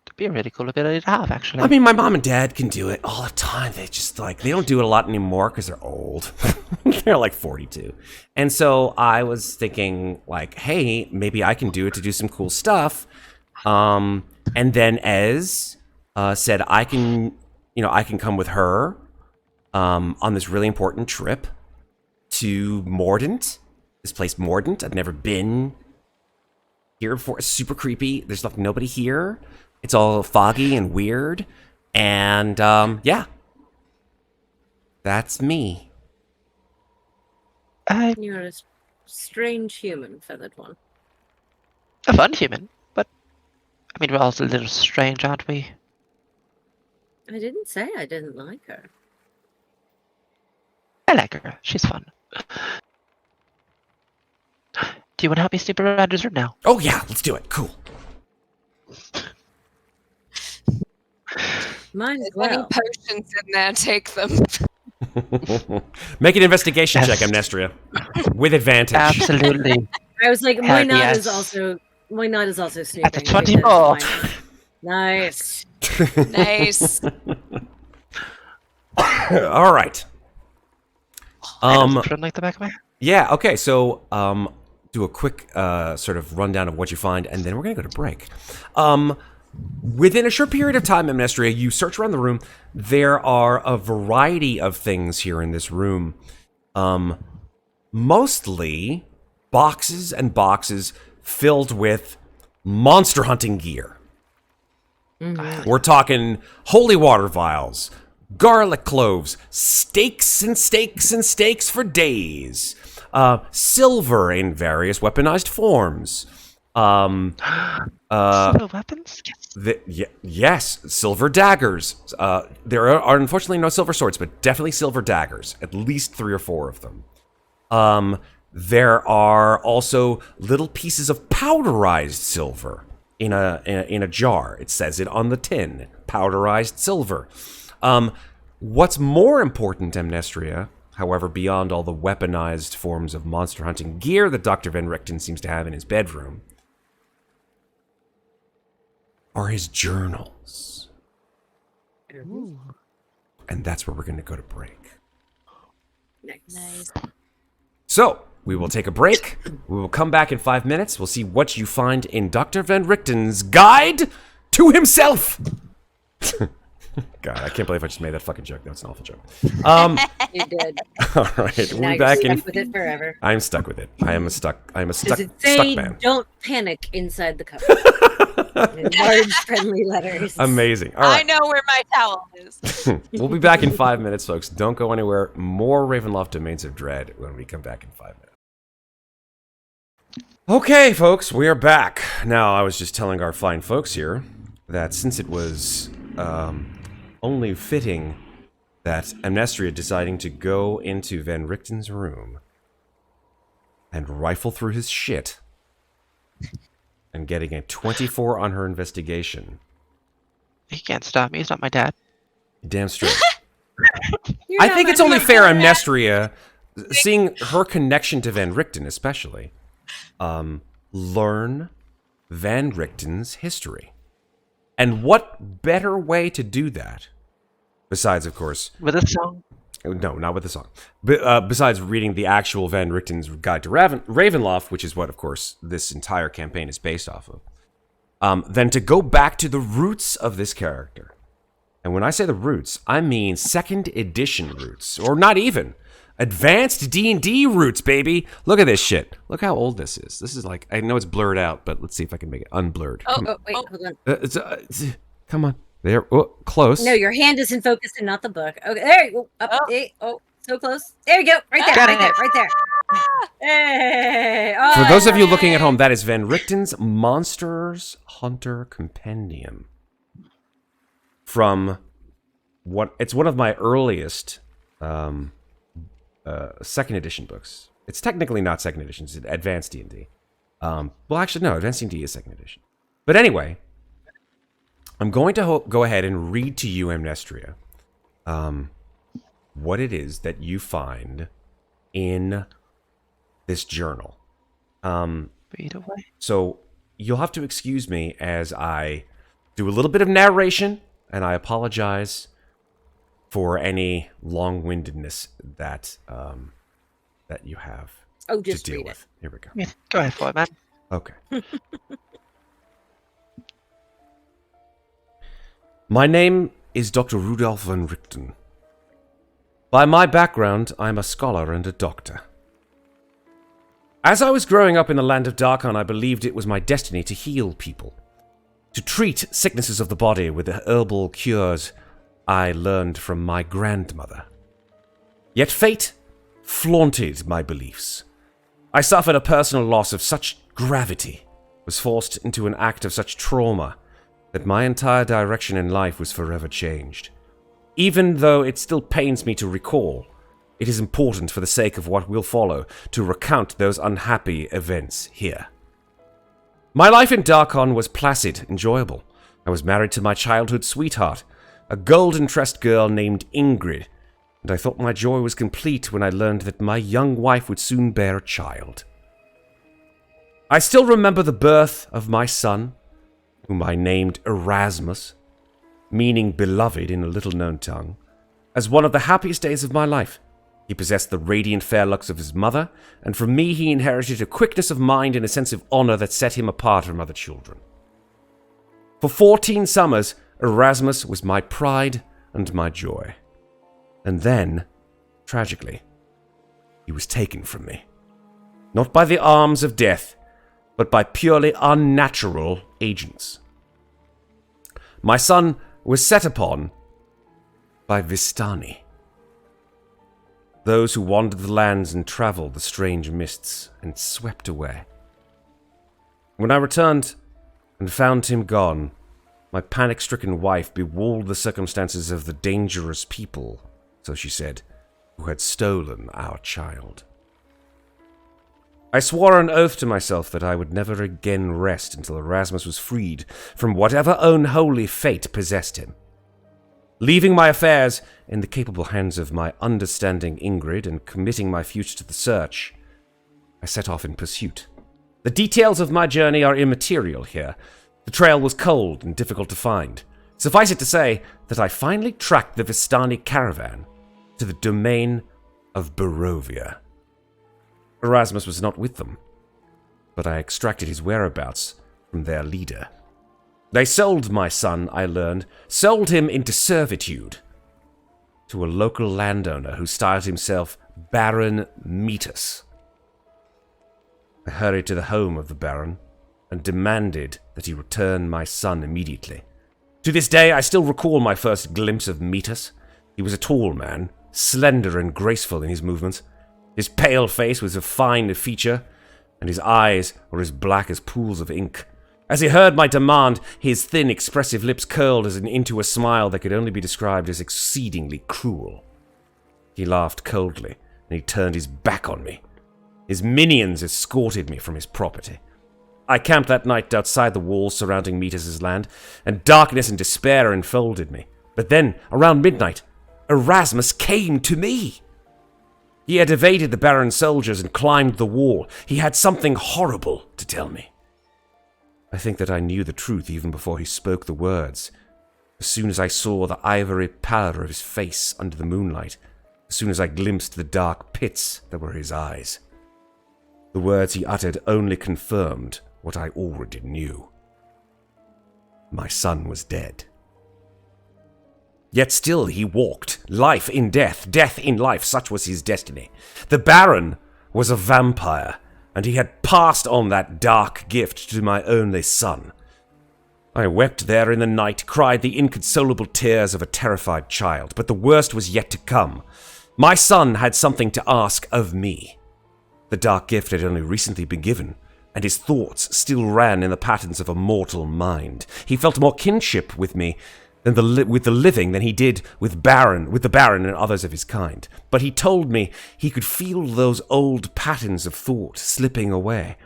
It'd be a really cool ability to have, actually. I mean, my mom and dad can do it all the time. They just they don't do it a lot anymore because they're old. They're like 42. And so I was thinking like, hey, maybe I can do it to do some cool stuff. And then Ez said I can come with her on this really important trip to Mordant. This place, Mordant. I've never been here before. It's super creepy. There's nobody here. It's all foggy and weird. And, yeah. That's me. You're a strange human, feathered one. A fun human, but I mean, we're also a little strange, aren't we? I didn't say I didn't like her. I like her. She's fun. Do you want to help me snoop around his room now? Oh, yeah. Let's do it. Cool. Mine as There's any well. potions in there, take them. Make an investigation check, Amnestria. With advantage. Absolutely. I was like, Hell Moynot yes. is also snooping. At a 24. Nice. Nice. All right. Run like the back of my head. Yeah, okay, so do a quick sort of rundown of what you find, and then we're going to go to break. Within a short period of time, Amnestria, you search around the room. There are a variety of things here in this room. Mostly boxes and boxes filled with monster hunting gear. Mm-hmm. We're talking holy water vials, garlic cloves, steaks and steaks and steaks for days, silver in various weaponized forms. Silver weapons? Yes, silver daggers. There are unfortunately no silver swords, but definitely silver daggers. At least 3 or 4 of them. There are also little pieces of powderized silver in a jar. It says it on the tin. Powderized silver. What's more important, Amnestria, however, beyond all the weaponized forms of monster hunting gear that Dr. Van Richten seems to have in his bedroom, are his journals. Ooh. And that's where we're going to go to break. Nice. Nice. So, we will take a break. We will come back in 5 minutes. We'll see what you find in Dr. Van Richten's guide to himself. God, I can't believe I just made that fucking joke. That's an awful joke. You did. All right, Now we'll be you're back stuck in. with it forever. I'm stuck with it. I am a stuck Does stuck it say man. "Don't panic" inside the cover? In large, friendly letters. Amazing. All I right, know where my towel is. we'll be back in 5 minutes, folks. Don't go anywhere. More Ravenloft Domains of Dread when we come back in 5 minutes. Okay, folks, we are back. Now, I was just telling our fine folks here that since it was only fitting that Amnestria deciding to go into Van Richten's room and rifle through his shit and getting a 24 on her investigation. He can't stop me. He's not my dad. Damn straight. You're I not think my it's only dad. fair, Amnestria, seeing her connection to Van Richten especially, learn Van Richten's history. And what better way to do that, besides, of course... With a song? No, not with the song. Besides reading the actual Van Richten's Guide to Ravenloft, which is what, of course, this entire campaign is based off of, than to go back to the roots of this character. And when I say the roots, I mean 2nd edition roots, or not even. Advanced D&D roots, baby. Look at this shit. Look how old this is. This is like, I know it's blurred out, but let's see if I can make it unblurred. Wait, hold on. Come on. There. Oh, close. No, your hand is in focus and not the book. Okay, there you go. So close. There you go. Right there. Got Right it. there. Right there. Hey. Oh, For those of you looking at home, that is Van Richten's Monsters Hunter Compendium. From it's one of my earliest 2nd edition books. It's technically not 2nd edition, it's Advanced D&D. Well, actually, no, Advanced D&D is 2nd edition. But anyway, I'm going to go ahead and read to you, Amnestria, what it is that you find in this journal. Read away. So you'll have to excuse me as I do a little bit of narration, and I apologize for any long-windedness that that you have to just deal read with. Here we go. Yeah, go ahead for it, man. Okay. My name is Dr. Rudolf van Richten. By my background, I'm a scholar and a doctor. As I was growing up in the land of Darkon, I believed it was my destiny to heal people, to treat sicknesses of the body with the herbal cures I learned from my grandmother. Yet fate flaunted my beliefs. I suffered a personal loss of such gravity, was forced into an act of such trauma, that my entire direction in life was forever changed. Even though it still pains me to recall, it is important for the sake of what will follow to recount those unhappy events here. My life in Darkon was placid, enjoyable. I was married to my childhood sweetheart, a golden-tressed girl named Ingrid, and I thought my joy was complete when I learned that my young wife would soon bear a child. I still remember the birth of my son, whom I named Erasmus, meaning beloved in a little-known tongue, as one of the happiest days of my life. He possessed the radiant fair looks of his mother, and from me he inherited a quickness of mind and a sense of honor that set him apart from other children. For 14 summers, Erasmus was my pride and my joy. And then, tragically, he was taken from me. Not by the arms of death, but by purely unnatural agents. My son was set upon by Vistani, those who wandered the lands and traveled the strange mists and swept away. When I returned and found him gone, my panic-stricken wife bewailed the circumstances of the dangerous people, so she said, who had stolen our child. I swore an oath to myself that I would never again rest until Erasmus was freed from whatever unholy fate possessed him. Leaving my affairs in the capable hands of my understanding Ingrid and committing my future to the search, I set off in pursuit. The details of my journey are immaterial here. The trail was cold and difficult to find. Suffice it to say that I finally tracked the Vistani caravan to the domain of Barovia. Erasmus was not with them, but I extracted his whereabouts from their leader. They sold my son, I learned, sold him into servitude to a local landowner who styled himself Baron Metus. I hurried to the home of the Baron and demanded that he return my son immediately. To this day, I still recall my first glimpse of Metus. He was a tall man, slender and graceful in his movements. His pale face was of fine feature, and his eyes were as black as pools of ink. As he heard my demand, his thin, expressive lips curled into a smile that could only be described as exceedingly cruel. He laughed coldly, and he turned his back on me. His minions escorted me from his property. I camped that night outside the walls surrounding Metus's land, and darkness and despair enfolded me. But then, around midnight, Erasmus came to me. He had evaded the Baron's soldiers and climbed the wall. He had something horrible to tell me. I think that I knew the truth even before he spoke the words. As soon as I saw the ivory pallor of his face under the moonlight, as soon as I glimpsed the dark pits that were his eyes, the words he uttered only confirmed what I already knew. My son was dead. Yet still he walked, life in death, death in life, such was his destiny. The Baron was a vampire, and he had passed on that dark gift to my only son. I wept there in the night, cried the inconsolable tears of a terrified child, but the worst was yet to come. My son had something to ask of me. The dark gift had only recently been given, and his thoughts still ran in the patterns of a mortal mind. He felt more kinship with me with the living than he did with the Baron and others of his kind. But he told me he could feel those old patterns of thought slipping away.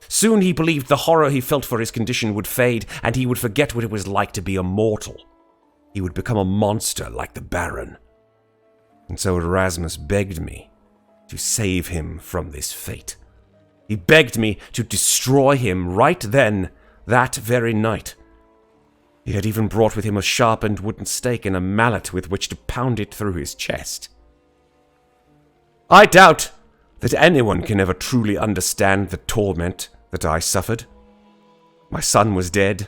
Soon he believed the horror he felt for his condition would fade, and he would forget what it was like to be a mortal. He would become a monster like the Baron. And so Erasmus begged me to save him from this fate. He begged me to destroy him right then, that very night. He had even brought with him a sharpened wooden stake and a mallet with which to pound it through his chest. I doubt that anyone can ever truly understand the torment that I suffered. My son was dead.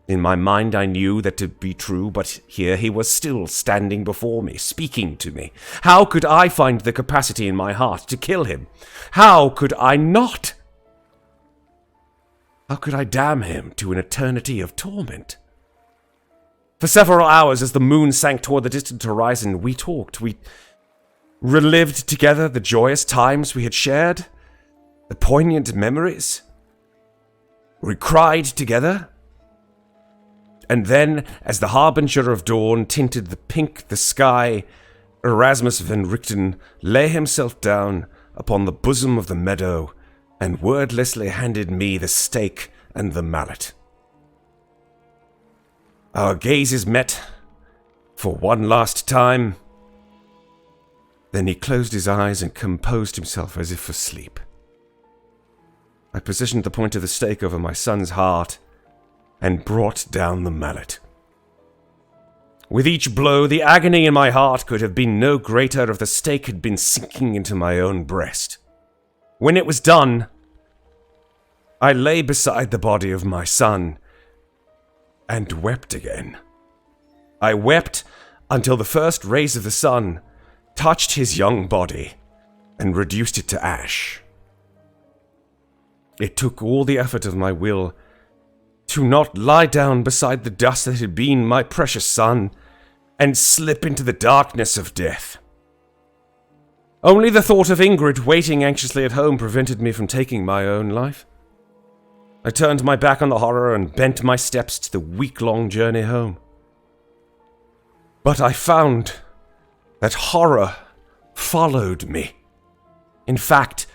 In my mind I knew that to be true, but here he was still standing before me, speaking to me. How could I find the capacity in my heart to kill him? How could I not? How could I damn him to an eternity of torment? For several hours, as the moon sank toward the distant horizon, we talked. We relived together the joyous times we had shared, the poignant memories. We cried together. And then, as the harbinger of dawn tinted the sky, Erasmus van Richten lay himself down upon the bosom of the meadow and wordlessly handed me the stake and the mallet. Our gazes met for one last time. Then he closed his eyes and composed himself as if for sleep. I positioned the point of the stake over my son's heart and brought down the mallet. With each blow, the agony in my heart could have been no greater if the stake had been sinking into my own breast. When it was done, I lay beside the body of my son and wept again. I wept until the first rays of the sun touched his young body and reduced it to ash. It took all the effort of my will to not lie down beside the dust that had been my precious son and slip into the darkness of death. Only the thought of Ingrid waiting anxiously at home prevented me from taking my own life. I turned my back on the horror and bent my steps to the week-long journey home. But I found that horror followed me. In fact,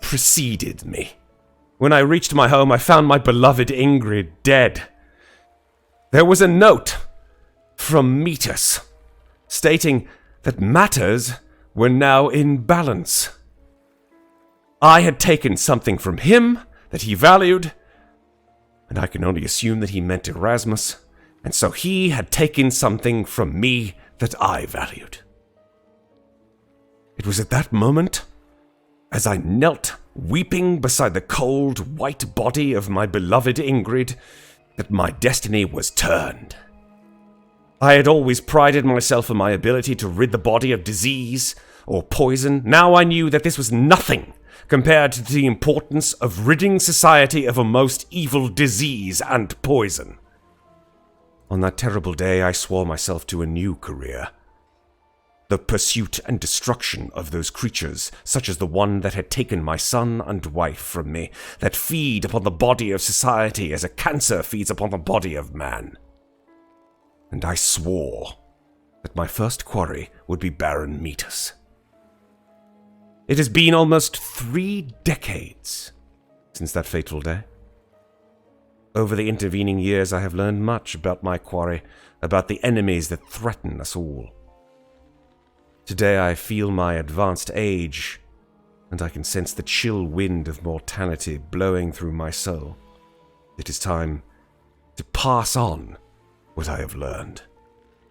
preceded me. When I reached my home, I found my beloved Ingrid dead. There was a note from Metus stating that matters were now in balance. I had taken something from him that he valued, and I can only assume that he meant Erasmus, and so he had taken something from me that I valued. It was at that moment As I knelt, weeping beside the cold, white body of my beloved Ingrid, that my destiny was turned. I had always prided myself on my ability to rid the body of disease or poison. Now I knew that this was nothing compared to the importance of ridding society of a most evil disease and poison. On that terrible day, I swore myself to a new career. The pursuit and destruction of those creatures, such as the one that had taken my son and wife from me, that feed upon the body of society as a cancer feeds upon the body of man. And I swore that my first quarry would be Baron Metus. It has been almost 3 decades since that fateful day. Over the intervening years, I have learned much about my quarry, about the enemies that threaten us all. Today I feel my advanced age, and I can sense the chill wind of mortality blowing through my soul. It is time to pass on what I have learned,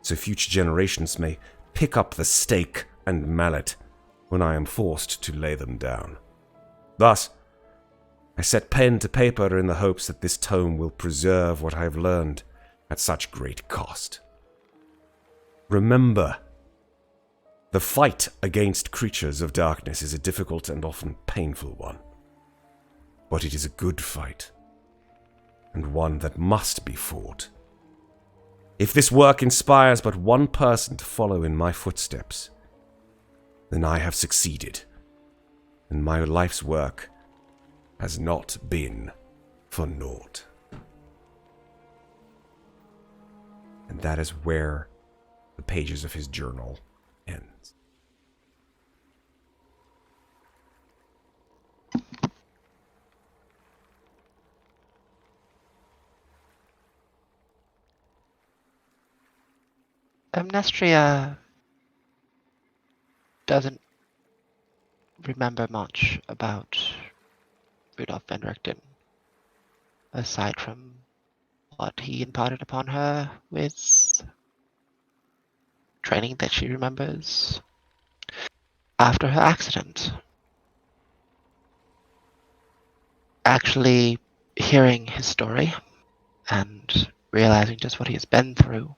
so future generations may pick up the stake and mallet when I am forced to lay them down. Thus, I set pen to paper in the hopes that this tome will preserve what I have learned at such great cost. Remember, the fight against creatures of darkness is a difficult and often painful one. But it is a good fight, and one that must be fought. If this work inspires but one person to follow in my footsteps, then I have succeeded, and my life's work has not been for naught. And that is where the pages of his journal ends. Amnestria doesn't remember much about Rudolph Van Richten, aside from what he imparted upon her with training that she remembers after her accident. Actually hearing his story and realizing just what he has been through,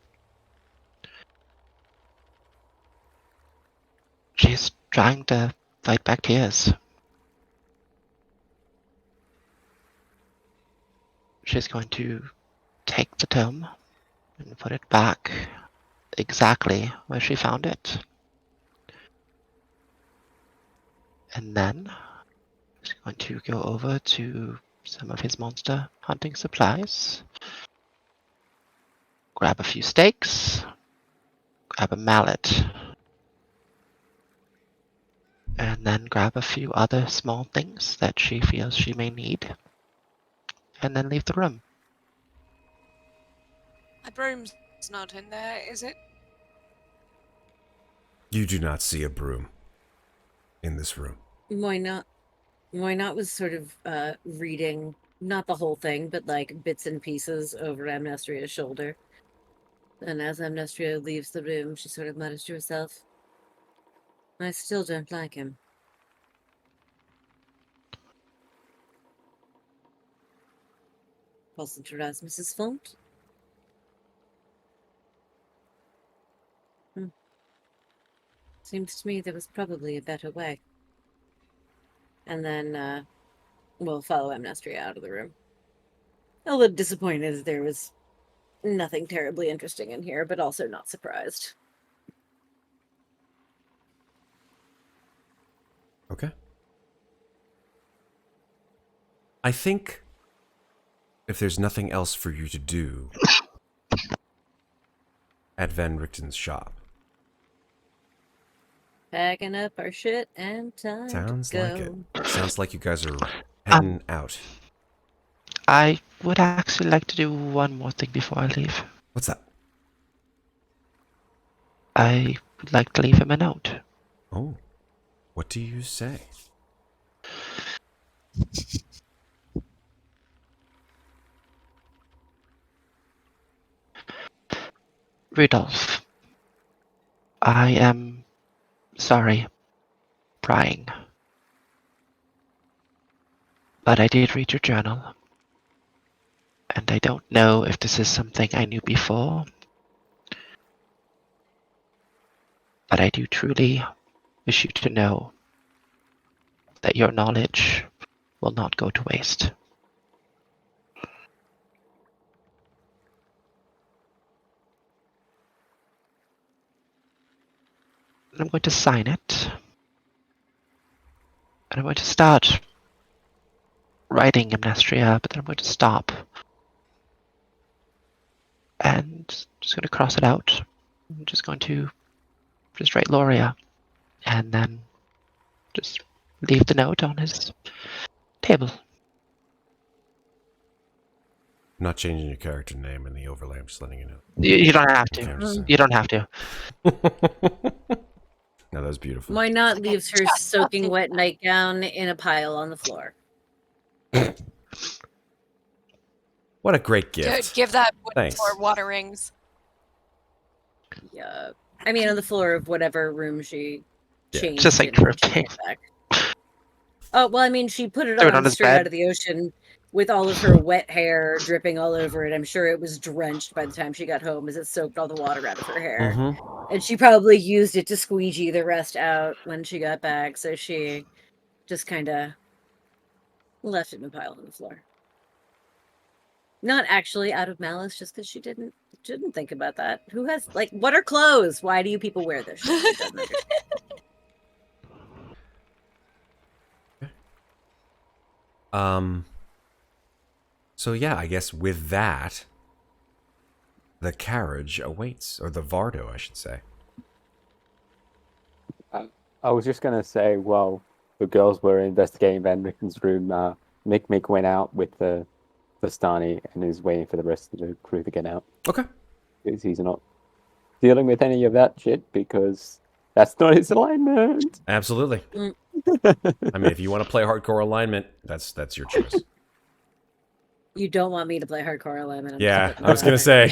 she's trying to fight back tears. She's going to take the tome and put it back exactly where she found it. And then she's going to go over to some of his monster hunting supplies, grab a few stakes, grab a mallet, and then grab a few other small things that she feels she may need, and then leave the room. The broom's not in there, is it? You do not see a broom in this room. Why not? Why not was sort of reading, not the whole thing, but like bits and pieces over Amnestria's shoulder. And as Amnestria leaves the room, she sort of mutters to herself, I still don't like him. Wasn't Erasmus's fault? Seems to me there was probably a better way. And then we'll follow Amnestria out of the room. A little disappointed that there was nothing terribly interesting in here, but also not surprised. Okay. I think if there's nothing else for you to do at Van Richten's shop. Packing up our shit and time Sounds to go. like it. Sounds like you guys are heading out. I would actually like to do one more thing before I leave. What's that? I would like to leave him a note. Oh. What do you say? Rudolph, I am sorry, prying. but I did read your journal. And I don't know if this is something I knew before. But I do truly wish you to know that your knowledge will not go to waste. I'm going to sign it. And I'm going to start writing Amnestria, but then I'm going to stop. And just going to cross it out. I'm just going to just write Loria. And then just leave the note on his table. I'm not changing your character name in the overlay. I'm just letting you know. You don't have Okay, I'm to. just saying. You don't have to. No, that was beautiful. Why not leaves her Just soaking something. wet nightgown in a pile on the floor? What a great Good. gift. Give that Thanks. for water rings. Yeah. I mean, on the floor of whatever room she Yeah. changed Just like in for when she a got back. Oh, well, I mean, she put it Threw it on on his straight bed. out of the ocean with all of her wet hair dripping all over it. I'm sure it was drenched by the time she got home as it soaked all the water out of her hair. Mm-hmm. And she probably used it to squeegee the rest out when she got back. So she just kind of left it in a pile on the floor. Not actually out of malice, just because she didn't think about that. Who has, like, what are clothes? Why do you people wear this shit? She doesn't understand. So yeah, I guess with that, the carriage awaits, or the Vardo, I should say. I was just gonna say, while the girls were investigating Van Richten's room, Mikmick went out with the Vistani and is waiting for the rest of the crew to get out. Okay. Because he's not dealing with any of that shit, because that's not his alignment. Absolutely. Mm. I mean, if you want to play hardcore alignment, that's your choice. You don't want me to play hardcore alignment. I'm Yeah, just I was gonna say.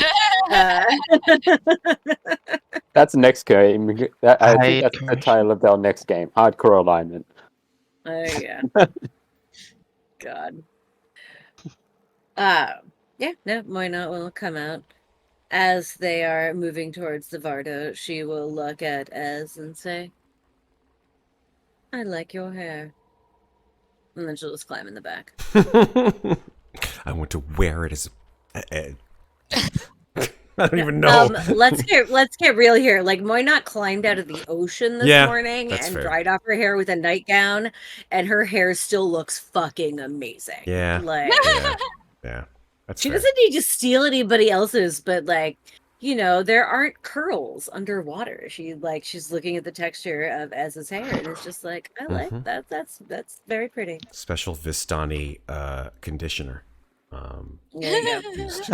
That's next game. I think that's the agree. title of our next game: Hardcore Alignment. Oh yeah. God. Yeah, no, Moina will come out. As they are moving towards the Vardo, she will look at Ez and say, I like your hair. And then she'll just climb in the back. I want to wear it as I don't even know. Let's get real here. Like, Moina climbed out of the ocean this morning that's and fair. dried off her hair with a nightgown, and her hair still looks fucking amazing. Yeah. Like, Yeah. That's she fair. doesn't need to steal anybody else's, but like, you know, there aren't curls underwater. She's looking at the texture of Ez's hair, and it's just like, I like Mhm. that. That's very pretty. Special Vistani conditioner. There you go. Used.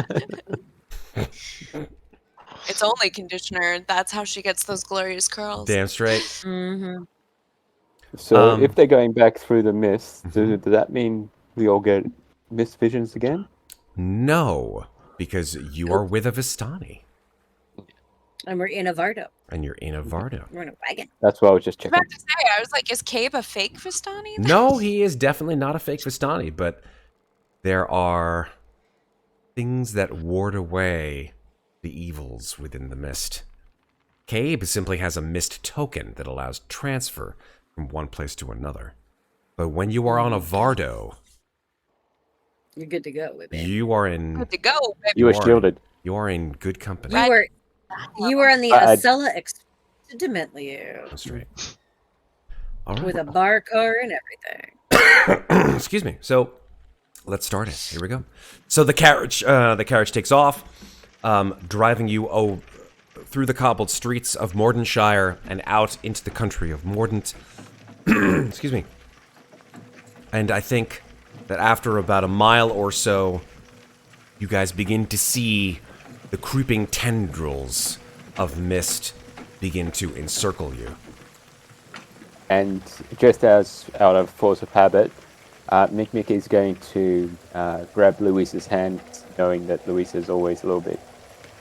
It's only conditioner. That's how she gets those glorious curls. Damn straight. Mm-hmm. So if they're going back through the mist, Mhm. does that mean we all get mist visions again? No, because you are with a Vistani. And we're in a Vardo. And you're in a Vardo. We're in a wagon. That's what I was just I was checking. about to say, I was like, is Cabe a fake Vistani? No, he is definitely not a fake Vistani, but there are things that ward away the evils within the mist. Cabe simply has a mist token that allows transfer from one place to another. But when you are on a Vardo, You're good to go with it. you are in Good to go, baby. You were are- shielded. you are in good company. You were on the I- Acela Intimately That's right. All right. with a bar car and everything. Excuse me. So let's start it. Here we go. So the carriage takes off, driving you through the cobbled streets of Mordenshire and out into the country of Mordant. Excuse me. And I think that after about a mile or so, you guys begin to see the creeping tendrils of mist begin to encircle you. And just as out of force of habit, Mikmick is going to grab Louisa's hand, knowing that Louisa's always a little bit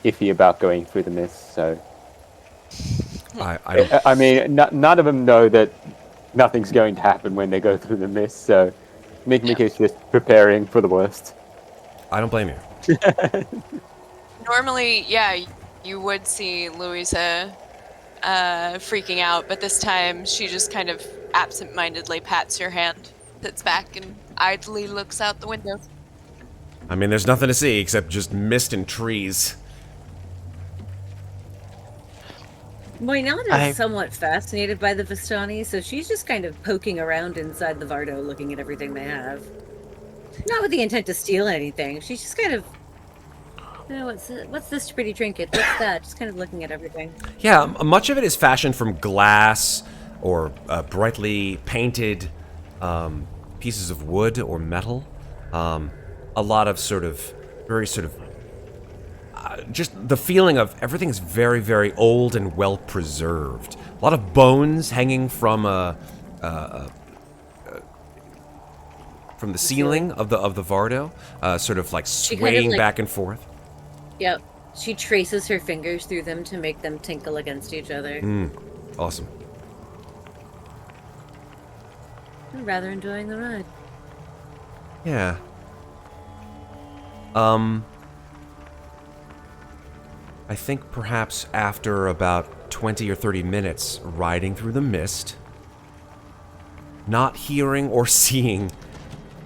iffy about going through the mist. So, I don't. I mean, none of them know that nothing's going to happen when they go through the mist. So, Mikmick is just preparing for the worst. I don't blame you. Normally, yeah, you would see Louisa freaking out, but this time she just kind of absent-mindedly pats your hand, sits back, and idly looks out the window. I mean, there's nothing to see except just mist and trees. Moynata I- is somewhat fascinated by the Vistani, so she's just kind of poking around inside the Vardo, looking at everything they have. Not with the intent to steal anything. She's just kind of, what's this pretty trinket? What's that? Just kind of looking at everything. Yeah, much of it is fashioned from glass or brightly painted pieces of wood or metal. A lot of very just the feeling of everything is very, very old and well preserved. A lot of bones hanging from from the ceiling of the Vardo, sort of like swaying back and forth. Yep. She traces her fingers through them to make them tinkle against each other. Awesome. I'm rather enjoying the ride. Yeah. I think perhaps after about 20 or 30 minutes riding through the mist, not hearing or seeing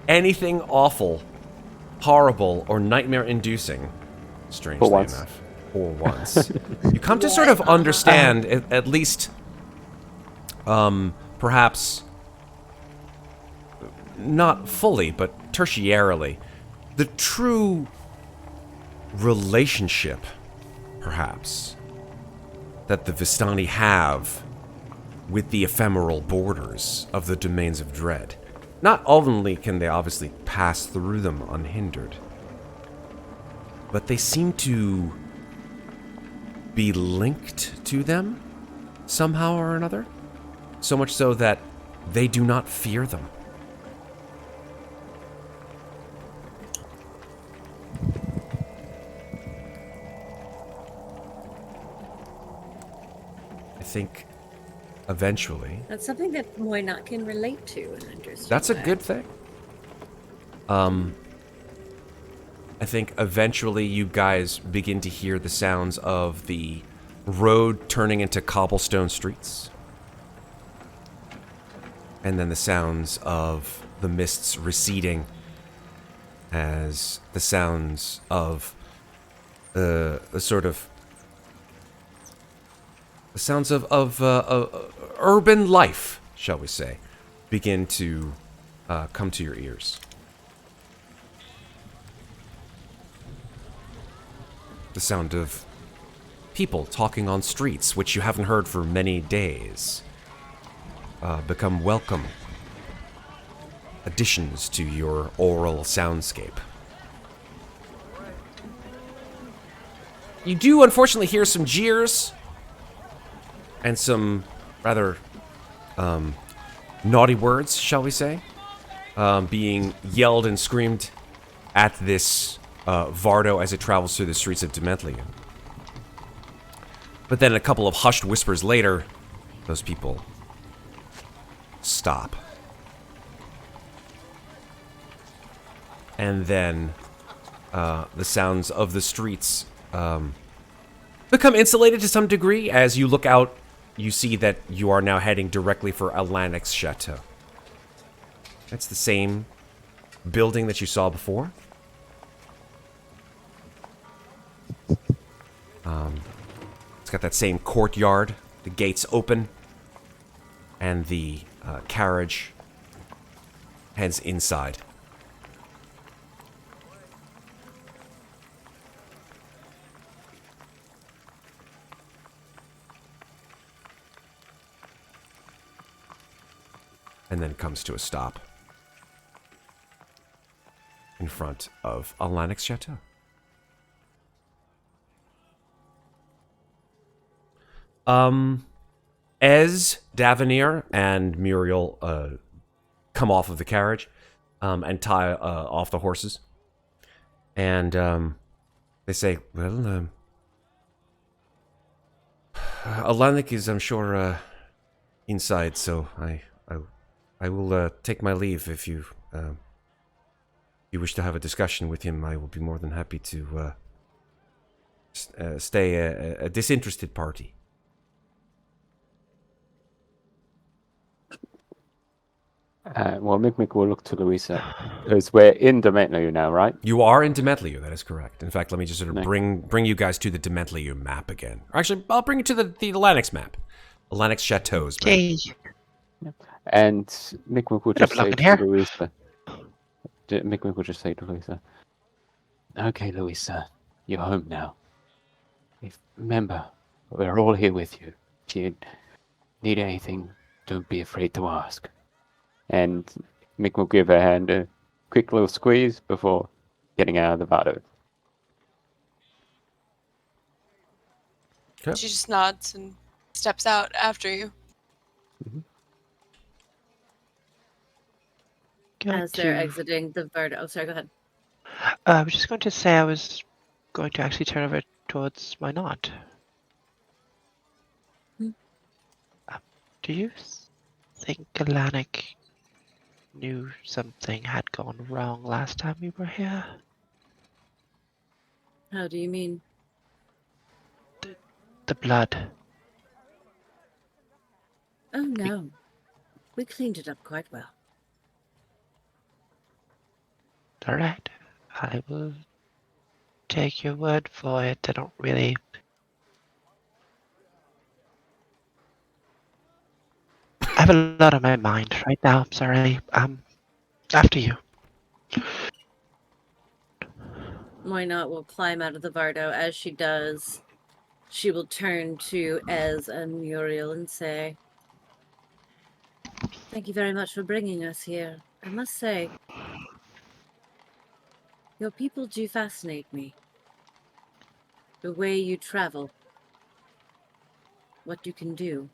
anything awful, horrible, or nightmare-inducing, strangely enough, for once, you come to sort of understand, at least, perhaps, not fully, but tertiarily, the true relationship, perhaps, that the Vistani have with the ephemeral borders of the domains of dread. Not only can they obviously pass through them unhindered, but they seem to be linked to them somehow or another, so much so that they do not fear them. I think eventually... That's something that Moynat can relate to and understand. That's a good thing. I think eventually you guys begin to hear the sounds of the road turning into cobblestone streets. And then the sounds of the mists receding as the sounds of the sounds of urban life, shall we say, begin to come to your ears. The sound of people talking on streets, which you haven't heard for many days, become welcome additions to your oral soundscape. You do unfortunately hear some jeers and some rather naughty words, shall we say, being yelled and screamed at this Vardo as it travels through the streets of Dementlian. But then a couple of hushed whispers later, those people stop. And then the sounds of the streets become insulated to some degree. As you look out, you see that you are now heading directly for Alanic's chateau. It's the same building that you saw before. It's got that same courtyard, the gates open, and the carriage heads inside. And then comes to a stop in front of Alanic's chateau. As Davenir and Muriel come off of the carriage and tie off the horses, and they say, well, Alanic is, I'm sure, inside, so I will take my leave if you you wish to have a discussion with him, I will be more than happy to stay a disinterested party. Well, Mikmick will look to Louisa, because we're in Dementliu now, right? You are in Dementliu, that is correct. In fact, let me just sort of No. bring you guys to the Dementliu map again. Or actually, I'll bring you to the Lanix map. The Lanix Chateaus map. Okay. And Mikmick will Bit of just luck say in to here. Louisa. Mikmick will just say to Louisa, "Okay, Louisa, you're home now. Remember, we're all here with you. If you need anything, don't be afraid to ask." And Mick will give her hand a quick little squeeze before getting out of the Vado. Okay. She just nods and steps out after you. Going As they're to- exiting the Vardo. Oh, sorry, go ahead. I was just going to say I was going to actually turn over towards my nod. Hmm. Do you think Alanik knew something had gone wrong last time we were here? How do you mean? The blood. Oh, no. We cleaned it up quite well. Alright. I will take your word for it. I don't really... I have a lot on my mind right now. I'm sorry. After you. Why not? We'll climb out of the Vardo. As she does, she will turn to Ez and Muriel and say, "Thank you very much for bringing us here. I must say, your people do fascinate me. The way you travel, what you can do.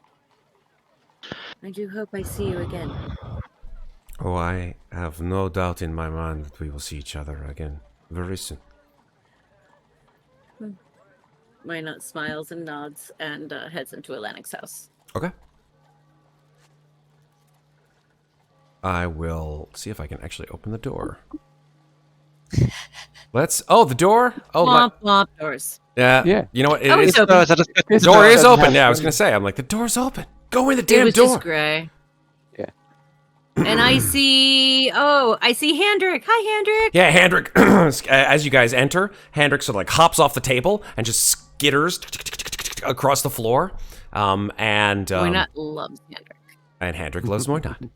I do hope I see you again." Oh, I have no doubt in my mind that we will see each other again very soon. Why not smiles and nods and heads into Atlantic's house. Okay. I will see if I can actually open the door. The door? Oh, my. Womp womp doors. Yeah. You know what? Oh, it's The open. door is open. Yeah, I was going to say, I'm like, the door's open. Go in the It damn was door. just gray. Yeah. And I see Handrick. Hi, Handrick. Yeah, Handrick, as you guys enter, Handrick sort of like hops off the table and just skitters across the floor. Moynat loves Handrick. And Handrick loves Moynat.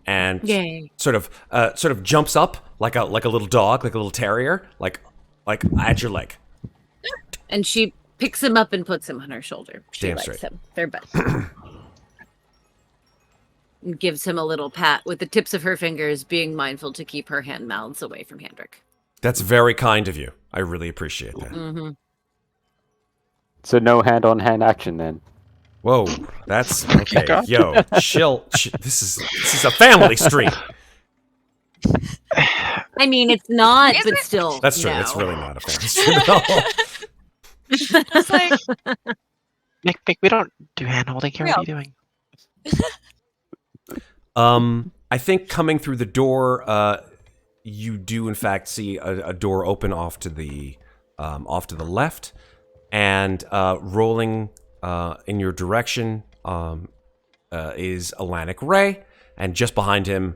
And Yay. sort of jumps up like a little dog, like a little terrier, like at your leg. And she picks him up and puts him on her shoulder. She Damn likes straight. him. They're best. And gives him a little pat with the tips of her fingers, being mindful to keep her hand mouths away from Handrick. That's very kind of you. I really appreciate that. Mm-hmm. So no hand-on-hand action then. Whoa, that's okay. God. Yo, chill. This is a family stream. I mean, it's not, Is but it? still. That's true. no. It's really not a family stream at all. It's like, Mick, we don't do hand holding here. What are you doing? I think coming through the door, you do in fact see a door open off to the left, and rolling in your direction is Alanik Ray, and just behind him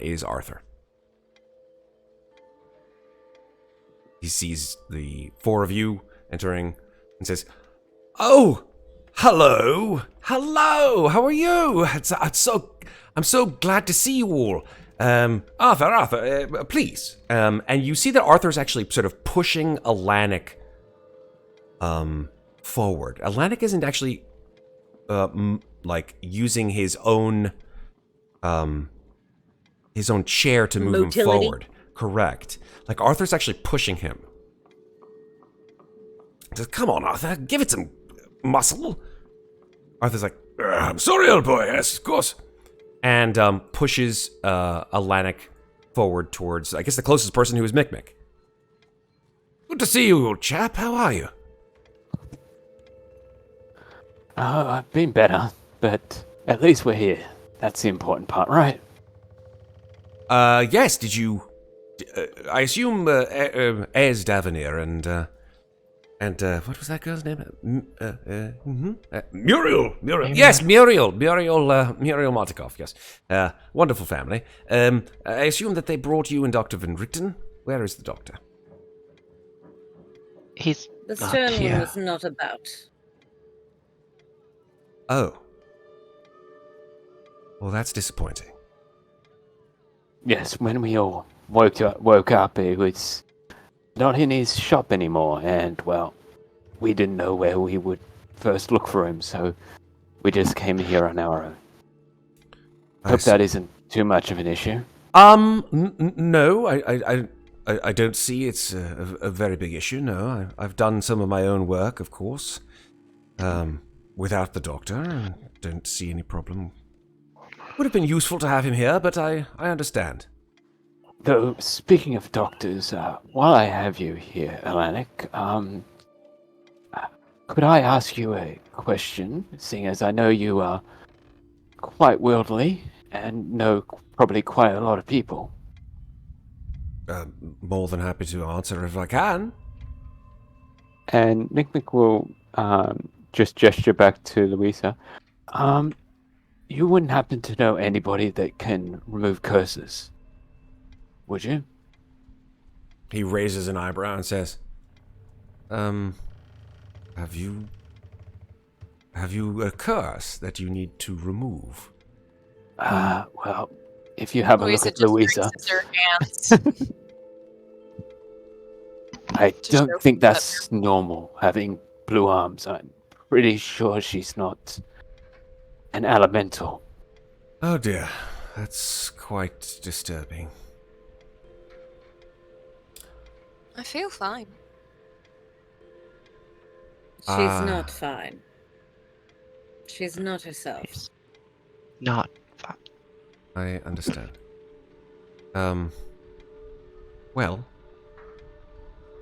is Arthur. He sees the four of you entering and says, "Oh, hello, how are you? I'm so glad to see you all. Arthur, please." And you see that Arthur's actually sort of pushing Alanik forward. Alanik isn't actually like using his own chair to move him Motility? forward. Correct. Like Arthur's actually pushing him. He says, "Come on, Arthur, give it some muscle." Arthur's like, "I'm sorry, old boy. Yes, of course." And pushes Alanik forward towards, I guess, the closest person, who is Mikmick. "Good to see you, old chap. How are you?" I've been better, but at least we're here. That's the important part, right? Yes. Did you I assume Ez Davenir and what was that girl's name? Muriel. Yes, Muriel. Muriel Martikov. Yes, wonderful family. I assume that they brought you and Dr. Van Richten. Where is the doctor? He's The not stern one here. was not about. Oh. Well, that's disappointing. Yes, when we all woke up, it was not in his shop anymore, and well, we didn't know where we would first look for him, so we just came here on our own. Hope that isn't too much of an issue. No, I don't see it's a very big issue. No, I've done some of my own work, of course, without the doctor. I don't see any problem. Would have been useful to have him here, but I understand. Though, speaking of doctors, while I have you here, Alanik, could I ask you a question, seeing as I know you are quite worldly and know probably quite a lot of people? More than happy to answer if I can. And Mikmick will just gesture back to Louisa. You wouldn't happen to know anybody that can remove curses, would you? He raises an eyebrow and says, have you a curse that you need to remove? Well, if you have a look at just Louisa, raises her hands. I To don't show think that that's normal, having blue arms. I'm pretty sure she's not an elemental. Oh dear, that's quite disturbing. I feel fine. She's not fine. She's not herself. He's not fine. I understand. Well,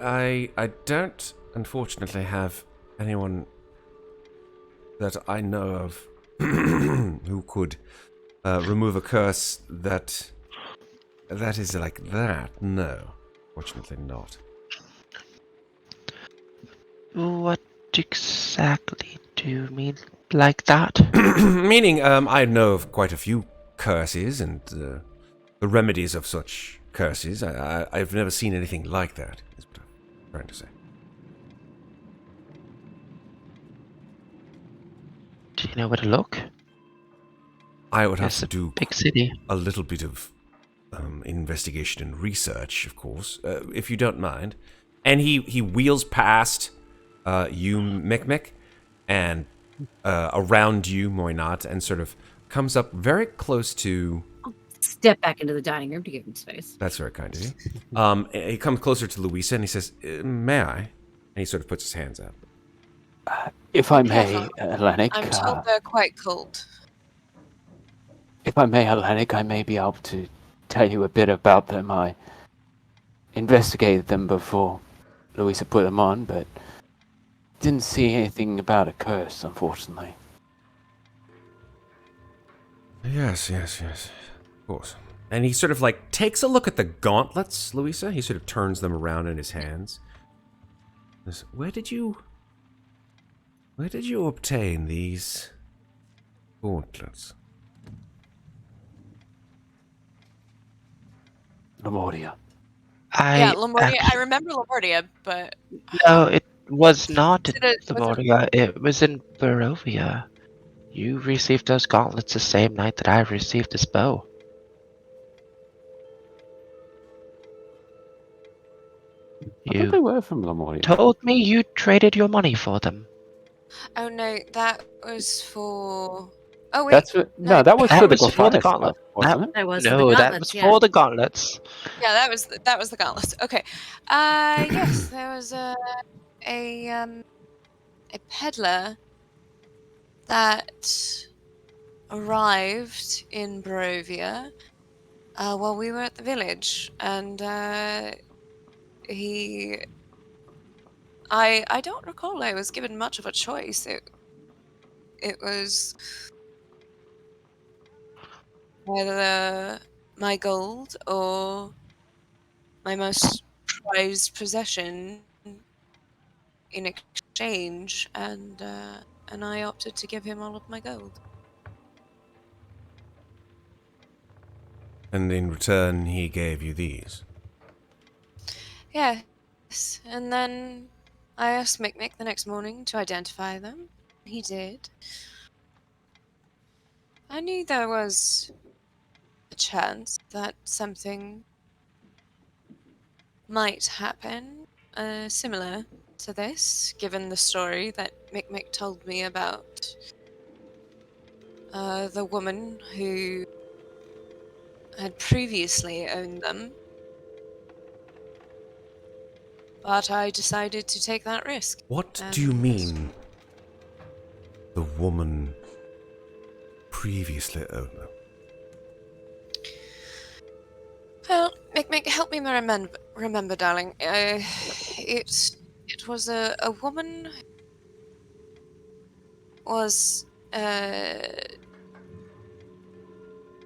I don't unfortunately have anyone that I know of who could remove a curse that is like that. No, fortunately not. What exactly do you mean like that? Meaning, I know of quite a few curses and the remedies of such curses. I've never seen anything like that, is what I'm trying to say. Do you know where to look? I would have It's to a do big city. a little bit of investigation and research, of course, if you don't mind. And he wheels past you, Mikmick, and around you, Muadnhait, and sort of comes up very close to... Step back into the dining room to give him space. That's very kind of you. He comes closer to Louisa and he says, may I? And he sort of puts his hands out. If I may, Careful. Alanik, I'm told they're quite cold. if I may, Alanik, I may be able to tell you a bit about them. I investigated them before Louisa put them on, but didn't see anything about a curse, unfortunately. Yes. Of course. And he sort of like takes a look at the gauntlets, Louisa. He sort of turns them around in his hands. Says, Where did you obtain these gauntlets? Lemuria. Yeah, Lamordia. I remember Lamordia, but No, it was not in Was it- Lemuria. It was in Barovia. You received those gauntlets the same night that I received this bow. I thought they You were from Lemuria. told me you traded your money for them. oh no, that was for. Oh wait, That's what, no, that was That for the was for the Gauntlet, gauntlet. wasn't it? That was for No, the that gauntlets, was yeah. for the gauntlets. yeah, that was the gauntlets. Okay, yes, there was a peddler that arrived in Barovia while we were at the village, and I don't recall I was given much of a choice. It was either my gold or my most prized possession in exchange, and I opted to give him all of my gold. And in return, he gave you these. Yes, and then I asked Mikmick the next morning to identify them. He did. I knew there was a chance that something might happen similar to this, given the story that Mikmick told me about the woman who had previously owned them. But I decided to take that risk. What do you mean, the woman previously owned them? Well, Mikmick, help me remember, darling. It was a woman was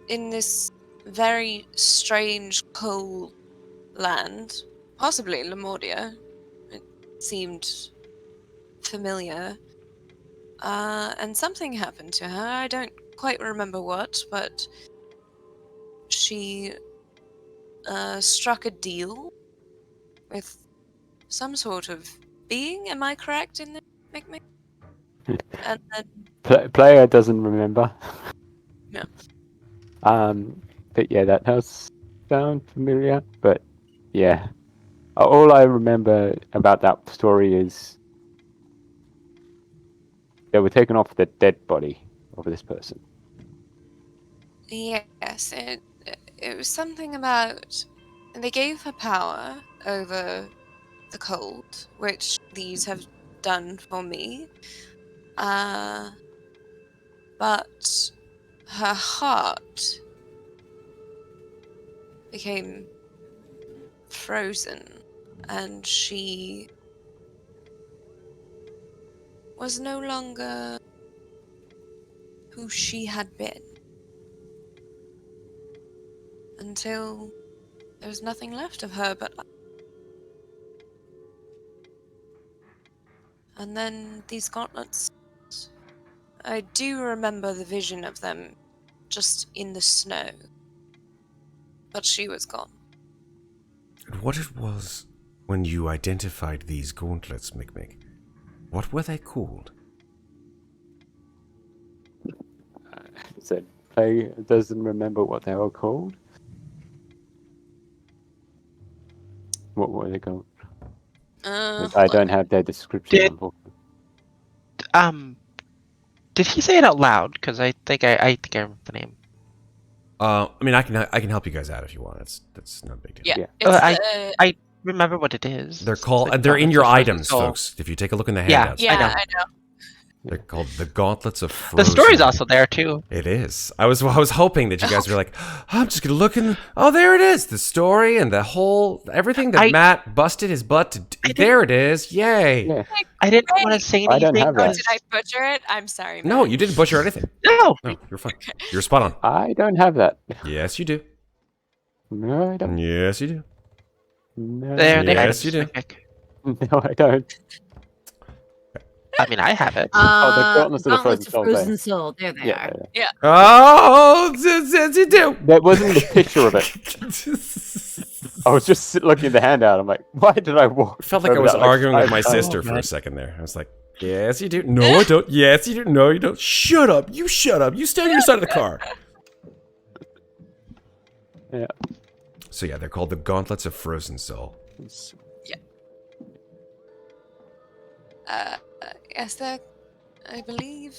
in this very strange cold land, possibly Lamordia. It seemed familiar. And something happened to her. I don't quite remember what, but she struck a deal with some sort of being. Am I correct in this, Mikmick? And then, Player doesn't remember. Yeah. But yeah, that does sound familiar. But yeah, all I remember about that story is they were taking off the dead body of this person. yes, it was something about they gave her power over the cold, which these have done for me. But her heart became frozen, and she was no longer who she had been until there was nothing left of her but. And then these gauntlets. I do remember the vision of them just in the snow. But she was gone. And what it was when you identified these gauntlets, Mikmick? What were they called? Said Player doesn't remember what they were called. What were they called? I don't have their description. Did- Did he say it out loud? Because I think I remember the name. I mean, I can help you guys out if you want. That's not a big deal. Yeah. Yeah. It's I remember what it is. They're It's called. the They're in Gauntlets your of Frozen items, Soul. folks. If you take a look in the Yeah. handouts, yeah, I know. I know. they're called the Gauntlets of Frozen. The story's also there too. It is. I was hoping that you guys were like, I'm just gonna look in. Oh, there it is. The story and the whole everything that Matt busted his butt to. There it is. Yay. Yeah. I didn't want to say anything. I don't have that. Did I butcher it? I'm sorry, Matt. No, you didn't butcher anything. No. No, you're fine. You're spot on. I don't have that. Yes, you do. No, I don't. Yes, you do. No, There, the Yes, items, you do. Mikmick. no, I don't. I mean, I have it. the Gauntlets of the Gauntlets Frozen of Frozen Soul. There they are. Yeah. Oh, yes, you do. There wasn't a picture of it. I was just looking at the handout. I'm like, why did I walk? Felt like I over was that, arguing with 5 my times? sister for a second there. I was like, yes, you do. No, I don't. Yes, you do. No, you don't. Shut up. You shut up. You stay on your side of the car. Yeah. So yeah, they're called the Gauntlets of Frozen Soul. Yes, they're. I believe.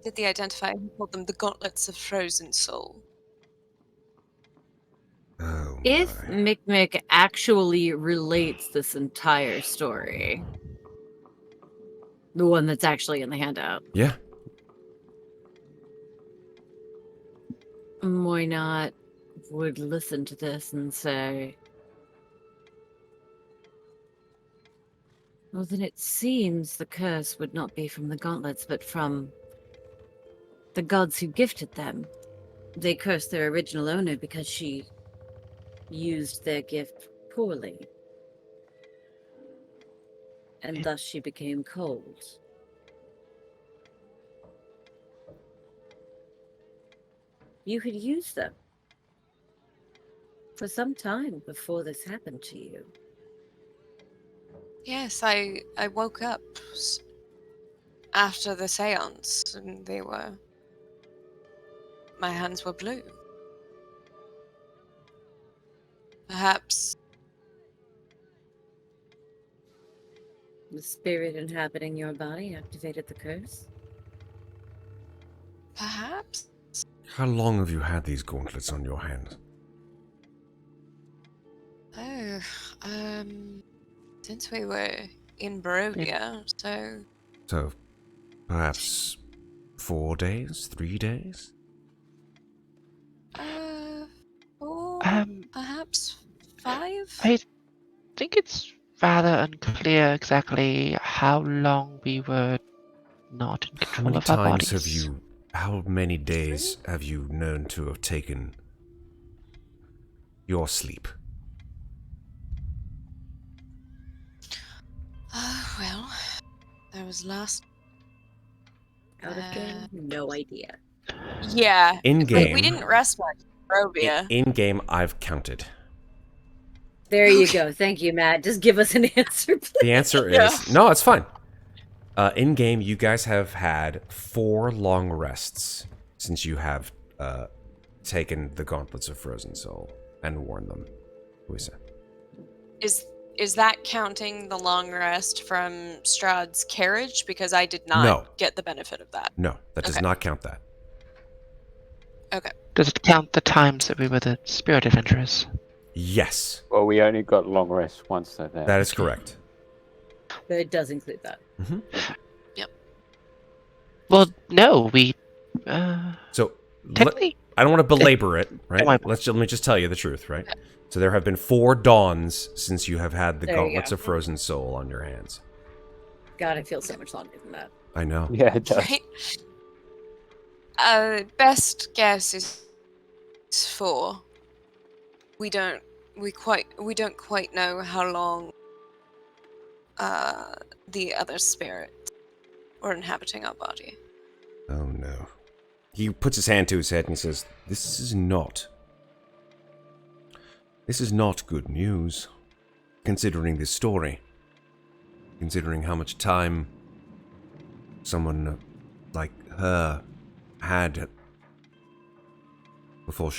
Did they identify? Who called them the Gauntlets of Frozen Soul? Oh my. If Mikmick actually relates this entire story, the one that's actually in the handout, Yeah. Moynot would listen to this and say, well, then it seems the curse would not be from the gauntlets, but from the gods who gifted them. They cursed their original owner because she used their gift poorly. And thus she became cold. You had used them for some time before this happened to you. Yes, I woke up after the seance, and my hands were blue. Perhaps The spirit inhabiting your body activated the curse? Perhaps? How long have you had these gauntlets on your hands? Oh, since we were in Barovia, so... So, perhaps 4 days? 3 days? Or perhaps 5? I think it's rather unclear exactly how long we were not in How control many of our times bodies. how many days have you known to have taken your sleep? Well, there was last... Out of game? No idea. Yeah. In We game, didn't rest much in Barovia. in game, I've counted. There you go. Thank you, Matt. Just give us an answer, please. The answer is no. It's fine. In game, you guys have had 4 long rests since you have taken the gauntlets of Frozen Soul and worn them, Louisa. Is that counting the long rest from Strahd's carriage? Because I did not No. get the benefit of that. No, that does Okay. not count that. Okay. Does it count the times that we were the spirit adventurers? Yes, Well, we only got long rest once so there. that is correct. But it does include that. Well, no, we. So Technically, I don't want to belabor it, right? Why- Let me just tell you the truth, right? So there have been 4 dawns since you have had the There you gauntlets go. of Frozen Soul on your hands. God, it feels so much longer than that. I know. Yeah, it does. Right. Best guess is 4. We don't quite know how long the other spirits were inhabiting our body. Oh no. He puts his hand to his head and he says, This is not good news, considering this story. Considering how much time someone like her had before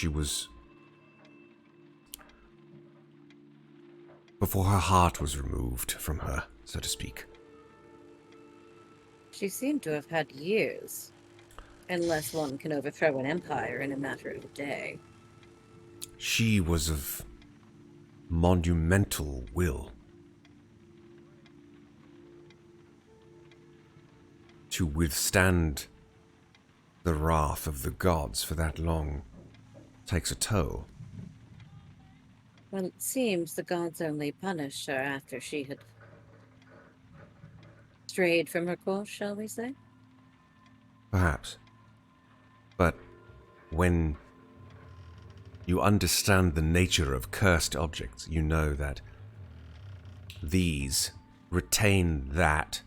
her heart was removed from her, so to speak. She seemed to have had years. Unless one can overthrow an empire in a matter of a day. She was of monumental will. To withstand the wrath of the gods for that long takes a toll. Well, it seems the gods only punished her after she had strayed from her course, shall we say? Perhaps. But when you understand the nature of cursed objects, you know that these retain that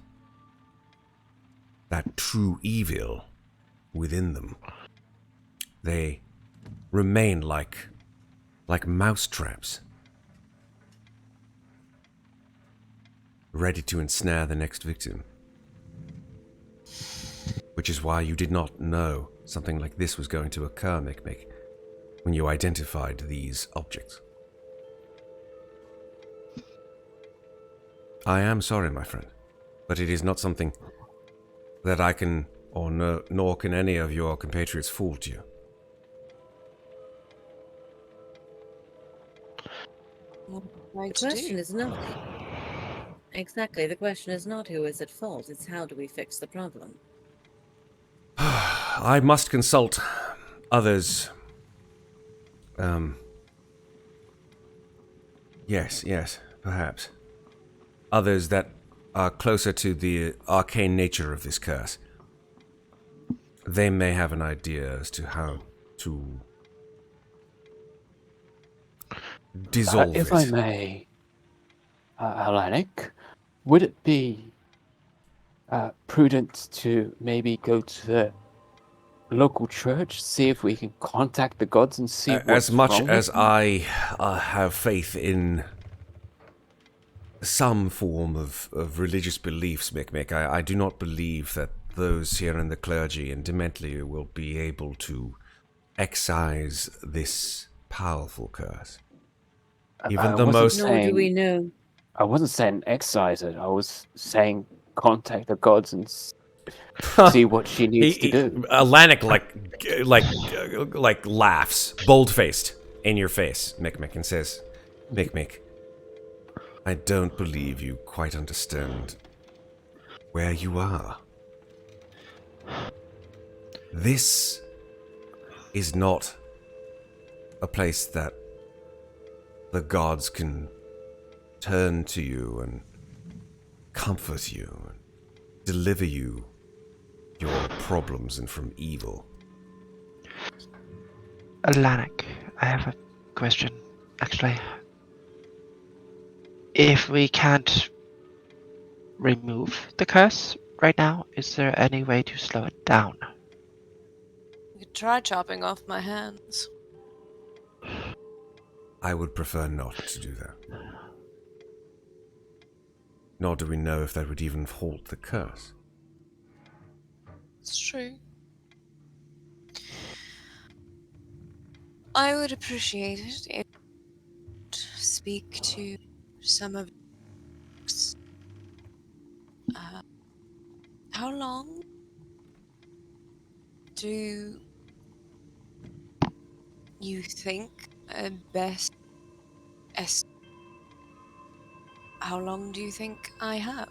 true evil within them. They remain like mousetraps, ready to ensnare the next victim. Which is why you did not know something like this was going to occur, Mikmick, when you identified these objects. I am sorry, my friend, but it is not something that I can, or no, nor can any of your compatriots fault you. The question is not... Exactly, the question is not who is at fault, it's how do we fix the problem. I must consult others. Yes, perhaps. Others that are closer to the arcane nature of this curse. They may have an idea as to how to dissolve if it. I may, Alanik, would it be prudent to maybe go to the local church, see if we can contact the gods and see what's As much wrong as with them? I have faith in some form of religious beliefs, Mikmick, I do not believe that those here in the clergy and Dementlia will be able to excise this powerful curse. Even the most... Nor do we know. I wasn't saying excise it. I was saying contact the gods and see what she needs to do. Alanik like laughs, bold-faced, in your face, Mikmick, and says, Mikmick, I don't believe you quite understand where you are. This is not a place that the gods can turn to you and comfort you and deliver you your problems and from evil. Alanik, I have a question, actually. If we can't remove the curse right now, is there any way to slow it down? You could try chopping off my hands. I would prefer not to do that. Nor do we know if that would even halt the curse. It's true. I would appreciate it if you could speak to some of us. How long do you think best how long do you think I have?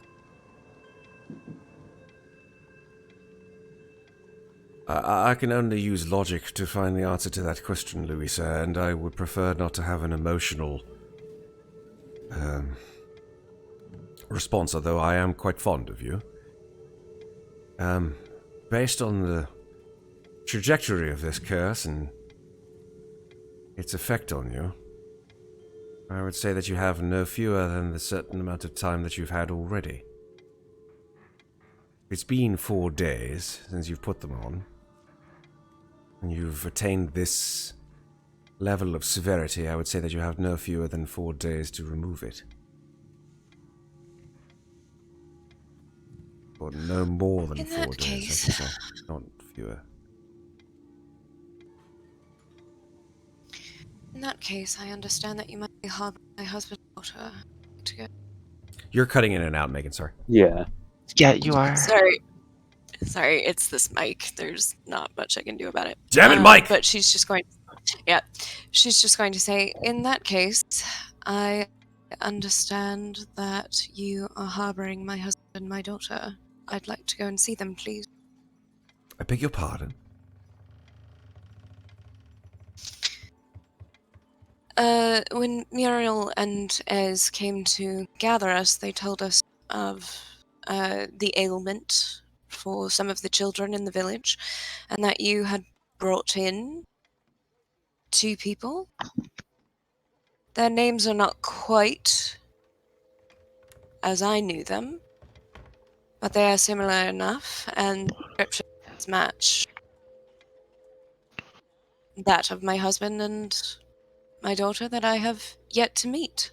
I can only use logic to find the answer to that question, Louisa, and I would prefer not to have an emotional response, although I am quite fond of you. Based on the trajectory of this curse and its effect on you, I would say that you have no fewer than the certain amount of time that you've had already. It's been 4 days since you've put them on, and you've attained this level of severity. I would say that you have no fewer than 4 days to remove it. Or no more than In 4 that days, I case. should say, not fewer. In that case, I understand that you might be harboring my husband's daughter. To go. You're cutting in and out, Megan, sorry. Yeah. Yeah, you are. Sorry, it's this mic. There's not much I can do about it. Damn it, Mike! But she's just going to say, in that case, I understand that you are harboring my husband and my daughter. I'd like to go and see them, please. I beg your pardon? When Muriel and Ez came to gather us, they told us of the ailment for some of the children in the village, and that you had brought in 2 people. Their names are not quite as I knew them, but they are similar enough, and descriptions match that of my husband and my daughter that I have yet to meet.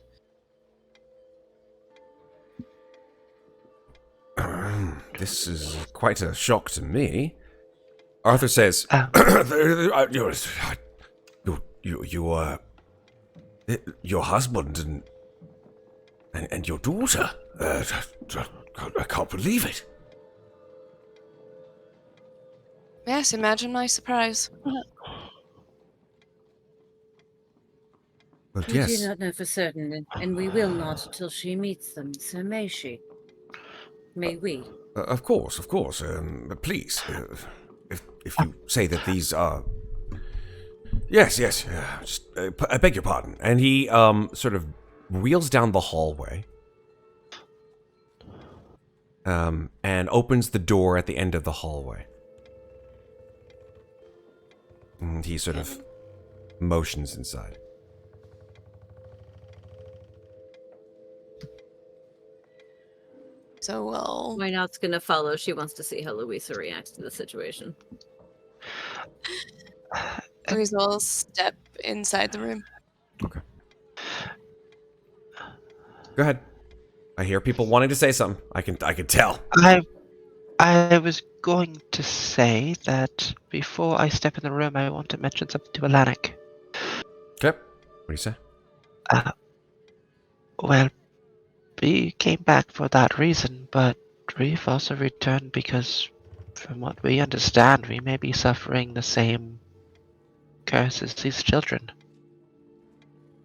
This is quite a shock to me. Arthur says, your husband and your daughter. I can't believe it. Yes, imagine my surprise. Well, We yes. do not know for certain, and we will not until she meets them, so may she. May we? Of course. Please, if you say that these are... Yes. Just, I beg your pardon. And he sort of wheels down the hallway and opens the door at the end of the hallway. And he sort of motions inside. So we'll. Wynot's gonna follow. She wants to see how Louisa reacts to the situation. Louisa will step inside the room. Okay. Go ahead. I hear people wanting to say something. I can tell. I was going to say that before I step in the room, I want to mention something to Alanik. Okay. What do you say? Well, we came back for that reason, but we've also returned because, from what we understand, we may be suffering the same curse as these children.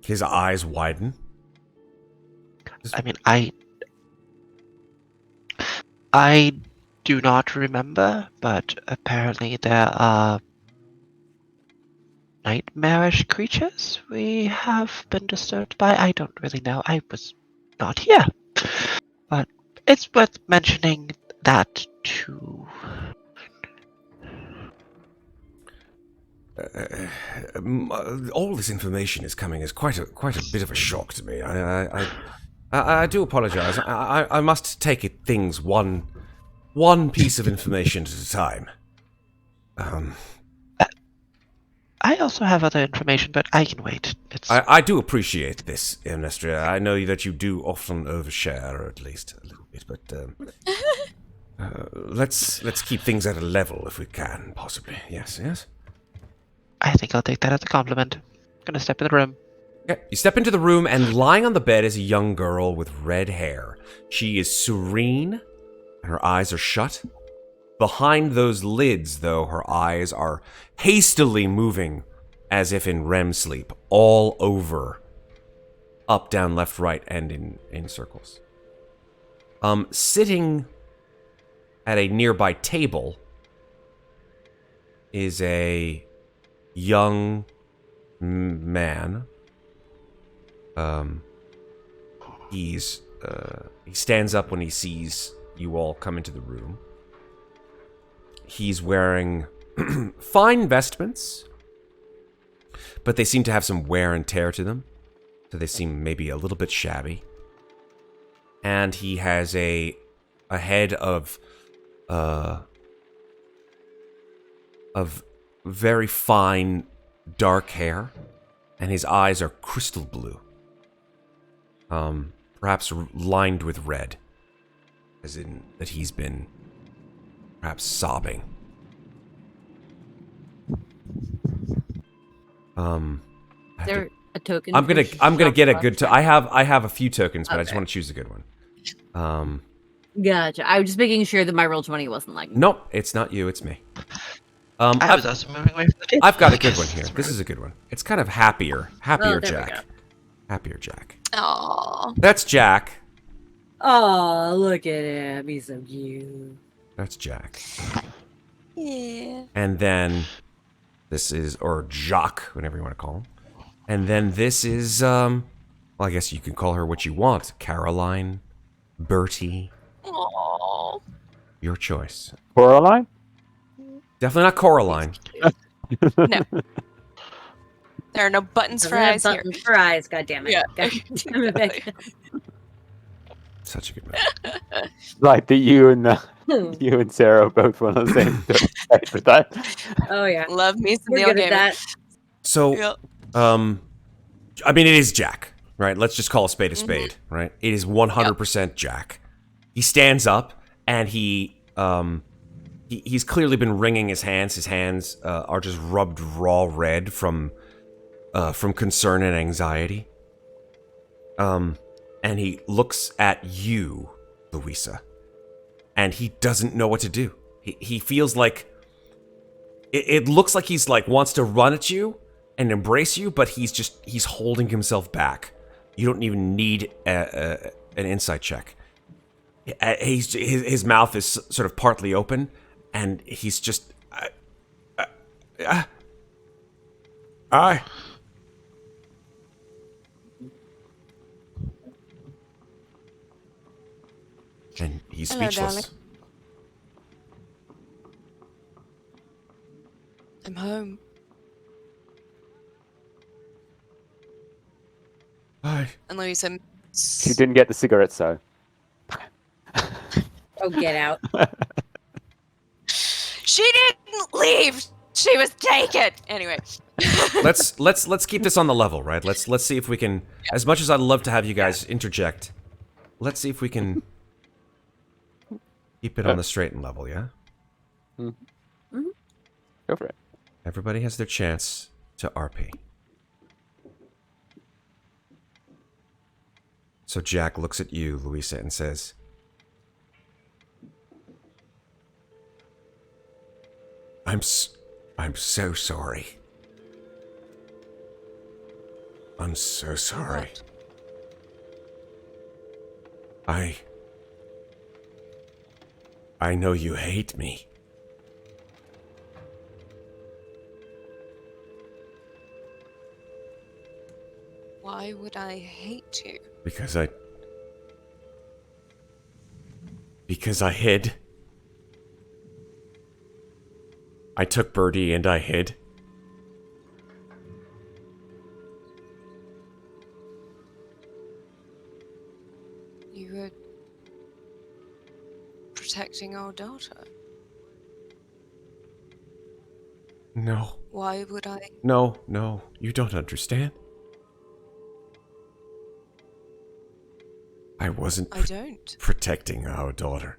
His eyes widen. I mean, I do not remember, but apparently there are nightmarish creatures we have been disturbed by. I don't really know. I was not here. But it's worth mentioning that too. All this information is coming as quite a bit of a shock to me. I do apologize. I must take things one piece of information at a time. I also have other information, but I can wait. I do appreciate this, Amnestria. I know that you do often overshare, or at least a little bit, but let's keep things at a level if we can, possibly. Yes. I think I'll take that as a compliment. I'm gonna step in the room. Okay. You step into the room, and lying on the bed is a young girl with red hair. She is serene, and her eyes are shut. Behind those lids, though, her eyes are hastily moving as if in REM sleep, all over. Up, down, left, right, and in circles. Sitting at a nearby table is a young man. He stands up when he sees you all come into the room. He's wearing fine vestments, but they seem to have some wear and tear to them, so they seem maybe a little bit shabby. And he has a head of very fine dark hair, and his eyes are crystal blue, perhaps lined with red, as in that he's been perhaps sobbing. Is there a token? I'm gonna get a good. I have a few tokens, but I just Okay. want to choose a good one. Gotcha. I was just making sure that my roll 20 wasn't like. Nope, it's not you. It's me. I was also moving away from the table. I've got a good one here. This is a good one. It's kind of happier there we Jack. go. Happier Jack. Aww. That's Jack. Oh, look at him. He's so cute. That's Jack. Yeah. And then this is, or Jacques, whatever you want to call him. And then this is, well, I guess you can call her what you want. Caroline, Bertie, Aww. your choice. Coraline? Definitely not Coraline. No. There are no buttons for Doesn't have eyes here. buttons for eyes. God damn it. Yeah. God damn it. Exactly. Such a good man. Like that you and Sarah both went on the same page with that. Oh yeah. Love me some We're Neil good at Gaiman. that. So, Yep. I mean, it is Jack, right? Let's just call a spade, right? It is 100% Jack. He stands up, and he's clearly been wringing his hands. His hands are just rubbed raw red from concern and anxiety. And he looks at you, Louisa, and he doesn't know what to do. He feels like it looks like he's like wants to run at you and embrace you, but he's holding himself back. You don't even need an insight check. His mouth is sort of partly open, and he's just I. And he's Hello, speechless. darling. I'm home. Hi. And Louisa. She didn't get the cigarette, so. Oh, get out. She didn't leave. She was taken. Anyway. let's keep this on the level, right? Let's see if we can. As much as I'd love to have you guys interject, let's see if we can keep it on the straight and level. Yeah. Mm-hmm. Go for it. Everybody has their chance to RP. So Jack looks at you, Louisa, and says, I'm so sorry. I'm so sorry. What? I know you hate me. Why would I hate you? Because I hid. I took Birdie and I hid. You were protecting our daughter. No. Why would I? No, you don't understand. I wasn't I don't. protecting our daughter.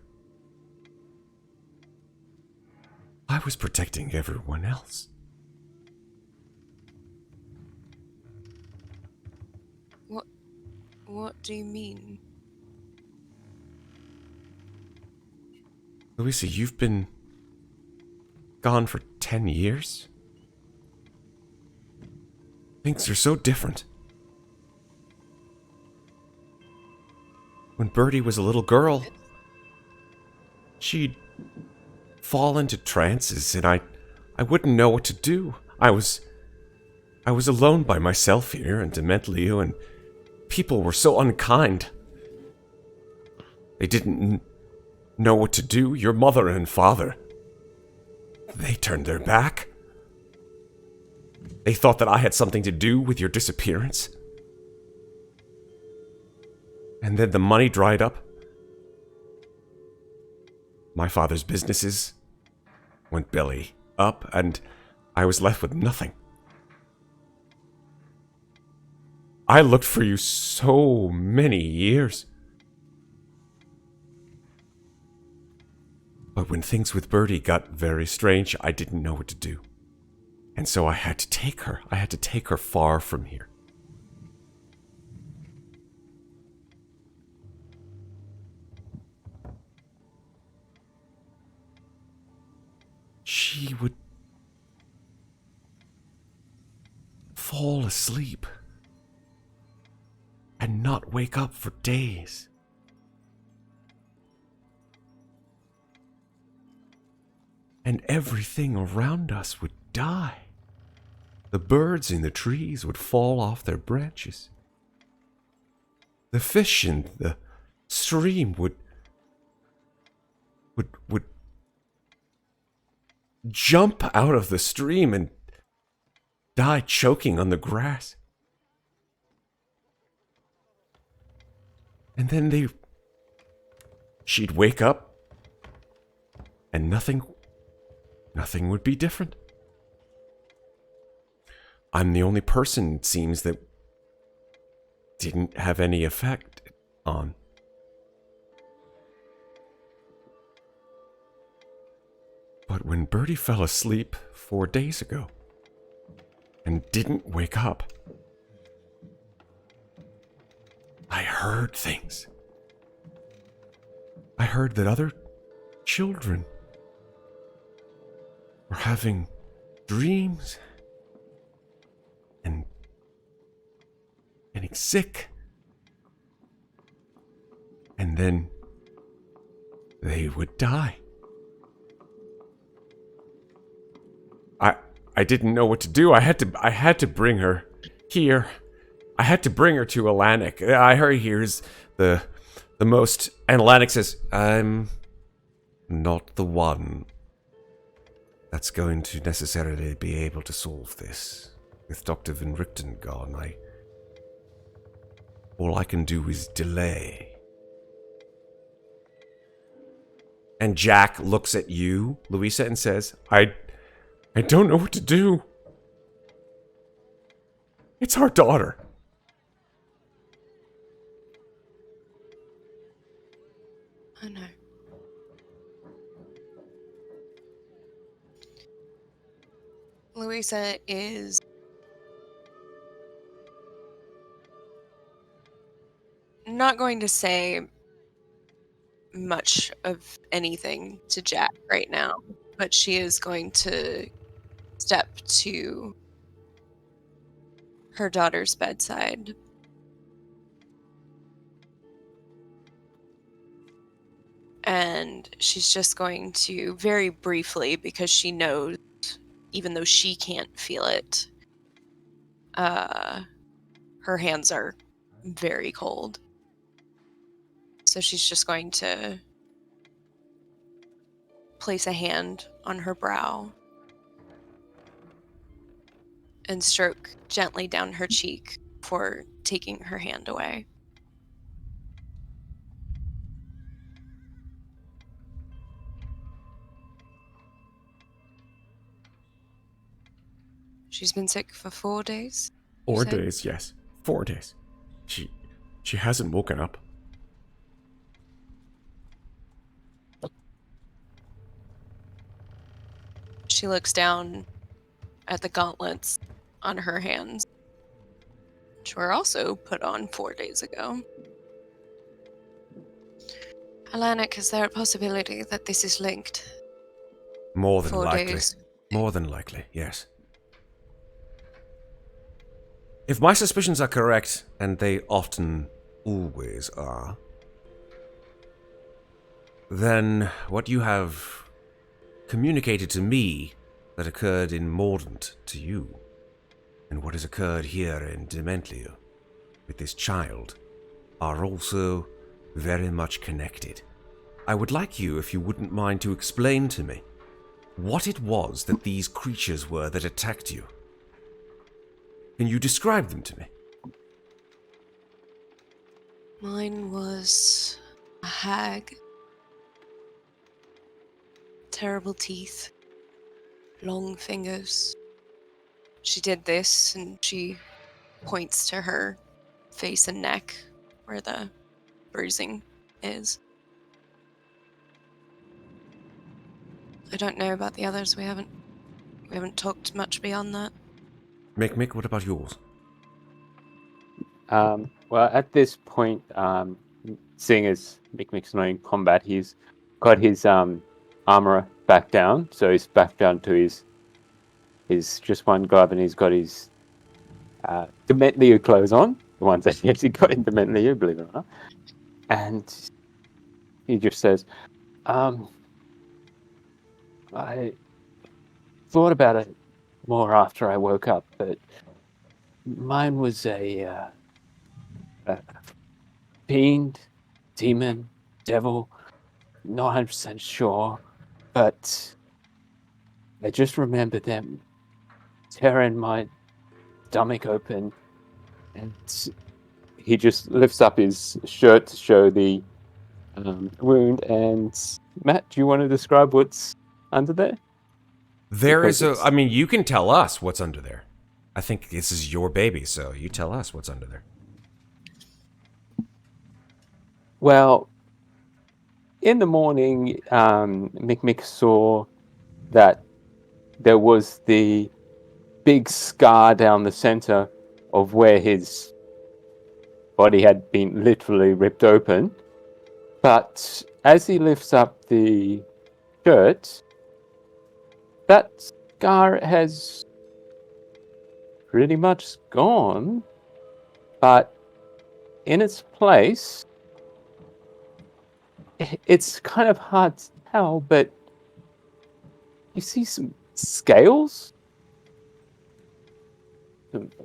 I was protecting everyone else. What do you mean? Louisa, you've been gone for 10 years? Things are so different. When Birdie was a little girl, she'd fall into trances and I wouldn't know what to do. I was alone by myself here in Dementlio, and people were so unkind. They didn't know what to do. Your mother and father, they turned their back. They thought that I had something to do with your disappearance. And then the money dried up. My father's businesses went belly up, and I was left with nothing. I looked for you so many years. But when things with Birdie got very strange, I didn't know what to do. And so I had to take her. I had to take her far from here. She would fall asleep and not wake up for days. And everything around us would die. The birds in the trees would fall off their branches. The fish in the stream would jump out of the stream and die choking on the grass. And then she'd wake up and nothing would be different. I'm the only person, it seems, that didn't have any effect on. But when Birdie fell asleep 4 days ago and didn't wake up, I heard things. I heard that other children were having dreams and getting sick. And then they would die. I didn't know what to do. I had to bring her here. I had to bring her to Atlantic. I heard here's the most, and Atlantic says, I'm not the one that's going to necessarily be able to solve this. With Dr. Van Richten gone, all I can do is delay. And Jack looks at you, Louisa, and says, I don't know what to do. It's our daughter. I know. Louisa is not going to say much of anything to Jack right now, but she is going to step to her daughter's bedside. And she's just going to, very briefly, because she knows, even though she can't feel it, her hands are very cold. So she's just going to place a hand on her brow and stroke gently down her cheek before taking her hand away. She's been sick for 4 days? 4 said? days, yes. 4 days. She hasn't woken up. She looks down at the gauntlets on her hands, which were also put on 4 days ago. Alanik, is there a possibility that this is linked? More than 4 likely. days. More than likely, yes. If my suspicions are correct, and they often always are, then what you have communicated to me that occurred in Mordant to you, and what has occurred here in Dementliu with this child, are also very much connected. I would like you, if you wouldn't mind, to explain to me what it was that these creatures were that attacked you. Can you describe them to me? Mine was a hag. Terrible teeth. Long fingers. She did this, and she points to her face and neck where the bruising is. I don't know about the others. We haven't talked much beyond that. Mikmick, what about yours? Well, at this point, seeing as Mikmick's not in combat, he's got his armor back down, so he's back down to his just one glove, and he's got his Dementliu clothes on, the ones that he actually got in Dementliu, believe it or not. And he just says, I thought about it more after I woke up, but mine was a fiend, demon, devil, not 100% sure, but I just remember them tearing my stomach open, and he just lifts up his shirt to show the wound. And Matt, do you want to describe what's under there? I mean, you can tell us what's under there. I think this is your baby, so you tell us what's under there. Well, in the morning, Mikmick saw that there was the big scar down the center of where his body had been literally ripped open. But as he lifts up the shirt, that scar has pretty much gone, but in its place, it's kind of hard to tell, but you see some scales?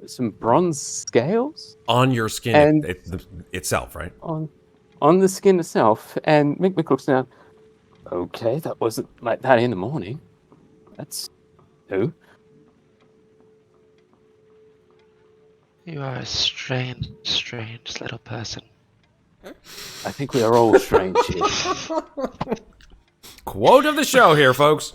Some bronze scales? On your skin And itself, right? On the skin itself. And Mikmick looks down. Okay, that wasn't like that in the morning. That's new. You are a strange, strange little person. I think we are all strange here. Quote of the show here, folks.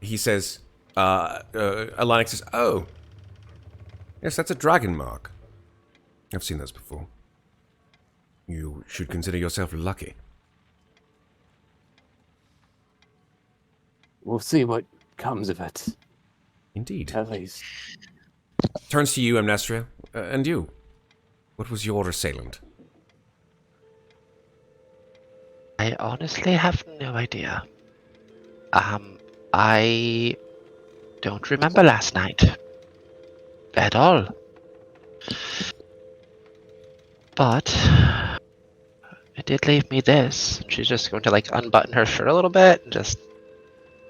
He says, Alanic says, oh, yes, that's a dragon mark. I've seen those before. You should consider yourself lucky. We'll see what comes of it. Indeed. At least. Turns to you, Amnestria. And you. What was your assailant? I honestly have no idea. I don't remember last night. At all. But it did leave me this. She's just going to like unbutton her shirt a little bit and just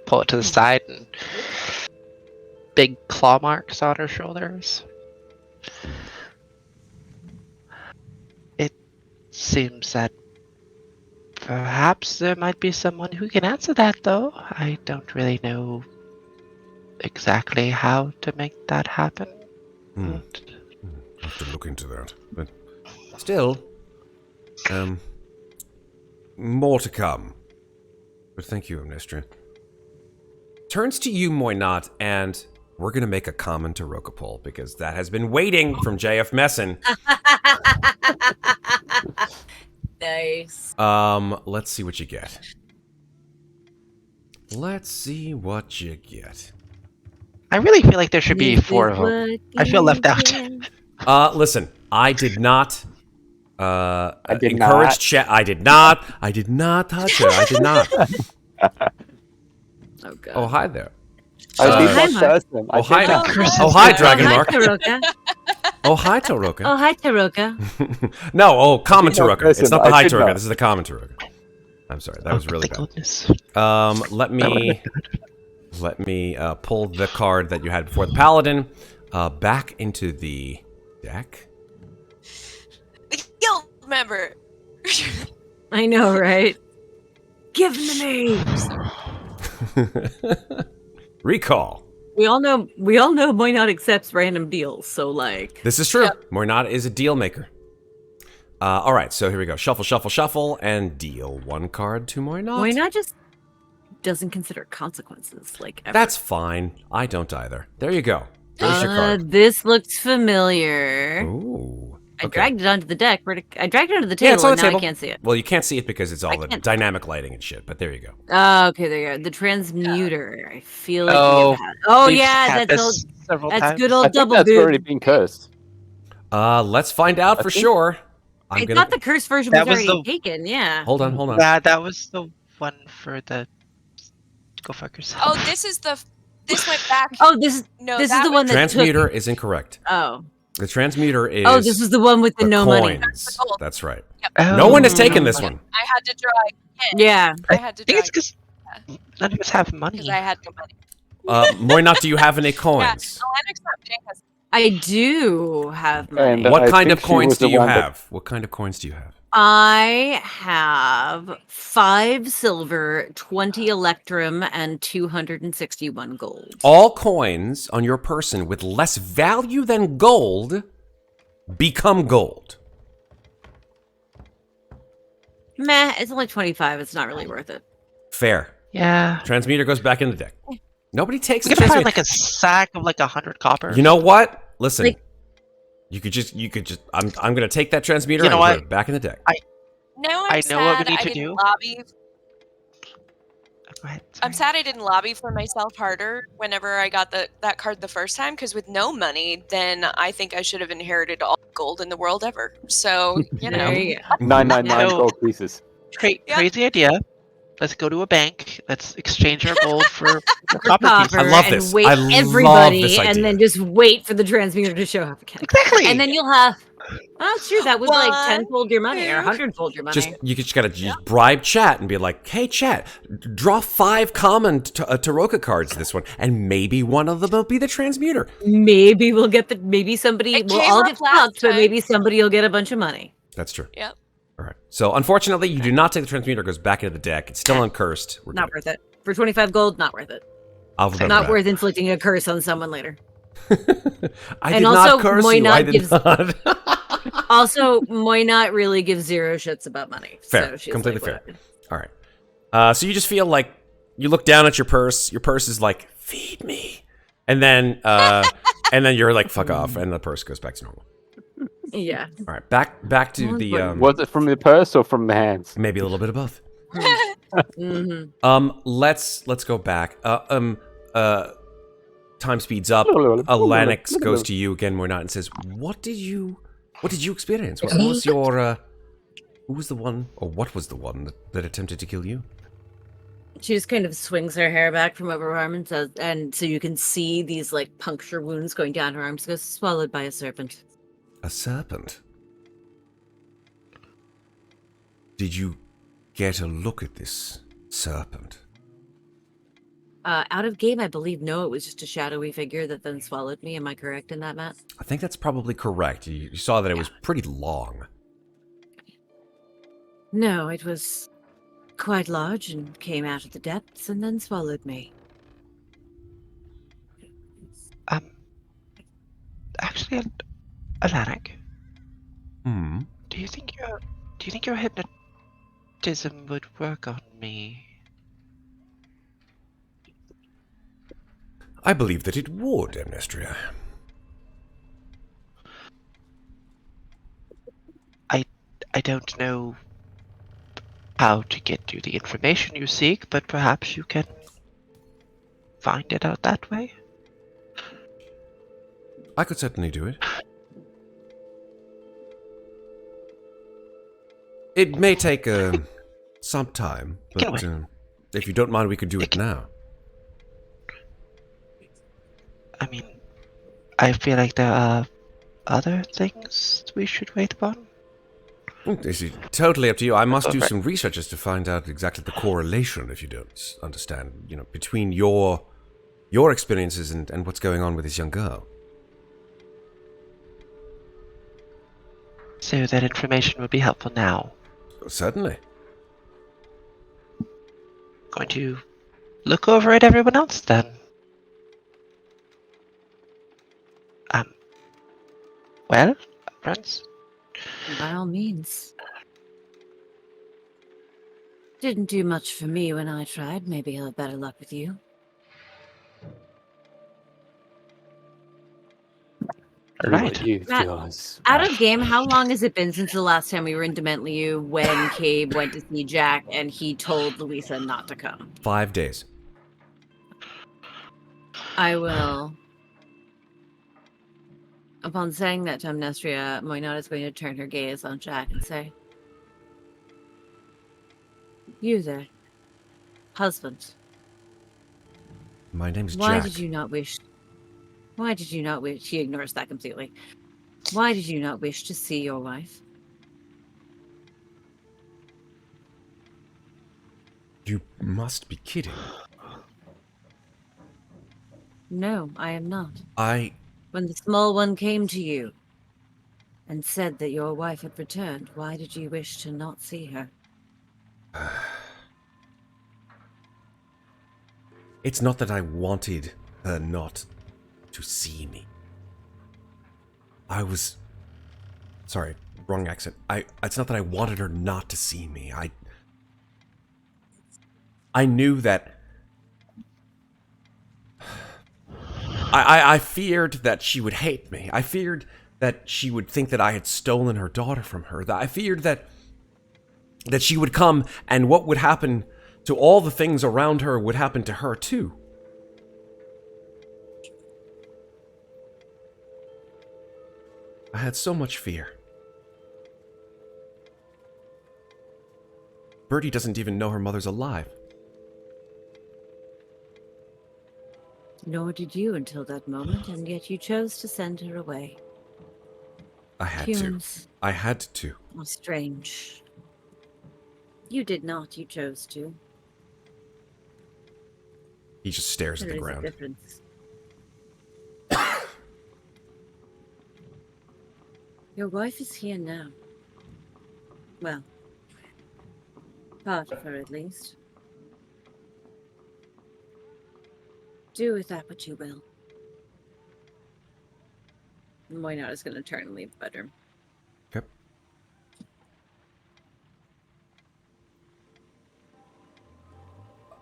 pull it to the side and big claw marks on her shoulders. It seems that perhaps there might be someone who can answer that, though. I don't really know exactly how to make that happen. I'll have to look into that. But still, more to come. But thank you, Amnestria. Turns to you, Muadnhait, and we're going to make a common Taroka poll because that has been waiting from JF Messin. Nice. Let's see what you get. Let's see what you get. I really feel like there should be 4 of them. I feel left out. Listen, I did not did encourage not. chat. I did not touch her. I did not. Oh god. Oh, hi there. I did hi, not Mark. curse them. Oh, hi. did not. Oh, hi, Dragon Hi, Mark. Taroka. Oh, hi, Taroka. Oh, hi, Taroka. No, common I did not Taroka. curse It's him. not the I high did Taroka. not. This is the common Taroka. I'm sorry. That was really Thank bad. goodness. Let me pull the card that you had before the Paladin back into the deck. The guild member. I know, right? Give him the names. Recall. We all know Muadnhait accepts random deals, so like This is true. Muadnhait is a deal maker. All right, so here we go. Shuffle, shuffle, shuffle, and deal 1 card to Muadnhait. Muadnhait just doesn't consider consequences, like ever. That's fine. I don't either. There you go. There's your card. This looks familiar. Ooh. I okay. dragged it onto the deck. I dragged it onto the Yeah, table, it's on the and now table. I can't see it. Well, you can't see it because it's all the can't- dynamic lighting and shit, but there you go. Oh, okay, there you go. The transmuter. I feel like Oh, we have had. Oh We've yeah, had that's this several that's times. good I old think double that's boob. already been cursed. Let's find out for think- sure. I thought the curse version was That was already the- taken. Yeah. Hold on. That was the one for the go fuck yourself. Oh, this went back. Oh, this is that the one that Transmuter is incorrect. Oh. The transmuter is Oh, this was the one with the no money. coins. That's right. Oh. No one has taken this one. I had to draw again. Yeah. I had to I think draw it's because none of us have money. because I had no money. Moynot, do you have any Yeah, coins? Atlantic Jane has. I do have money. And What I kind of think she coins was do the you one that- have? What kind of coins do you have? I have 5 silver, 20 electrum, and 261 gold. All coins on your person with less value than gold become gold. Meh, it's only 25. It's not really worth it. Fair. Yeah. Transmuter goes back in the deck. Nobody takes We the could find transmuter. like a sack of like 100 copper. You know what? Listen. Like- you could just I'm gonna take that transmuter You know and what? put it back in the deck. No, I I'm know what we sad need I to didn't do. lobby. Go ahead, I'm sorry. sad I didn't lobby for myself harder whenever I got that card the first time. Because with no money, then I think I should have inherited all the gold in the world ever. So you know, There you go. 999 So- gold pieces. Yeah. Crazy idea. Let's go to a bank. Let's exchange our gold for copper pieces. I love and this. wait I love everybody, this idea. and then just wait for the transmuter to show up again. Exactly. And then you'll have. Oh, it's true. That was like One, 10-fold your money or two. 100-fold your money. You just gotta just bribe chat and be like, "Hey, chat, draw 5 common Taroka cards this one, and maybe one of them will be the transmuter." Maybe we'll get the. Maybe somebody. It We'll came all up get last fucked, but time. maybe somebody will get a bunch of money. That's true. Yep. All right. So unfortunately, you do not take the transmuter. It goes back into the deck. It's still uncursed. We're Not good. worth it. For 25 gold, not worth it. I'll remember Not that. worth inflicting a curse on someone later. I And did also, not curse you. I Moynat did gives- not. Also, Moynat really gives zero shits about money. Fair. So she's Completely like, fair. All right. So you just feel like you look down at your purse. Your purse is like, feed me. And then you're like, fuck off. And the purse goes back to normal. Yeah. All right. Back to the Was it from the purse or from the hands? maybe a little bit of both. Mm-hmm. Let's go back. Time speeds up. Lennox goes to you again, Moynat, and says, What did you experience? What was your who was the one, or what was the one that attempted to kill you? She just kind of swings her hair back from over her arm and says, and so you can see these like puncture wounds going down her arms. Goes swallowed by a serpent. A serpent. Did you get a look at this serpent? Out of game, I believe no, it was just a shadowy figure that then swallowed me. Am I correct in that, Matt? I think that's probably correct. You saw that it was pretty long. No, it was quite large and came out of the depths and then swallowed me. Actually, Alaric, Hmm. do you think your hypnotism would work on me? I believe that it would, Amnestria. I don't know how to get you the information you seek, but perhaps you can find it out that way. I could certainly do it. It may take some time, but if you don't mind, we could do it now. I mean, I feel like there are other things we should wait upon. This is totally up to you. I must do some research as to find out exactly the correlation, if you don't understand, between your experiences and what's going on with this young girl. So that information would be helpful now. Certainly. Going to look over at everyone else then. Well, friends? By all means. Didn't do much for me when I tried. Maybe he'll have better luck with you. Right. Matt, out of game, how long has it been since the last time we were in Dementliu when Cabe went to see Jack and he told Louisa not to come? 5 days. I will. Upon saying that to Amnestria, Moynat is going to turn her gaze on Jack and say, You there, husband. My name's Why Jack. did you not wish? She ignores that completely. Why did you not wish to see your wife? You must be kidding. No, I am not. When the small one came to you and said that your wife had returned, why did you wish to not see her? It's not that I wanted her not to see me. Sorry, wrong accent. It's not that I wanted her not to see me. I knew that... I feared that she would hate me. I feared that she would think that I had stolen her daughter from her. I feared that she would come and what would happen to all the things around her would happen to her too. I had so much fear. Bertie doesn't even know her mother's alive. Nor did you until that moment, and yet you chose to send her away. I had Humans to. I had to. are strange. You did not, you chose to. He just stares at the There is a ground. difference. Your wife is here now. Well, part of her at least. Do with that what you will. Moynard is going to turn and leave the bedroom. Okay.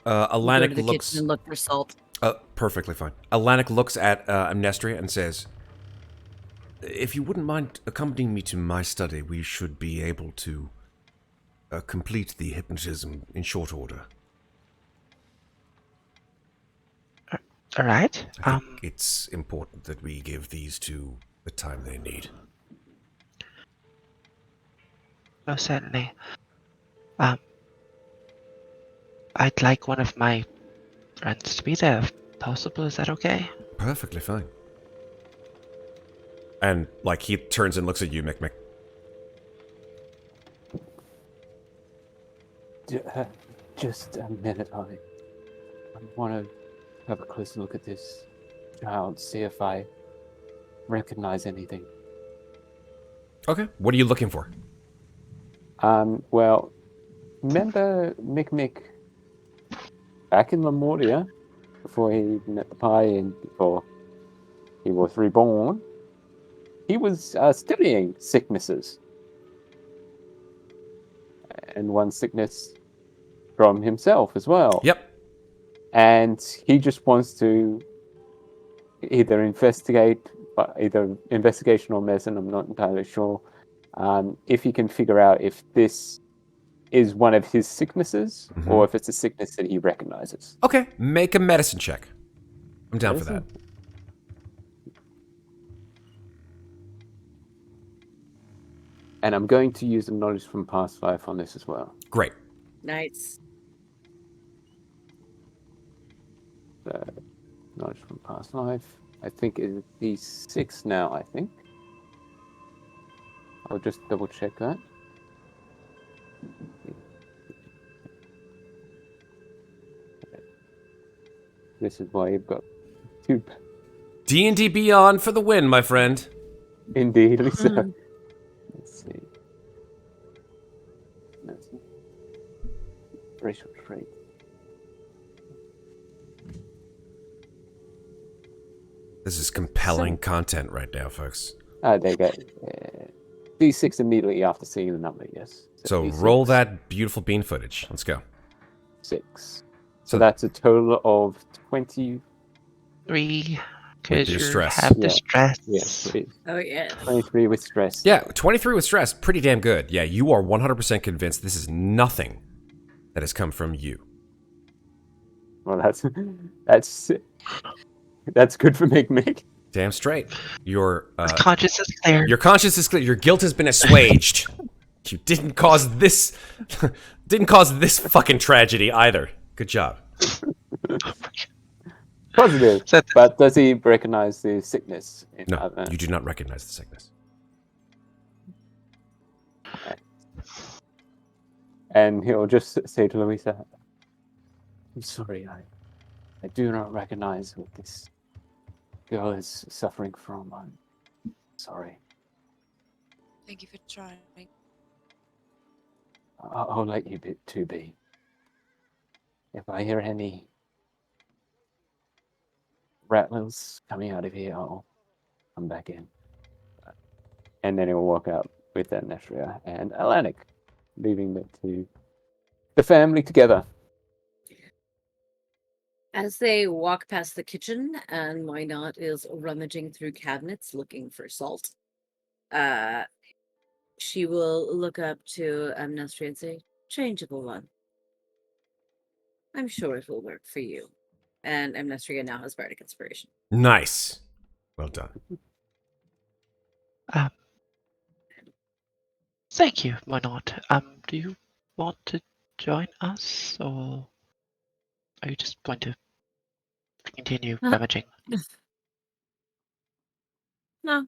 Go Alanik to the looks kitchen and look for salt. perfectly fine. Alanik looks at Amnestria and says, "If you wouldn't mind accompanying me to my study, we should be able to complete the hypnotism in short order." All right. I think it's important that we give these two the time they need. Most certainly. I'd like one of my friends to be there, if possible. Is that okay? Perfectly fine. And, like, he turns and looks at you, Mikmick. Just a minute, I want to have a closer look at this child, see if I recognize anything. Okay. What are you looking for? Well, remember Mikmick back in Lemuria, before he met the pie and before he was reborn? He was studying sicknesses. And one sickness from himself as well. Yep. And he just wants to either investigation or medicine, I'm not entirely sure, if he can figure out if this is one of his sicknesses or if it's a sickness that he recognizes. Okay. Make a medicine check. I'm down for that. And I'm going to use the knowledge from past life on this as well. Great. Nice. Knowledge from past life. I think it's D6 now, I think. I'll just double check that. This is why you've got two. D&D Beyond for the win, my friend. Indeed, Lisa. Let's see. Racial trait. This is compelling content right now, folks. There you go. D6 immediately after seeing the number, yes. So D6, roll that beautiful bean footage. Let's go. 6. So that's a total of 20. 3. With Because your you stress. have the Yeah. stress. Yes, Oh, yeah. 23 with stress. Yeah, 23 with stress. Pretty damn good. Yeah, you are 100% convinced this is nothing that has come from you. Well, that's good for Mikmick. Damn straight. Your Conscience is clear. Your conscience is clear. Your guilt has been assuaged. You didn't cause this fucking tragedy either. Good job. Positive. But does he recognize the sickness? No, you do not recognize the sickness. Okay. And he'll just say to Louisa, I'm sorry, I do not recognize what this girl is suffering from. I'm sorry. Thank you for trying. I'll let you be. If I hear any rattlers coming out of here, I'll come back in. And then he'll walk out with Amnestria and Alanik, leaving the family together. As they walk past the kitchen and Moynard is rummaging through cabinets looking for salt, she will look up to Amnestria and say, changeable one. I'm sure it will work for you. And Amnestria now has bardic inspiration. Nice. Well done. Thank you, why not? Do you want to join us, or are you just going to continue rummaging? No.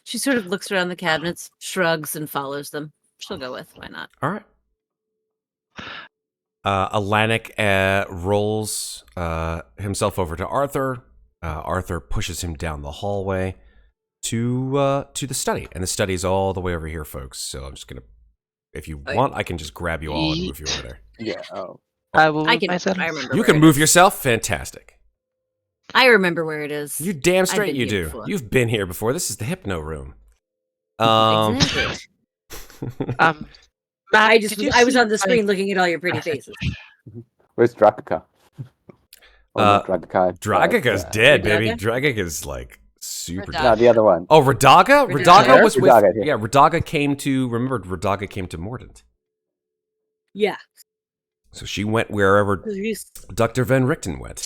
She sort of looks around the cabinets, shrugs, and follows them. She'll go with, why not? All right. Alanik rolls himself over to Arthur. Arthur pushes him down the hallway to the study, and the study is all the way over here, folks. So I'm just gonna, if you want, I can just grab you all and move you over there. Yeah. Oh. I will I move can. myself. I remember. You where can it move is. yourself. Fantastic. I remember where it is. You damn I've straight been you here do. before. You've been here before. This is the hypno room. Exactly. Ma'am, I did you was see on the my screen looking at all your pretty message? faces. Where's Drakaka? Oh, not Drakaka. Dragaga's dead, baby. Radaga? Dragaga's like super Radaga. dead. No, the other one. Oh, Radaga? Radaga. Radaga was with... Radaga, yeah. Yeah, Radaga came to... Remember, Radaga came to Mordant. Yeah. So she went wherever She's, Dr. Van Richten went.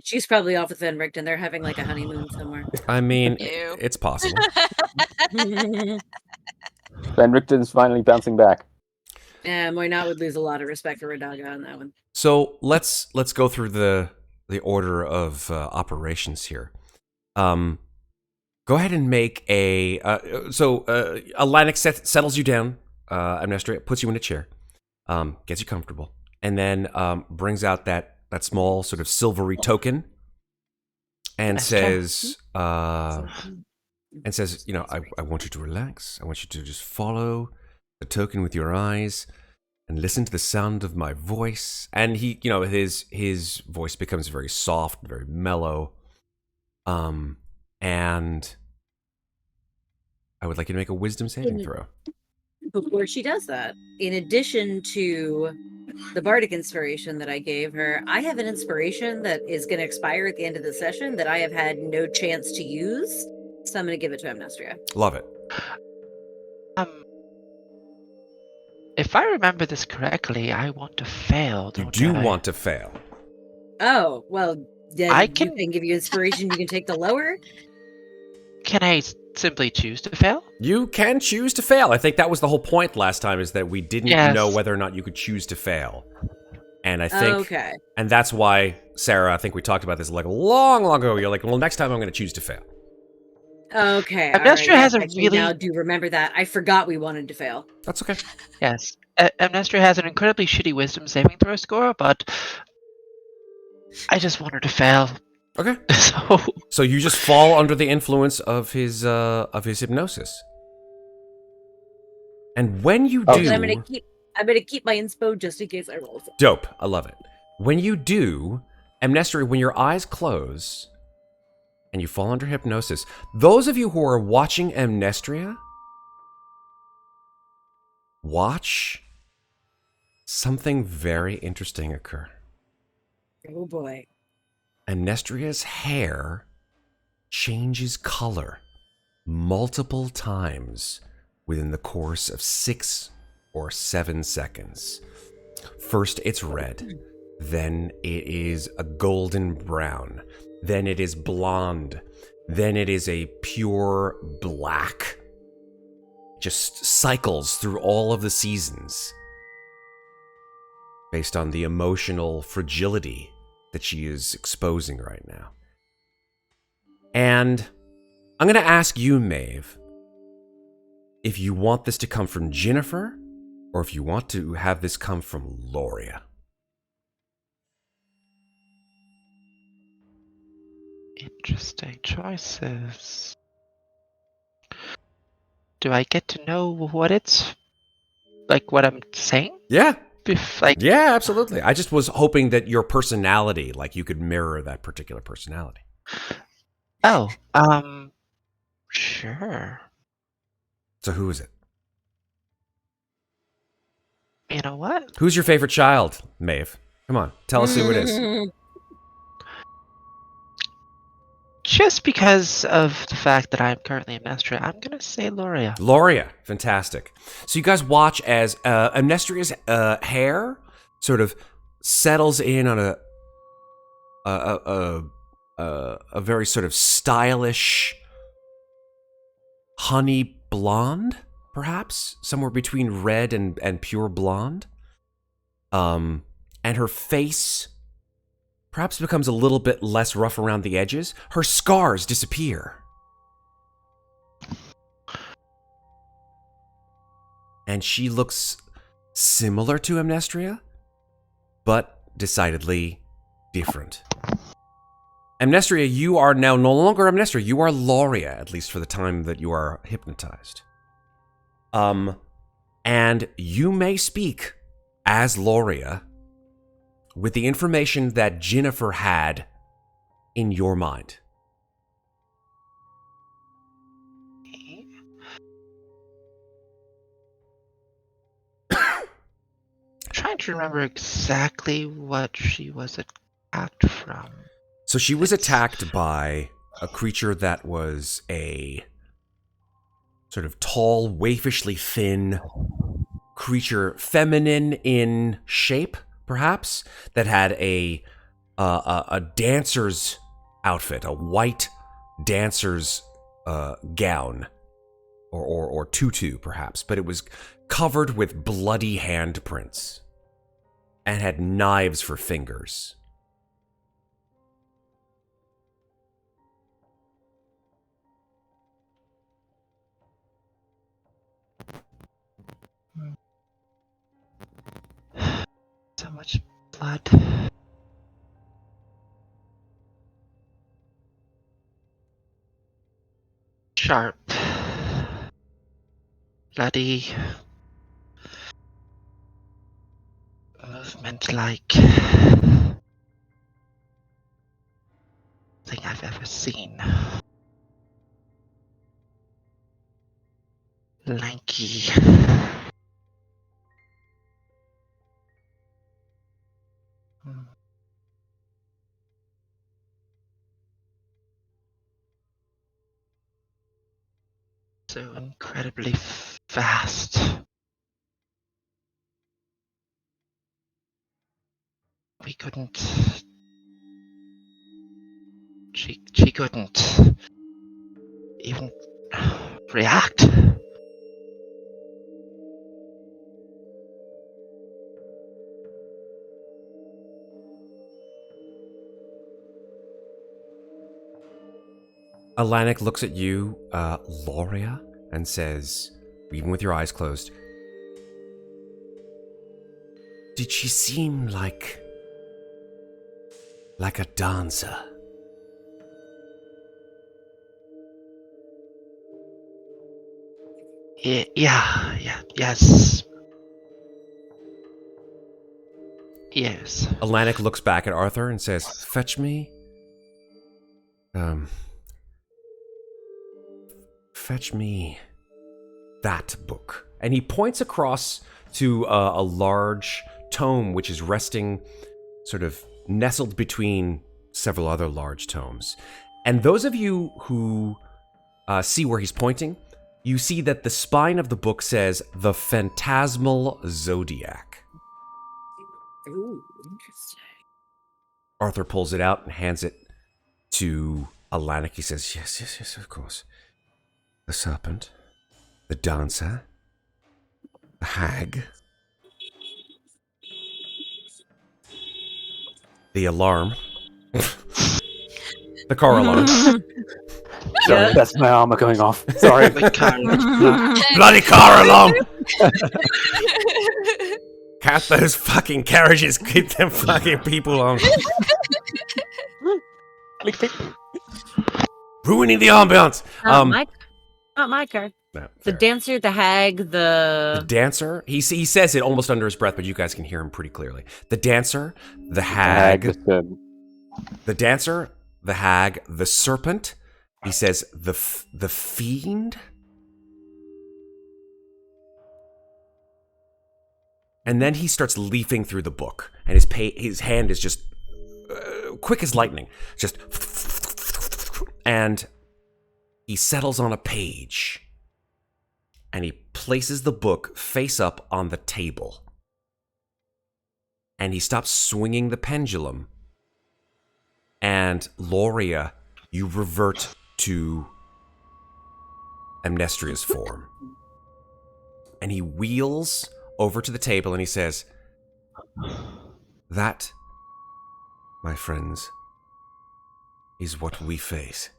she's probably off with Van Richten. They're having like a honeymoon somewhere. I mean, Ew. it's possible. Van Richten's finally bouncing back. Moynat would lose a lot of respect for Radaga on that one. So let's go through the order of operations here. Go ahead and make a... Atlantic settles you down, Amnestria, puts you in a chair, gets you comfortable, and then brings out that small sort of silvery token and says, I want you to relax. I want you to just follow the token with your eyes and listen to the sound of my voice. And he, his voice becomes very soft, very mellow. And I would like you to make a wisdom saving throw. Before she does that, in addition to the bardic inspiration that I gave her, I have an inspiration that is going to expire at the end of the session that I have had no chance to use. So I'm going to give it to Amnestria. Love it. If I remember this correctly, I want to fail. You Don't do I? want to fail. Oh, well, then I you can- can give you inspiration. You can take the lower. Can I simply choose to fail? You can choose to fail. I think that was the whole point last time, is that we didn't Yes. know whether or not you could choose to fail. And I think, Okay. and that's why, Sarah, I think we talked about this like a long, long ago. You're like, well, next time I'm going to choose to fail. Okay. Amnestria all right, has a actually, really- now do remember that. I forgot we wanted to fail. That's okay. Yes. Amnestria has an incredibly shitty wisdom saving throw score, but I just want her to fail. Okay. So So you just fall under the influence of his hypnosis. And when you Oh. do, I'm gonna keep my inspo just in case I roll. dope. I love it. When you do, Amnestria, when your eyes close and you fall under hypnosis, those of you who are watching Amnestria, watch something very interesting occur. Oh boy. Amnestria's hair changes color multiple times within the course of 6 or 7 seconds. First, it's red. Then it is a golden brown. Then it is blonde. Then it is a pure black. Just cycles through all of the seasons based on the emotional fragility that she is exposing right now. And I'm going to ask you, Maeve, if you want this to come from Ginnifer or if you want to have this come from Loria. interesting choices. Do I get to know what it's like? What I'm saying? Yeah. Like, Yeah, absolutely. I just was hoping that your personality, like you could mirror that particular personality. oh, sure. So who is it? You know what? Who's your favorite child, Maeve? Come on, tell us who it is. Just because of the fact that I'm currently Amnestria, I'm gonna say Loria. Loria, fantastic. So you guys watch as Amnestria's hair sort of settles in on a very sort of stylish honey blonde, perhaps somewhere between red and pure blonde. And her face perhaps becomes a little bit less rough around the edges. Her scars disappear. And she looks similar to Amnestria, but decidedly different. Amnestria, you are now no longer Amnestria. You are Loria, at least for the time that you are hypnotized. And you may speak as Loria with the information that Ginnifer had in your mind. Trying to remember exactly what she was attacked from. So she was attacked by a creature that was a sort of tall, waifishly thin creature, feminine in shape, perhaps, that had a dancer's outfit, a white dancer's gown, or tutu, perhaps, but it was covered with bloody handprints and had knives for fingers. So much blood. Sharp. Bloody. Movement like thing I've ever seen. Lanky. So incredibly fast. We couldn't. She couldn't even react. Alanik looks at you, Loria, and says, even with your eyes closed, "Did she seem like a dancer?" Yes. Yes. Alanik looks back at Arthur and says, "Fetch me that book." And he points across to a large tome which is resting sort of nestled between several other large tomes. And those of you who see where he's pointing, you see that the spine of the book says The Phantasmal Zodiac. Ooh, interesting. Arthur pulls it out and hands it to Alanik. He says, yes, of course. The serpent, the dancer, the hag, the alarm, the car alarm. Sorry, that's my armor going off. Sorry. Bloody car alarm! Can't those fucking carriages keep them fucking people on? Ruining the ambiance. Not my car. No, The fair. dancer, the hag, The dancer. He says it almost under his breath, but you guys can hear him pretty clearly. The dancer, the hag, the dancer, the hag, the serpent. He says the fiend. And then he starts leafing through the book, and his hand is just quick as lightning. Just, and he settles on a page, and he places the book face up on the table. And he stops swinging the pendulum. And Loria, you revert to Amnestria's form. And he wheels over to the table and he says, "That, my friends, is what we face."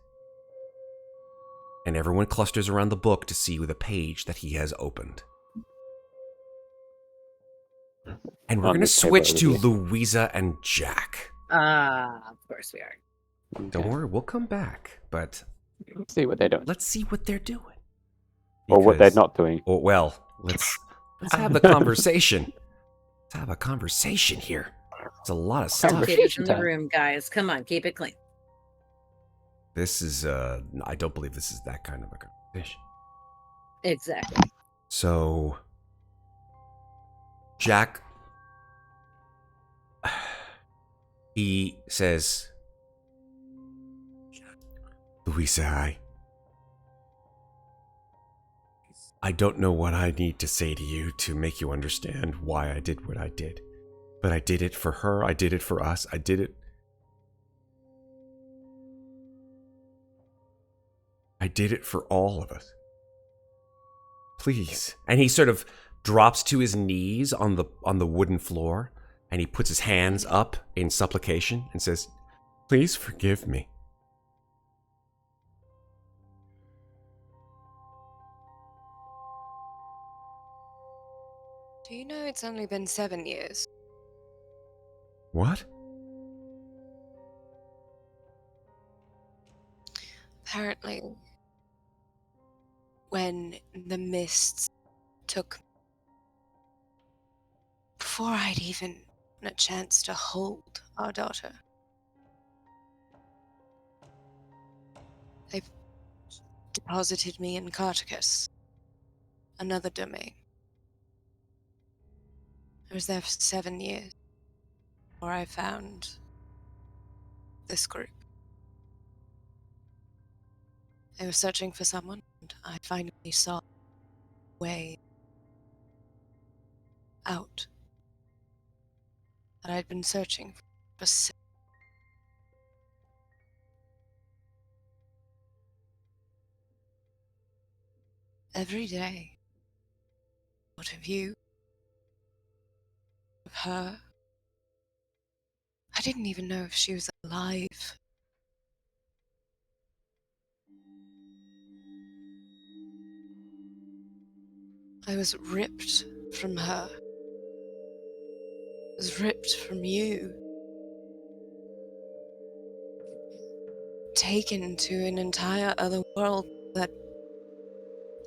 And everyone clusters around the book to see the page that he has opened. And we're going to switch to Louisa and Jack. Of course we are. Don't worry, we'll come back. But Let's see what they're doing. let's see what they're doing. Or what they're Because- not doing. Oh, well, let's have the conversation. Let's have a conversation here. It's a lot of stuff. Kids in the room, guys. Come on, keep it clean. This is, I don't believe this is that kind of a conversation. Exactly. So, Jack, he says, Louisa, I don't know what I need to say to you to make you understand why I did what I did. But I did it for her, I did it for us, I did it for all of us. Please. And he sort of drops to his knees on the wooden floor, and he puts his hands up in supplication and says, please forgive me. Do you know it's only been 7 years? What? Apparently, when the mists took... Before I'd even a chance to hold our daughter, they deposited me in Carticus, another domain. I was there for 7 years before I found this group. They were searching for someone, and I finally saw a way out that I'd been searching for. Every day, what of you, of her. I didn't even know if she was alive. I was ripped from her. I was ripped from you. Taken to an entire other world that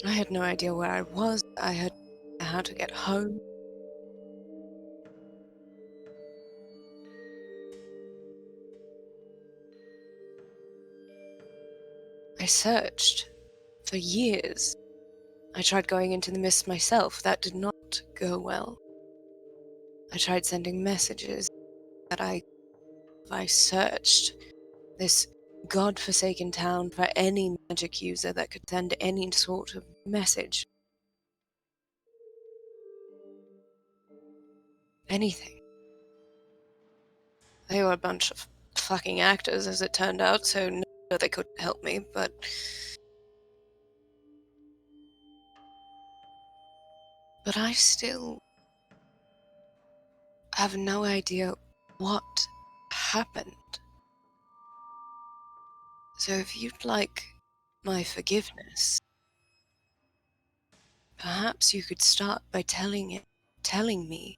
I had no idea where I was. I had how to get home. I searched for years. I tried going into the mist myself. That did not go well. I tried sending messages that I searched this god-forsaken town for any magic user that could send any sort of message. Anything. They were a bunch of fucking actors, as it turned out, so no, they couldn't help me, but... But I still have no idea what happened. So if you'd like my forgiveness, perhaps you could start by telling me,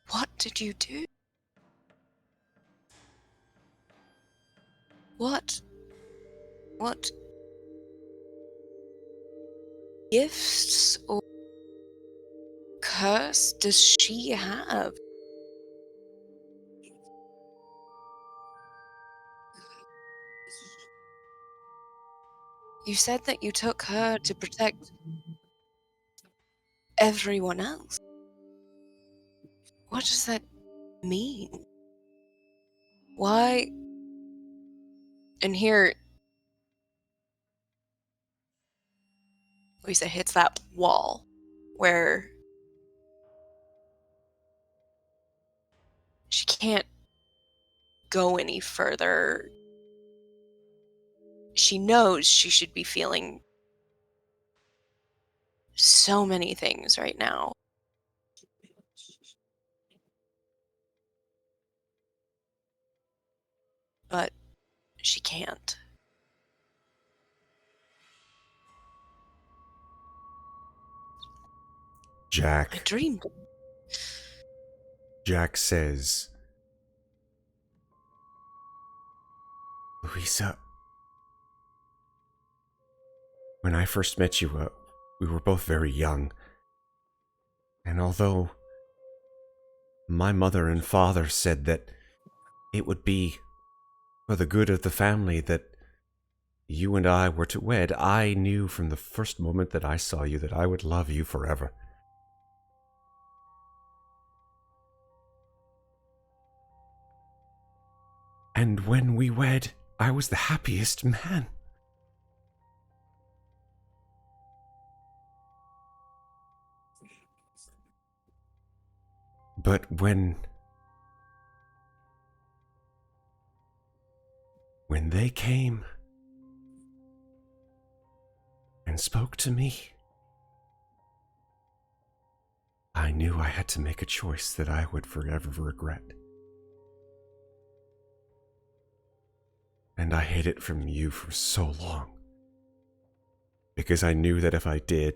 what did you do? What gifts or curse does she have? You said that you took her to protect everyone else. What does that mean? Why? And here, Louisa hits that wall where she can't go any further. She knows she should be feeling so many things right now. But she can't. I Jack dreamed. says, Louisa, when I first met you, we were both very young. And although my mother and father said that it would be for the good of the family that you and I were to wed. I knew from the first moment that I saw you that I would love you forever. And when we wed, I was the happiest man. But when they came and spoke to me, I knew I had to make a choice that I would forever regret. And I hid it from you for so long, because I knew that if I did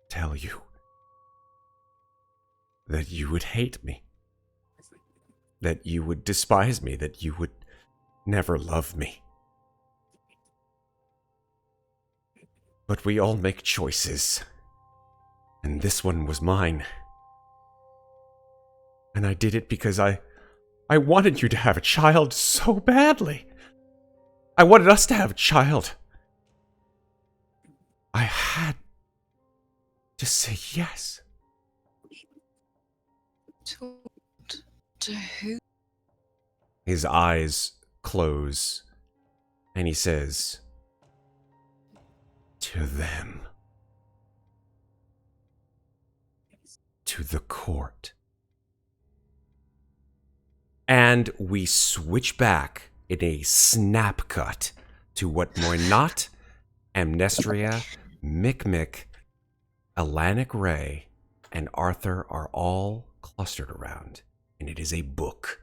tell you, that you would hate me, that you would despise me, that you would never love me. But we all make choices, and this one was mine. And I did it because I wanted you to have a child so badly. I wanted us to have a child. I had to say yes. To who? His eyes close, and he says, to them. To the court. And we switch back in a snap cut to what Muadnhait, Amnestria, Mikmick, Alanic Ray, and Arthur are all clustered around. And it is a book.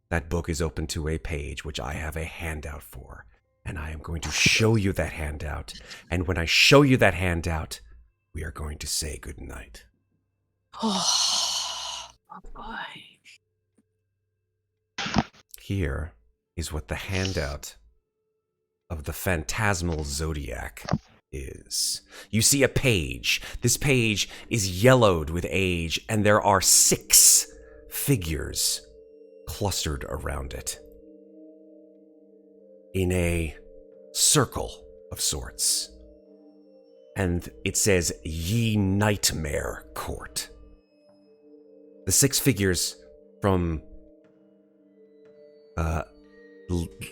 That book is open to a page which I have a handout for. And I am going to show you that handout. And when I show you that handout, we are going to say goodnight. Oh boy. Here is what the handout of the Phantasmal Zodiac is. You see a page. This page is yellowed with age, and there are 6 figures clustered around it in a circle of sorts. And it says, Ye Nightmare Court. The 6 figures from,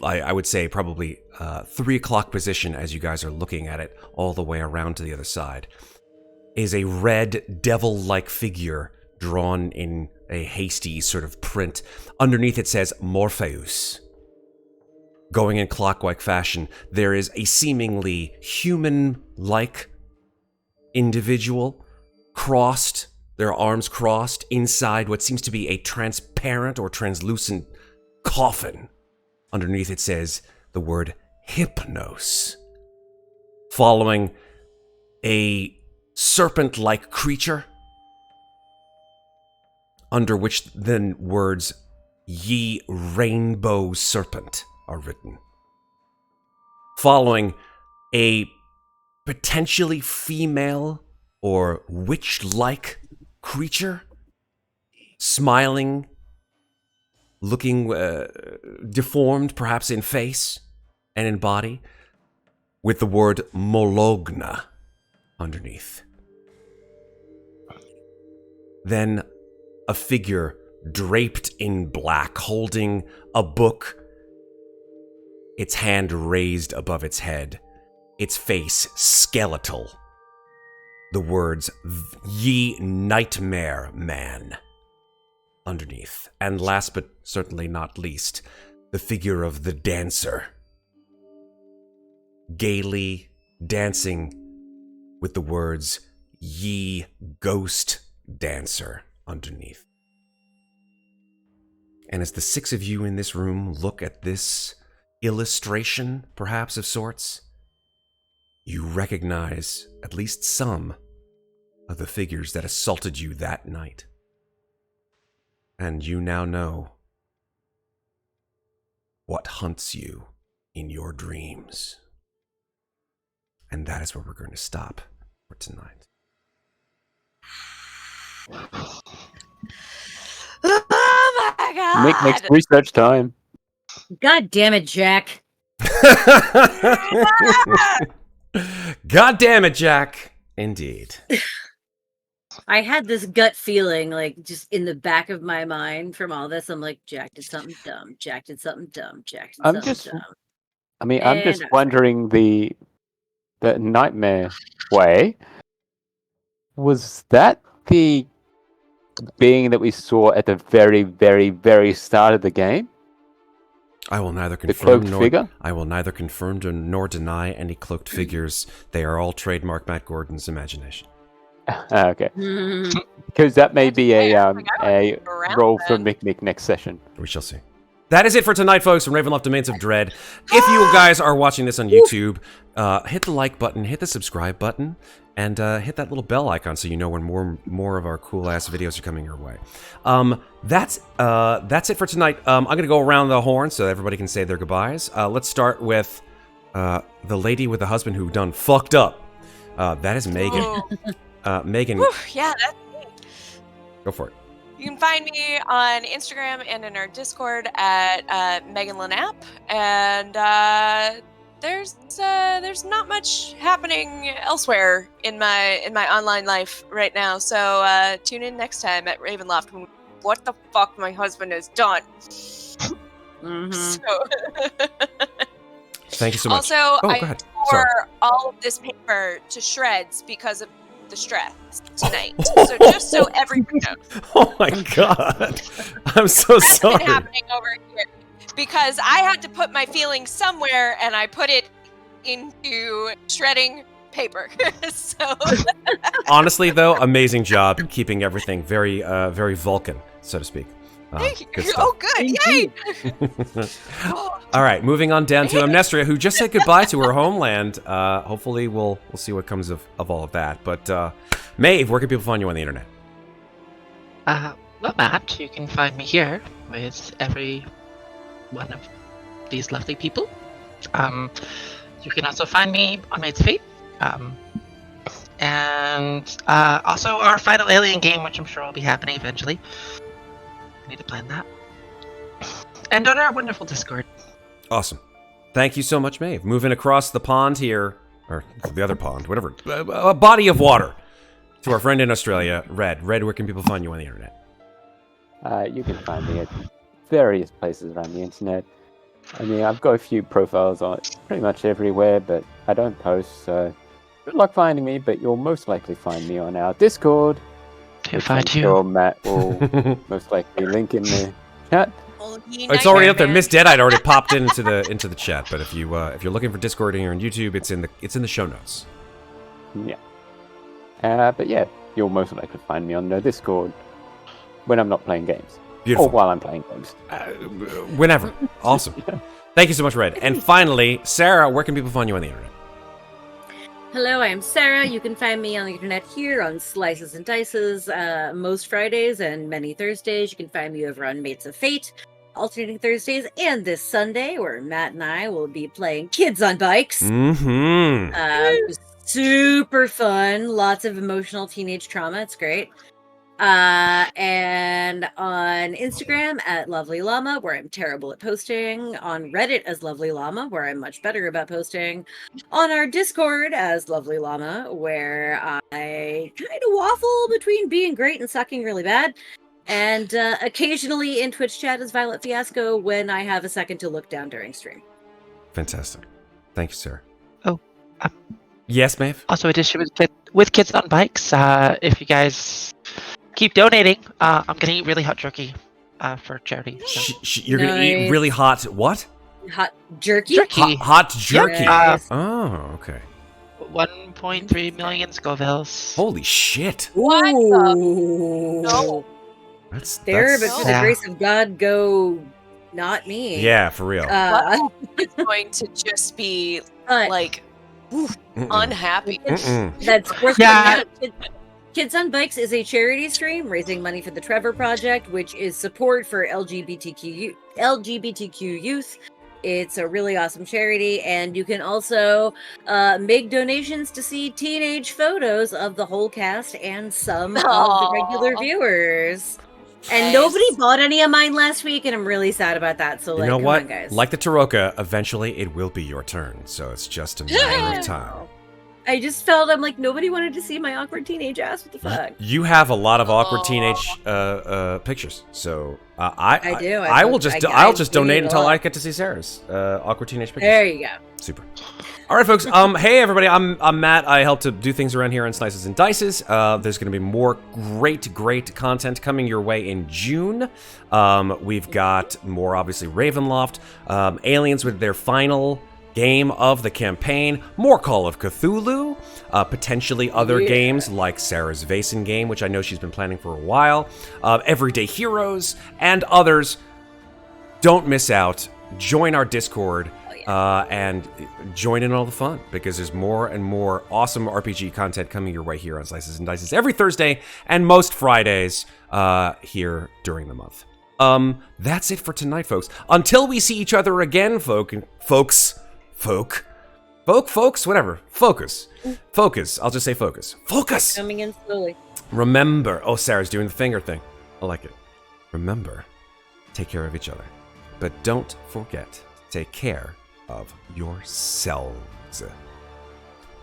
I would say probably 3 o'clock position as you guys are looking at it all the way around to the other side, is a red devil-like figure drawn in a hasty sort of print. Underneath it says Morpheus. Going in clockwise fashion, there is a seemingly human-like individual crossed, their arms crossed, inside what seems to be a transparent or translucent coffin. Underneath it says the word Hypnos. Following a serpent-like creature, under which then words Ye Rainbow Serpent are written. Following a potentially female or witch-like creature, smiling, looking deformed perhaps in face and in body, with the word Mologna underneath. Then a figure draped in black, holding a book, its hand raised above its head, its face skeletal. The words, Ye Nightmare Man, underneath. And last but certainly not least, the figure of the dancer, gaily dancing with the words, Ye Ghost Dancer, underneath. And as the 6 of you in this room look at this illustration, perhaps of sorts, you recognize at least some of the figures that assaulted you that night. And you now know what hunts you in your dreams. And that is where we're going to stop for tonight. Oh my god! Nick makes research time. God damn it, Jack. God damn it, Jack. Indeed. I had this gut feeling, like, just in the back of my mind from all this. I'm like, Jack did something dumb. Jack did something dumb. Jack did I'm something just, dumb. I'm And I just was right. wondering the nightmare way. Was that the being that we saw at the very, very, very start of the game? I will neither The confirm cloaked nor figure? I will neither confirm nor deny any cloaked figures. They are all trademark Matt Gordon's imagination. Okay. Mhm. Because that may That's be fair. a Like, I around role for then. Mikmick next session. We shall see. That is it for tonight, folks, from Ravenloft Domains of Dread. If you guys are watching this on YouTube, hit the like button, hit the subscribe button, and hit that little bell icon so you know when more of our cool-ass videos are coming your way. That's it for tonight. I'm going to go around the horn so everybody can say their goodbyes. Let's start with the lady with the husband who done fucked up. That is Megan. Ooh. Megan, Whew, yeah, that's me. go for it. You can find me on Instagram and in our Discord at Megan Linapp, and there's not much happening elsewhere in my online life right now. So tune in next time at Ravenloft when what the fuck my husband has done. Mhm. So Thank you so much. also, go I ahead. Sorry. tore all of this paper to shreds because of the stress tonight. So just so everyone knows. Oh my god. I'm so That's sorry. been happening over here because I had to put my feelings somewhere and I put it into shredding paper. So Honestly, though, amazing job keeping everything very, very Vulcan, so to speak. thank you. Good stuff. Oh, good. Yay. All right, moving on down to Amnestria, who just said goodbye to her homeland. Hopefully, we'll see what comes of all of that. But Maeve, where can people find you on the internet? Well, Matt, you can find me here with every one of these lovely people. You can also find me on Maid's Fate. And also our final alien game, which I'm sure will be happening eventually. I need to plan that. And on our wonderful Discord. Awesome. Thank you so much, Maeve. Moving across the pond here, or the other pond, whatever, a body of water, to our friend in Australia, Red. Red, where can people find you on the internet? You can find me at various places around the internet. I mean, I've got a few profiles on pretty much everywhere, but I don't post, so good luck finding me, but you'll most likely find me on our Discord. If I'm I do. sure Matt will most likely link in the chat. It's already up there. Miss Deadite already popped into the chat. But if you're looking for Discord here on YouTube, it's in the show notes. Yeah. But yeah, you'll most likely find me on the Discord when I'm not playing games. Beautiful. Or while I'm playing games. Whenever. Awesome. Thank you so much, Red. And finally, Sarah, where can people find you on the internet? Hello, I am Sarah. You can find me on the internet here on Slices and Dices most Fridays and many Thursdays. You can find me over on Mates of Fate, alternating Thursdays, and this Sunday, where Matt and I will be playing Kids on Bikes. Mm-hmm. Super fun. Lots of emotional teenage trauma. It's great. And on Instagram at Lovely Llama, where I'm terrible at posting. On Reddit as Lovely Llama, where I'm much better about posting. On our Discord as Lovely Llama, where I kind of waffle between being great and sucking really bad. And occasionally in Twitch chat as Violet Fiasco when I have a second to look down during stream. Fantastic. Thank you, Sarah. Oh, yes, Maeve? Also, addition with Kids on Bikes, if you guys keep donating, I'm going to eat really hot jerky for charity. So. You're going to eat really hot what? Hot jerky? Hot jerky. Yes. Oh, okay. 1.3 million Scovilles. Holy shit. What Ooh. No. That's There, but for the Yeah. grace of God, go not me. Yeah, for real. It's going to just be But like Mm-mm. unhappy. Mm-mm. that's worth Yeah. pointing out. Kids on Bikes is a charity stream raising money for the Trevor Project, which is support for LGBTQ youth. It's a really awesome charity, and you can also make donations to see teenage photos of the whole cast and some of the regular Aw. viewers. And nobody bought any of mine last week, and I'm really sad about that. So, You know come what? on, guys. Like the Taroka, eventually it will be your turn. So it's just a matter of time. I just felt nobody wanted to see my awkward teenage ass. What the fuck? You have a lot of awkward teenage pictures, so I do. I'll just donate until I get to see Sarah's awkward teenage pictures. There you go. Super. All right, folks. Hey everybody, I'm Matt. I help to do things around here on Slices and Dices. There's going to be more great content coming your way in June. We've got more, obviously, Ravenloft, Aliens with their final game of the campaign, more Call of Cthulhu, potentially other games like Sarah's Vaesen game, which I know she's been planning for a while, Everyday Heroes, and others. Don't miss out. Join our Discord and join in all the fun, because there's more and more awesome RPG content coming your way here on Slices and Dices every Thursday and most Fridays here during the month. That's it for tonight, folks. Until we see each other again, folks, whatever. Focus. I'll just say focus. Focus! Coming in slowly. Remember. Oh, Sarah's doing the finger thing. I like it. Remember, take care of each other. But don't forget to take care of yourselves.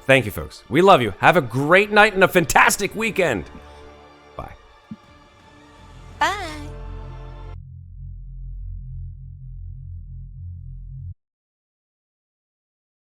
Thank you, folks. We love you. Have a great night and a fantastic weekend.